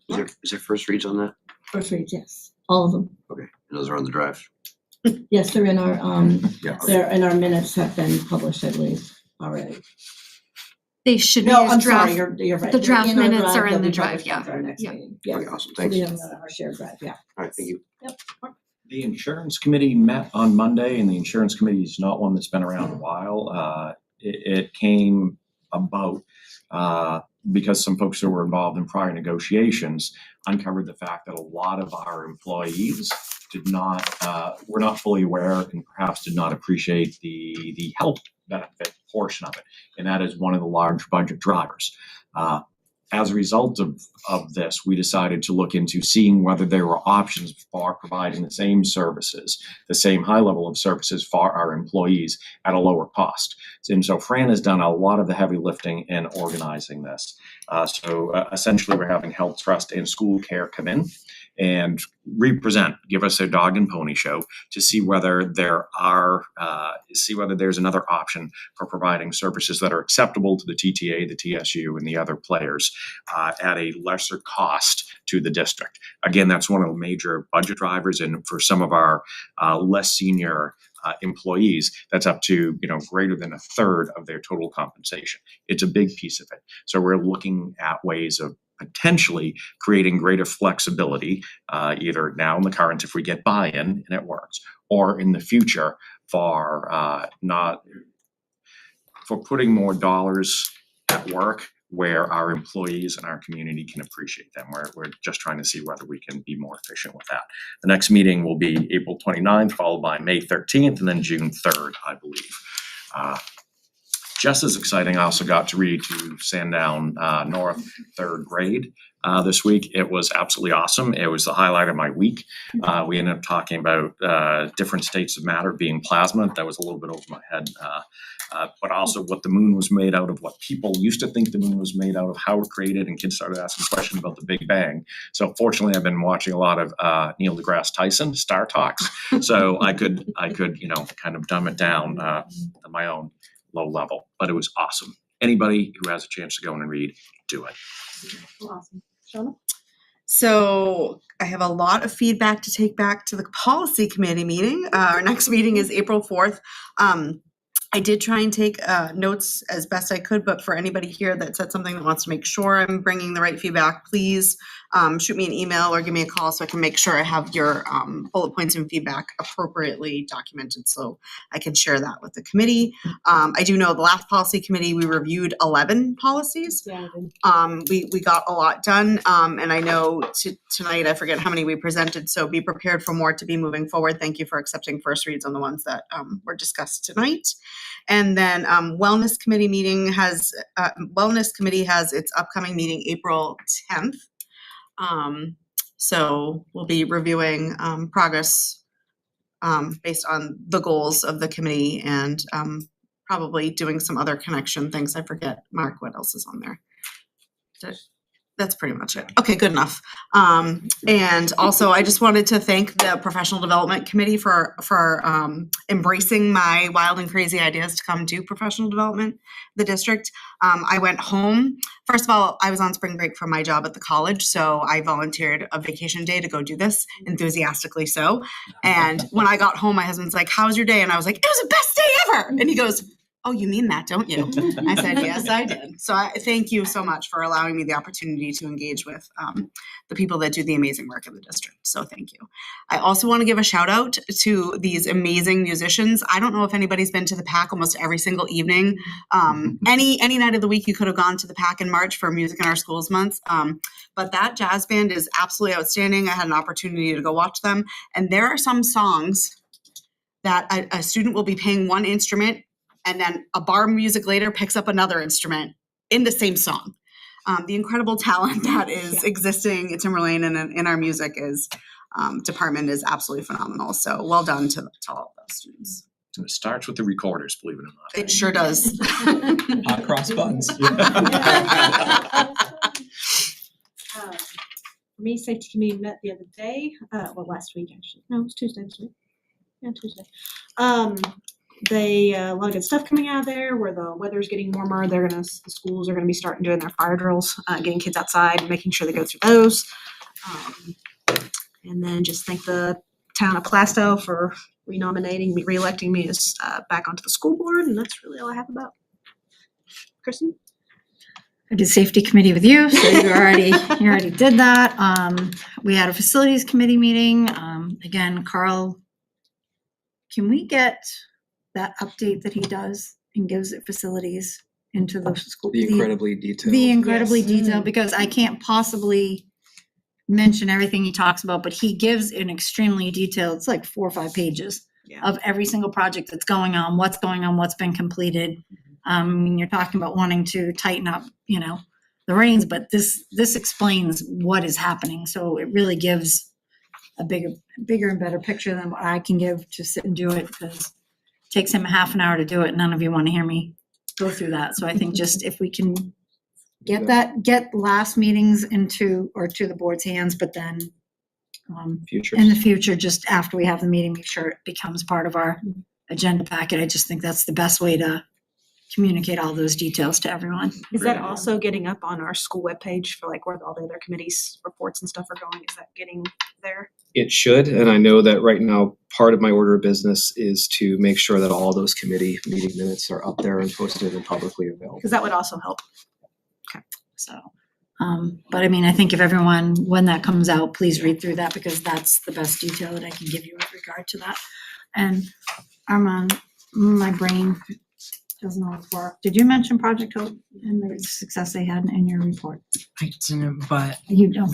S10: Is there first reads on that?
S3: First reads, yes, all of them.
S10: Okay, and those are on the drive.
S3: Yes, they're in our
S10: Yeah.
S3: they're in our minutes have been published, I believe, already.
S20: They should be
S3: No,
S20: as
S3: I'm
S20: draft.
S3: sorry, you're right.
S20: The
S3: They're
S20: draft
S3: in our
S20: minutes are in
S3: they'll
S20: the
S3: be
S20: drive,
S3: published
S20: yeah.
S3: after our next
S20: Yeah.
S3: meeting. Yeah.
S10: Okay, awesome,
S3: So
S10: thanks.
S3: we have them on our shared drive, yeah.
S10: All right, thank you.
S3: Yep.
S2: The insurance committee met on Monday, and the insurance committee is not one that's been around a while. It came about because some folks who were involved in prior negotiations uncovered the fact that a lot of our employees were not fully aware and perhaps did not appreciate the health benefit portion of it, and that is one of the large budget drivers. As a result of this, we decided to look into seeing whether there were options for providing the same services, the same high level of services for our employees at a lower cost. And so Fran has done a lot of the heavy lifting in organizing this. Essentially, we're having Health Trust and School Care come in and give us a dog and pony show to see whether there's another option for providing services that are acceptable to the TTA, the TSU, and the other players at a lesser cost to the district. Again, that's one of the major budget drivers, and for some of our less senior employees, that's up to greater than a third of their total compensation. It's a big piece of it. So we're looking at ways of potentially creating greater flexibility, either now in the current if we get buy-in and it works, or in the future for putting more dollars at work where our employees and our community can appreciate them. We're just trying to see whether we can be more efficient with that. The next meeting will be April 29th, followed by May 13th, and then June 3rd, I believe. Just as exciting, I also got to read to Sandown North third grade this week. It was absolutely awesome. It was the highlight of my week. We ended up talking about different states of matter being plasma. That was a little bit over my head. But also what the moon was made out of, what people used to think the moon was made out of, how it created, and kids started asking questions about the Big Bang. So fortunately, I've been watching a lot of Neil deGrasse Tyson, Star Talks, so I could kind of dumb it down to my own low level, but it was awesome. Anybody who has a chance to go in and read, do it.
S7: Awesome. Shona?
S11: So I have a lot of feedback to take back to the policy committee meeting. Our next meeting is April 4th. I did try and take notes as best I could, but for anybody here that said something that wants to make sure I'm bringing the right feedback, please shoot me an email or give me a call so I can make sure I have your bullet points and feedback appropriately documented so I can share that with the committee. I do know the last policy committee, we reviewed 11 policies.
S7: Yeah.
S11: We got a lot done, and I know tonight, I forget how many we presented, so be prepared for more to be moving forward. Thank you for accepting first reads on the ones that were discussed tonight. And then Wellness Committee has its upcoming meeting April 10th. So we'll be reviewing progress based on the goals of the committee and probably doing some other connection things. I forget, Mark, what else is on there? That's pretty much it. Okay, good enough. And also, I just wanted to thank the Professional Development Committee for embracing my wild and crazy ideas to come do professional development, the district. I went home. First of all, I was on spring break from my job at the college, so I volunteered a vacation day to go do this, enthusiastically so. And when I got home, my husband's like, "How was your day?" And I was like, "It was the best day ever." And he goes, "Oh, you mean that, don't you?" I said, "Yes, I did." So I thank you so much for allowing me the opportunity to engage with the people that do the amazing work in the district. So thank you. I also want to give a shout out to these amazing musicians. I don't know if anybody's been to the PAC almost every single evening. Any night of the week you could have gone to the PAC in March for Music in Our Schools month. But that jazz band is absolutely outstanding. I had an opportunity to go watch them. And there are some songs that a student will be playing one instrument and then a bar music later picks up another instrument in the same song. The incredible talent that is existing at Timberlane and in our music department is absolutely phenomenal. So well done to all of those students.
S2: And it starts with the recorders, believe it or not.
S11: It sure does.
S4: Hot cross buns.
S18: For me, safety committee met the other day, last week actually. No, it was Tuesday this week. Yeah, Tuesday. A lot of good stuff coming out of there where the weather's getting warmer. The schools are gonna be starting doing their fire drills, getting kids outside, making sure they go through those. And then just thank the town of Plastow for re-electing me as back onto the school board, and that's really all I have about. Kristen?
S17: I did safety committee with you, so you already did that. We had a facilities committee meeting. Again, Carl, can we get that update that he does and gives at facilities into the school?
S4: The incredibly detailed.
S17: The incredibly
S7: Yes.
S17: detailed, because I can't possibly mention everything he talks about, but he gives an extremely detailed, it's like 4 or 5 pages of every single project that's going on, what's been completed. I mean, you're talking about wanting to tighten up, the reins, but this explains what is happening. So it really gives a bigger and better picture than what I can give to sit and do it, because it takes him a half an hour to do it. None of you want to hear me go through that. So I think just if we can get last meetings to the board's hands, but then in the future, just after we have the meeting, make sure it becomes part of our agenda packet. I just think that's the best way to communicate all those details to everyone.
S18: Is that also getting up on our school webpage for where all the other committees' reports and stuff are going? Is that getting there?
S4: It should, and I know that right now, part of my order of business is to make sure that all those committee meeting minutes are up there and posted and publicly available.
S18: Because that would also help.
S17: So, but I mean, I think if everyone, when that comes out, please read through that, because that's the best detail that I can give you with regard to that. And Armand, my brain doesn't always work. Did you mention Project Hope and the success they had in your report?
S15: I didn't, but
S17: You don't.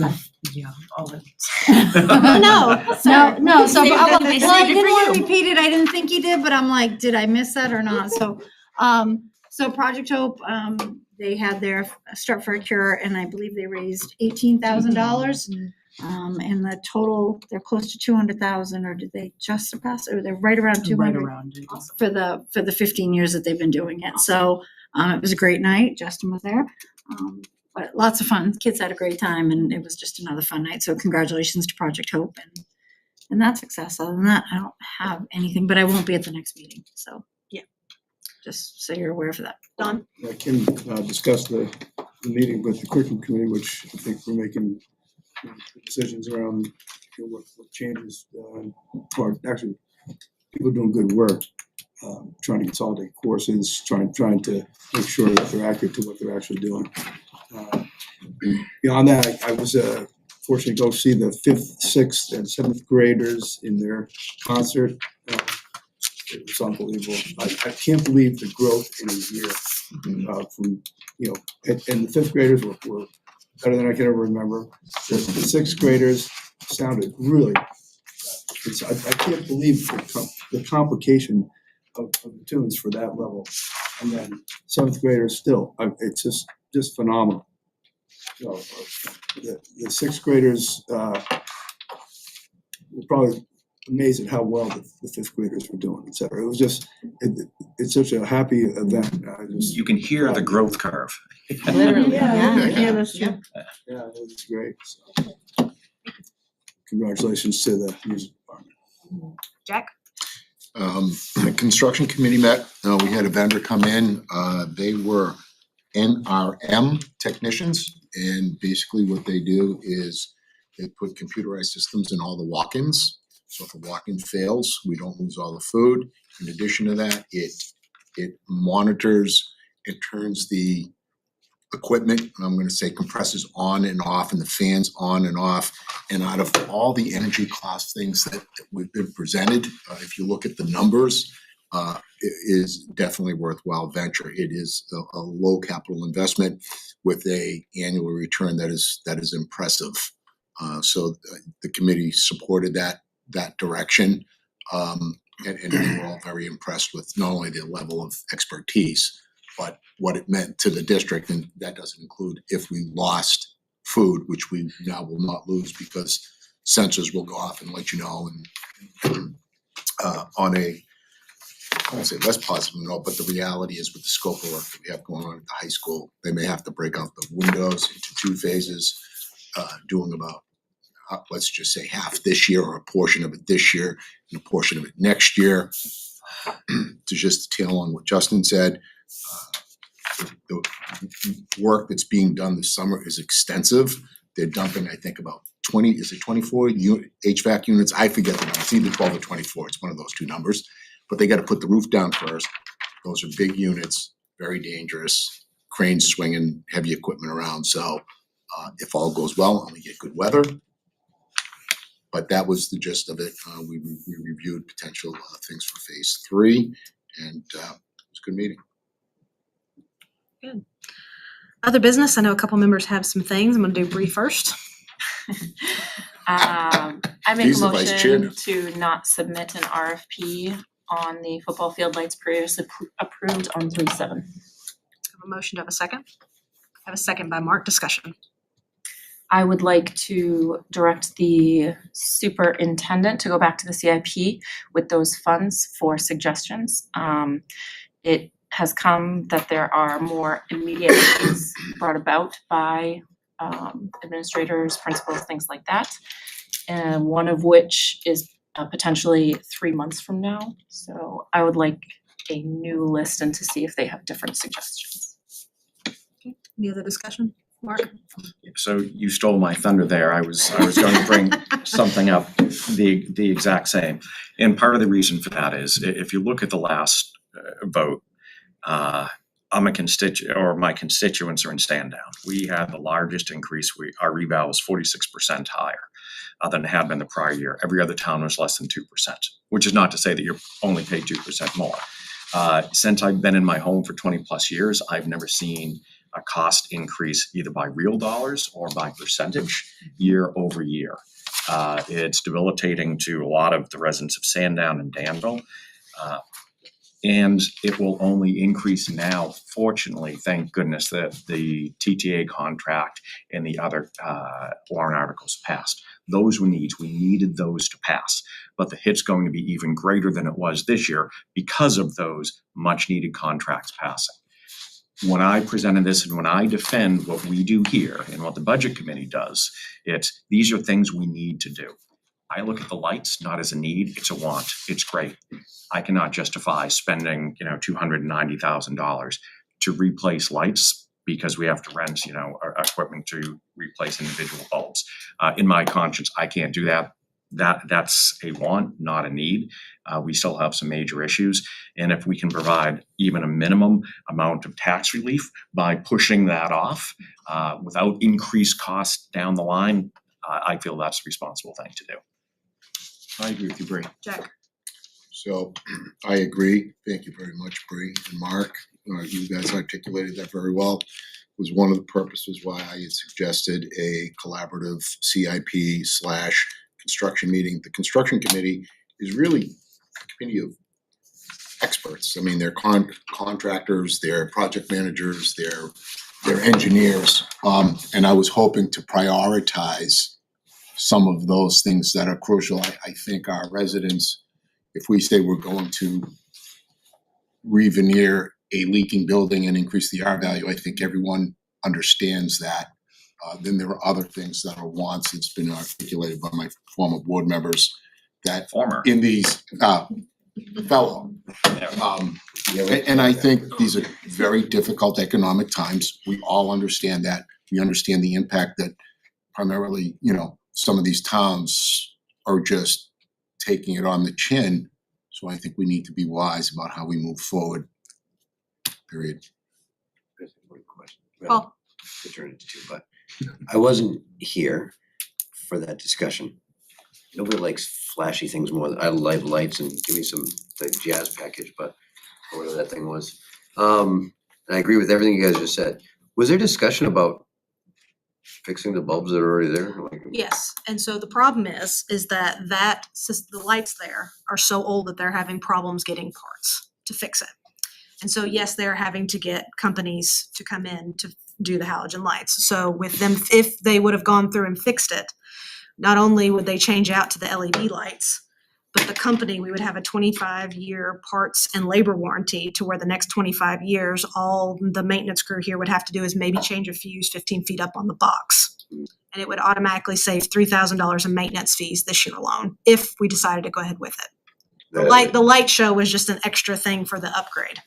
S15: yeah, all of it.
S17: No. So
S18: Save
S17: I didn't want to repeat it. I didn't think you did, but I'm like, did I miss that or not? So Project Hope, they had their Start for a Cure, and I believe they raised $18,000. And the total, they're close to 200,000, or did they just surpass, or they're right around 200 for the 15 years that they've been doing it. So it was a great night. Justin was there. But lots of fun. Kids had a great time, and it was just another fun night. So congratulations to Project Hope and that success. Other than that, I don't have anything, but I won't be at the next meeting. So yeah, just so you're aware of that.
S18: Don?
S14: I can discuss the meeting with the curriculum committee, which I think we're making decisions around what changes. Actually, people are doing good work, trying to consolidate courses, trying to make sure that they're accurate to what they're actually doing. Beyond that, I was fortunately go see the 5th, 6th, and 7th graders in their concert. It was unbelievable. I can't believe the growth in a year from, and the 5th graders were better than I can ever remember. The 6th graders sounded really, I can't believe the complication of the tunes for that level. And then 7th graders still, it's just phenomenal. So the 6th graders were probably amazed at how well the 5th graders were doing, et cetera. It was just, it's such a happy event.
S2: You can hear the growth curve.
S3: Literally,
S14: yeah,
S3: that's true.
S14: Yeah, it was great. So, congratulations to the music department.
S18: Jack?
S12: The construction committee met, we had a vendor come in, they were NRM technicians, and basically what they do is they put computerized systems in all the walk-ins. So if a walk-in fails, we don't lose all the food. In addition to that, it monitors, it turns the equipment, I'm gonna say compressors on and off and the fans on and off. And out of all the energy cost things that we've been presented, if you look at the numbers, it is definitely worthwhile venture. It is a low capital investment with a annual return that is impressive. So the committee supported that direction. And we were all very impressed with not only the level of expertise, but what it meant to the district, and that doesn't include if we lost food, which we now will not lose because sensors will go off and let you know. And on a, I won't say less positive note, but the reality is with the scope of work that we have going on at the high school, they may have to break out the windows into 2 phases, doing about, let's just say half this year or a portion of it this year and a portion of it next year. To just tail on what Justin said, the work that's being done this summer is extensive. They're dumping, I think, about 24 HVAC units? I forget the number. It's either 12 or 24. It's one of those 2 numbers. But they got to put the roof down first. Those are big units, very dangerous, cranes swinging, heavy equipment around. So if all goes well and we get good weather. But that was the gist of it. We reviewed potential things for phase 3, and it was a good meeting.
S18: Good. Other business, I know a couple members have some things. I'm gonna do Bree first.
S13: I make a
S12: He's the vice chair
S13: motion
S12: now.
S13: to not submit an RFP on the football field lights previously approved on 3/7.
S18: Have a motion, to have a second? Have a second by Mark, discussion.
S13: I would like to direct the superintendent to go back to the CIP with those funds for suggestions. It has come that there are more immediate needs brought about by administrators, principals, things like that. And one of which is potentially 3 months from now. So I would like a new list and to see if they have different suggestions.
S18: Okay. Any other discussion? Mark?
S2: So you stole my thunder there. I was going to bring something up, the exact same. And part of the reason for that is if you look at the last vote, I'm a constituent, or my constituents are in stand down. We had the largest increase. Our reval was 46% higher than it had been the prior year. Every other town was less than 2%, which is not to say that you're only paid 2% more. Since I've been in my home for 20 plus years, I've never seen a cost increase either by real dollars or by percentage year over year. It's debilitating to a lot of the residents of Sandown and Danville. And it will only increase now, fortunately, thank goodness that the TTA contract and the other warrant articles passed. Those were needs. We needed those to pass. But the hit's going to be even greater than it was this year because of those much needed contracts passing. When I presented this and when I defend what we do here and what the budget committee does, it's these are things we need to do. I look at the lights not as a need, it's a want. It's great. I cannot justify spending, $290,000 to replace lights because we have to rent, equipment to replace individual bulbs. In my conscience, I can't do that. That's a want, not a need. We still have some major issues. And if we can provide even a minimum amount of tax relief by pushing that off without increased costs down the line, I feel that's the responsible thing to do. I agree with you, Bree.
S18: Jack.
S12: So I agree. Thank you very much, Bree and Mark. You guys articulated that very well. It was one of the purposes why I had suggested a collaborative CIP/construction meeting. The construction committee is really a committee of experts. I mean, they're contractors, they're project managers, they're engineers. And I was hoping to prioritize some of those things that are crucial. I think our residents, if we say we're going to re-veneer a leaking building and increase the R value, I think everyone understands that. Then there are other things that are wants that's been articulated by my former board members that in these fellow. And I think these are very difficult economic times. We all understand that. We understand the impact that primarily, some of these towns are just taking it on the chin. So I think we need to be wise about how we move forward, period.
S10: Well, to turn it to two, but I wasn't here for that discussion. Nobody likes flashy things more than I like lights and give me the jazz package, but or whatever that thing was. And I agree with everything you guys just said. Was there discussion about fixing the bulbs that are already there?
S18: Yes, and so the problem is that the lights there are so old that they're having problems getting parts to fix it. And so yes, they're having to get companies to come in to do the halogen lights. So with them, if they would have gone through and fixed it, not only would they change out to the LED lights, but the company, we would have a 25-year parts and labor warranty to where the next 25 years, all the maintenance crew here would have to do is maybe change a fuse 15 feet up on the box. And it would automatically save $3,000 in maintenance fees this year alone, if we decided to go ahead with it. The light show was just an extra thing for the upgrade.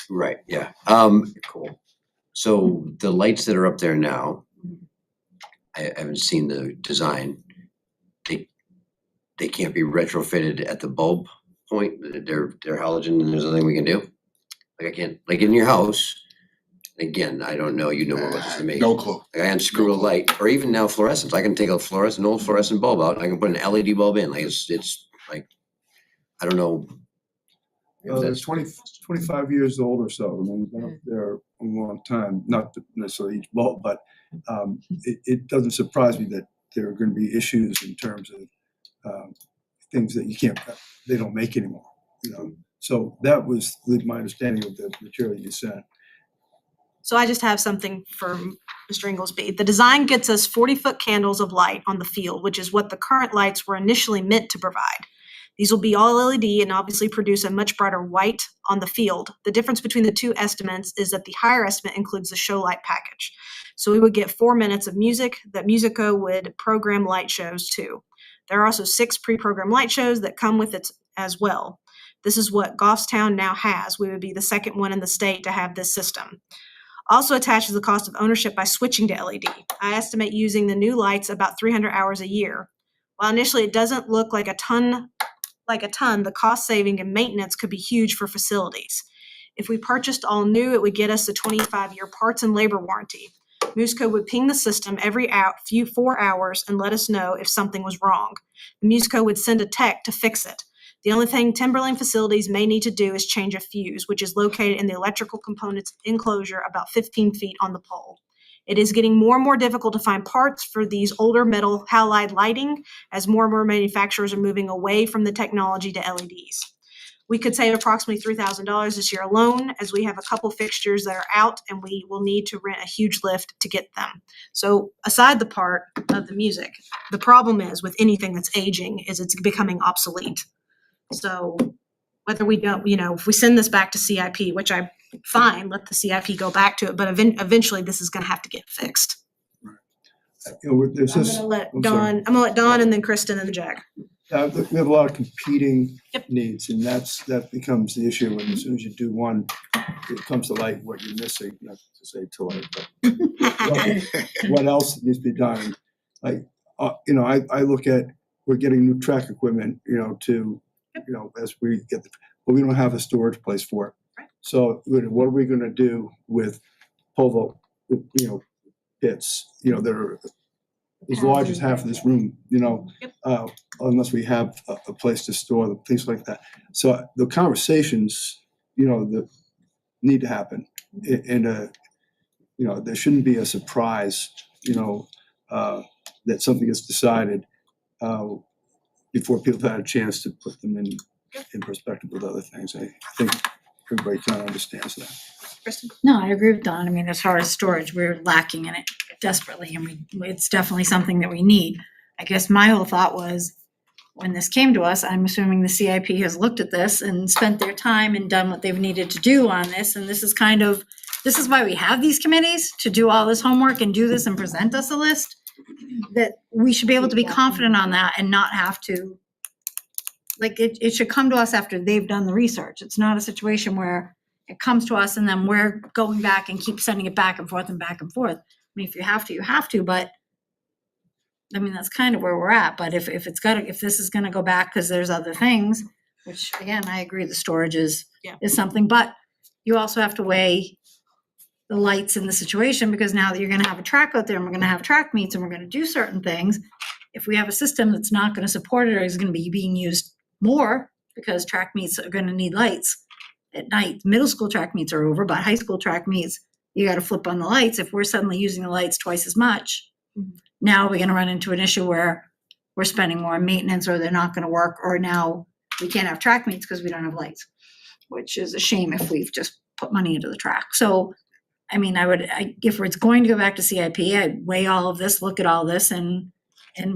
S10: Right, yeah. Cool. So the lights that are up there now, I haven't seen the design. They can't be retrofitted at the bulb point. They're halogen and there's nothing we can do. Like I can't, like in your house, again, I don't know, you know more about this than me.
S12: No clue.
S10: Like I unscrew a light, or even now fluorescence. I can take an old fluorescent bulb out and I can put an LED bulb in. Like it's like, I don't know.
S14: It's 25 years old or so. I mean, they're up there a long time, not necessarily each bulb, but it doesn't surprise me that there are going to be issues in terms of things that they don't make anymore, So that was my understanding of the material you sent.
S18: So I just have something from Mr. Inglesby. The design gets us 40-foot candles of light on the field, which is what the current lights were initially meant to provide. These will be all LED and obviously produce a much brighter white on the field. The difference between the two estimates is that the higher estimate includes the show light package. So we would get 4 minutes of music that Musico would program light shows to. There are also 6 pre-programmed light shows that come with it as well. This is what Goffstown now has. We would be the second one in the state to have this system. Also attached is the cost of ownership by switching to LED. I estimate using the new lights about 300 hours a year. While initially it doesn't look like a ton, the cost saving and maintenance could be huge for facilities. If we purchased all new, it would get us a 25-year parts and labor warranty. Musico would ping the system every 4 hours and let us know if something was wrong. Musico would send a tech to fix it. The only thing Timberlane facilities may need to do is change a fuse, which is located in the electrical components enclosure about 15 feet on the pole. It is getting more and more difficult to find parts for these older metal halide lighting as more and more manufacturers are moving away from the technology to LEDs. We could save approximately $3,000 this year alone, as we have a couple fixtures that are out and we will need to rent a huge lift to get them. So aside the part of the music, the problem is with anything that's aging is it's becoming obsolete. So whether we don't, if we send this back to CIP, which I'm fine, let the CIP go back to it, but eventually this is going to have to get fixed.
S14: There's
S18: I'm going to let Dawn and then Kristen and Jack.
S14: We have a lot of competing needs, and that becomes the issue. And as soon as you do one, it comes to light what you're missing. Not to say to light, but what else needs to be done? I look at we're getting new track equipment, as we get but we don't have a storage place for it.
S18: Right.
S14: So what are we going to do with polo, pits, that are as large as half of this room, you know, unless we have a place to store them, things like that. So the conversations, you know, that need to happen. And, you know, there shouldn't be a surprise, you know, that something is decided before people have had a chance to put them in perspective with other things. I think everybody kind of understands that.
S3: Kristen?
S17: No, I agree with Don. I mean, as far as storage, we're lacking in it desperately, and it's definitely something that we need. I guess my whole thought was, when this came to us, I'm assuming the CIP has looked at this and spent their time and done what they've needed to do on this, and this is why we have these committees, to do all this homework and do this and present us a list, that we should be able to be confident on that and not have to, like, it should come to us after they've done the research. It's not a situation where it comes to us and then we're going back and keep sending it back and forth and back and forth. I mean, if you have to, you have to, but I mean, that's kind of where we're at. But if this is gonna go back, because there's other things, which again, I agree, the storage is something, but you also have to weigh the lights in the situation, because now that you're gonna have a track out there and we're gonna have track meets and we're gonna do certain things, if we have a system that's not gonna support it or is gonna be being used more, because track meets are gonna need lights at night. Middle school track meets are over, but high school track meets, you gotta flip on the lights. If we're suddenly using the lights twice as much, now we're gonna run into an issue where we're spending more on maintenance, or they're not gonna work, or now we can't have track meets because we don't have lights, which is a shame if we've just put money into the track. So, I mean, if it's going to go back to CIP, I'd weigh all of this, look at all this, and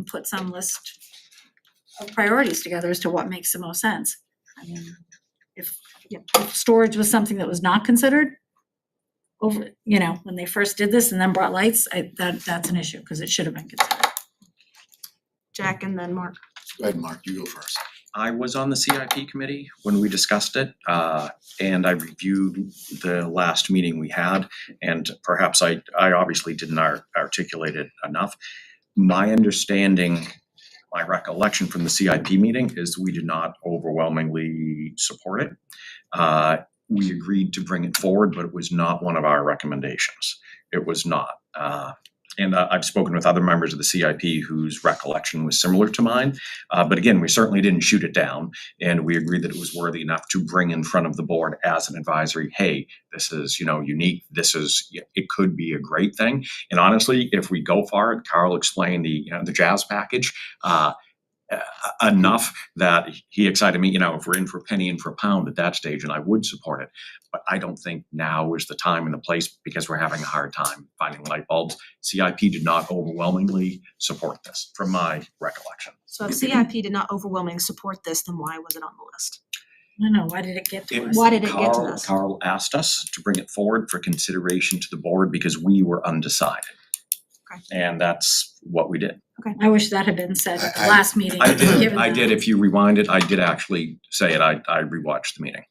S17: put some list of priorities together as to what makes the most sense. I mean, if storage was something that was not considered over, you know, when they first did this and then brought lights, that's an issue, because it should have been considered.
S3: Jack and then Mark.
S12: Go ahead, Mark, you go first.
S2: I was on the CIP committee when we discussed it, and I reviewed the last meeting we had, and perhaps I obviously didn't articulate it enough. My understanding, my recollection from the CIP meeting is we did not overwhelmingly support it. We agreed to bring it forward, but it was not one of our recommendations. It was not. And I've spoken with other members of the CIP whose recollection was similar to mine. But again, we certainly didn't shoot it down, and we agreed that it was worthy enough to bring in front of the board as an advisory. Hey, this is, you know, unique. It could be a great thing. And honestly, if we go for it, Carl explained the jazz package enough that he excited me. You know, if we're in for a penny in for a pound at that stage, and I would support it. But I don't think now is the time and the place, because we're having a hard time finding light bulbs. CIP did not overwhelmingly support this, from my recollection.
S3: So if CIP did not overwhelmingly support this, then why was it on the list?
S17: I don't know, why did it get to us?
S3: Why did it get to us?
S2: Carl asked us to bring it forward for consideration to the board because we were undecided.
S3: Okay.
S2: And that's what we did.
S17: Okay, I wish that had been said at the last meeting.
S2: I did.
S17: given
S2: I
S17: the-
S2: did. If you rewind it, I did actually say it. I rewatched the meeting.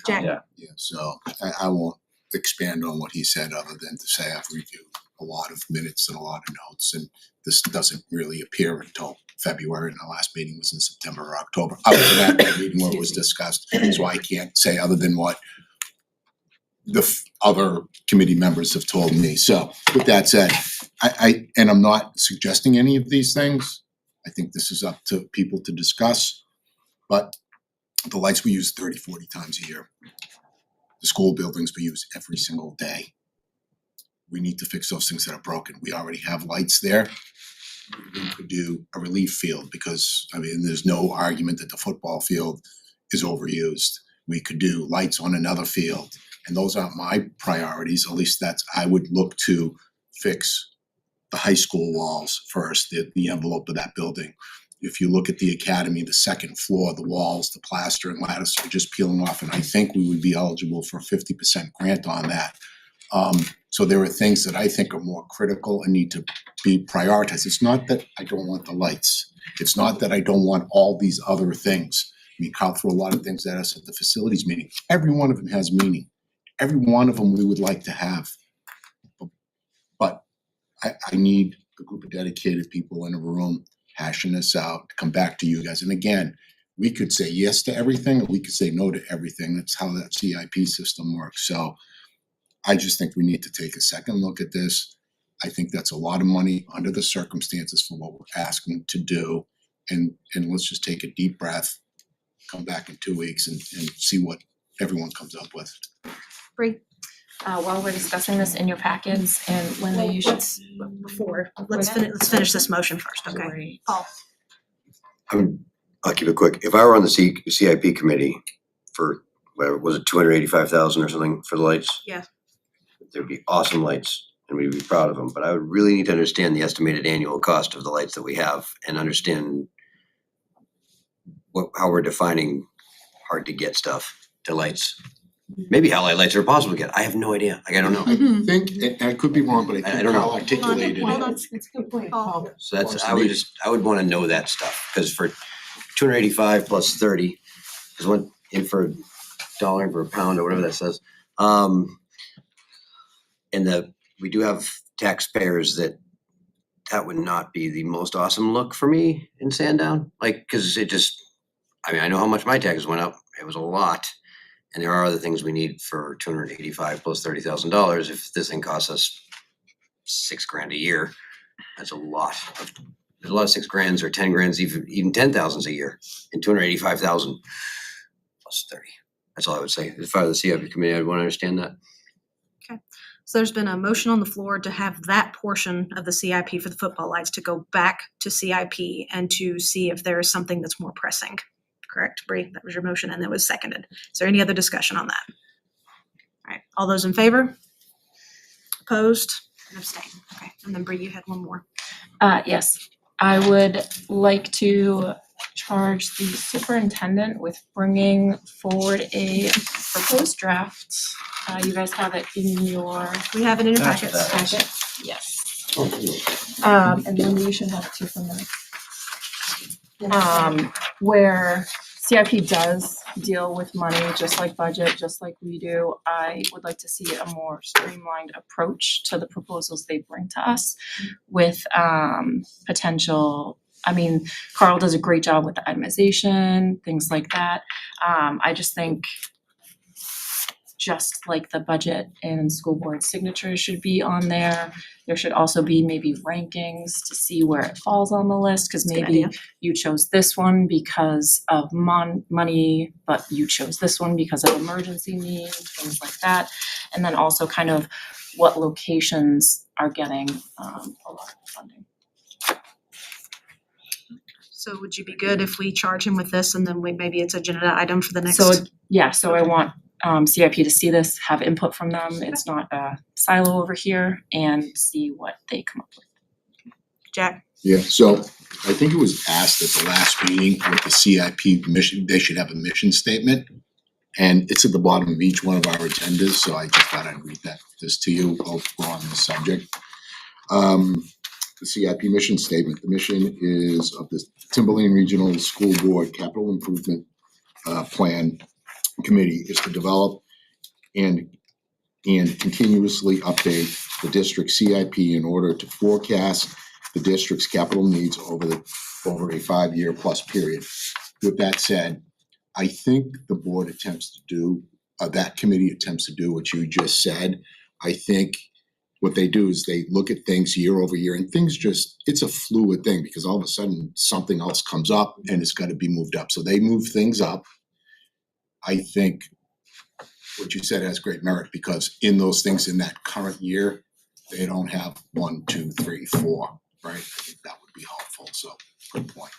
S3: Jack.
S2: Yeah.
S12: Yeah, so I won't expand on what he said, other than to say I've reviewed a lot of minutes and a lot of notes, and this doesn't really appear until February, and the last meeting was in September or October. Other than that meeting where it was discussed, so I can't say other than what the other committee members have told me. So with that said, and I'm not suggesting any of these things. I think this is up to people to discuss, but the lights we use 30, 40 times a year. The school buildings we use every single day. We need to fix those things that are broken. We already have lights there. We could do a relief field, because, I mean, there's no argument that the football field is overused. We could do lights on another field, and those aren't my priorities. At least I would look to fix the high school walls first, the envelope of that building. If you look at the academy, the second floor, the walls, the plaster and lattice are just peeling off, and I think we would be eligible for a 50% grant on that. So there are things that I think are more critical and need to be prioritized. It's not that I don't want the lights. It's not that I don't want all these other things. I mean, Kyle threw a lot of things at us at the facilities meeting. Every one of them has meaning. Every one of them we would like to have. But I need a group of dedicated people in a room hashing this out, to come back to you guys. And again, we could say yes to everything, or we could say no to everything. That's how that CIP system works. So I just think we need to take a second look at this, I think that's a lot of money under the circumstances for what we're asking to do. And let's just take a deep breath, come back in 2 weeks and see what everyone comes up with.
S18: Bree?
S13: While we're discussing this in your packets, and Linda, you should.
S18: Let's finish this motion first, okay? Paul?
S10: I'll keep it quick. If I were on the CIP committee for, whatever, was it 285,000 or something for the lights?
S18: Yeah.
S10: There'd be awesome lights and we'd be proud of them, but I would really need to understand the estimated annual cost of the lights that we have and understand how we're defining hard to get stuff to lights. Maybe how lights are possible to get. I have no idea. Like, I don't know.
S12: I think, and I could be wrong, but I
S10: I
S12: think
S10: don't know.
S12: Carl articulated
S18: Hold on.
S12: it.
S18: That's a good point, Paul.
S10: So that's, I would wanna know that stuff, cause for 285 plus 30, cause went in for a dollar for a pound or whatever that says. And we do have taxpayers that would not be the most awesome look for me in Sandown, like, cause it just, I mean, I know how much my taxes went up. It was a lot. And there are other things we need for 285 plus $30,000. If this thing costs us $6,000 a year, that's a lot. There's a lot of $6,000 or 10 grand, even 10,000s a year, and 285,000 plus 30. That's all I would say. If I were the CIP committee, I'd want to understand that.
S18: Okay, so there's been a motion on the floor to have that portion of the CIP for the football lights to go back to CIP and to see if there is something that's more pressing. Correct, Bree? That was your motion and it was seconded. Is there any other discussion on that? All right, all those in favor? Opposed and abstain. Okay, and then Bree, you had one more.
S13: Yes, I would like to charge the superintendent with bringing forward a proposed draft. You guys have it in your.
S18: We have it in your
S13: That's
S18: packets.
S13: packet. Yes. And then you should have it too from there. Where CIP does deal with money, just like budget, just like we do, I would like to see a more streamlined approach to the proposals they bring to us with potential. I mean, Carl does a great job with the itemization, things like that. I just think just like the budget and school board signatures should be on there. There should also be maybe rankings to see where it falls on the list, because maybe you chose this one because of money, but you chose this one because of emergency needs, things like that. And then also kind of what locations are getting a lot of funding.
S18: So would you be good if we charge him with this and then maybe it's agenda item for the next?
S13: So, yeah, so I want CIP to see this, have input from them. It's not a silo over here, and see what they come up with.
S18: Jack?
S12: Yeah, so I think it was asked at the last meeting with the CIP mission, they should have a mission statement. And it's at the bottom of each one of our agendas, so I just thought I'd read this to you while we're on this subject. The CIP mission statement, the mission is of the Timberlane Regional School Board Capital Improvement Plan Committee is to develop and continuously update the district CIP in order to forecast the district's capital needs over a 5-year plus period. With that said, I think the board attempts to do, that committee attempts to do what you just said. I think what they do is they look at things year over year, and things just, it's a fluid thing because all of a sudden something else comes up and it's got to be moved up. So they move things up. I think what you said has great merit because in those things in that current year, they don't have 1, 2, 3, 4, right? I think that would be helpful. So good point.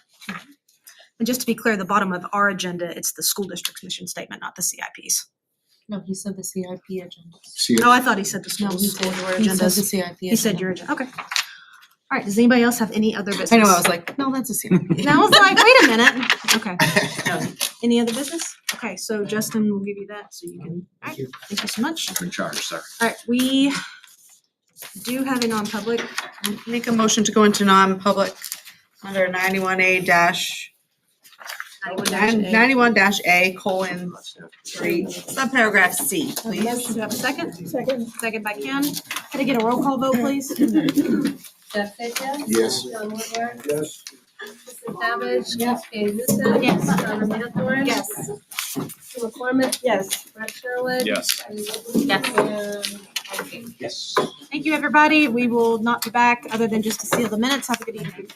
S18: And just to be clear, the bottom of our agenda, it's the school district's mission statement, not the CIP's.
S13: No, he said the CIP agenda.
S18: No, I thought he said the school board agendas.
S13: the CIP
S18: He said your agenda, okay. All right, does anybody else have any other business?
S11: I know, I was like, no, that's a CIP.
S18: And I was like, wait a minute, okay. Any other business? Okay, so Justin will give you that so you can, all right, thank you so much.
S2: You're in charge, sir.
S18: All right, we do have a non-public.
S11: Make a motion to go into non-public under 91A dash 91-A colon 3 subparagraph C, please.
S18: Motion to have a second? Second by Ken. Can I get a roll call vote, please?
S1: Jeff Fitchett?
S12: Yes.
S1: John Woodward?
S12: Yes.
S1: Kristen Savage? Yes. Kay Houston?
S18: Yes.
S1: Donna Mathorn?
S18: Yes.
S1: Sue McCormick?
S18: Yes.
S1: Brett Sherwood?
S2: Yes.
S1: Abby Wilson?
S13: Yes.
S1: And
S6: Yes.
S18: Thank you, everybody. We will not be back other than just to seal the minutes. Have a good evening.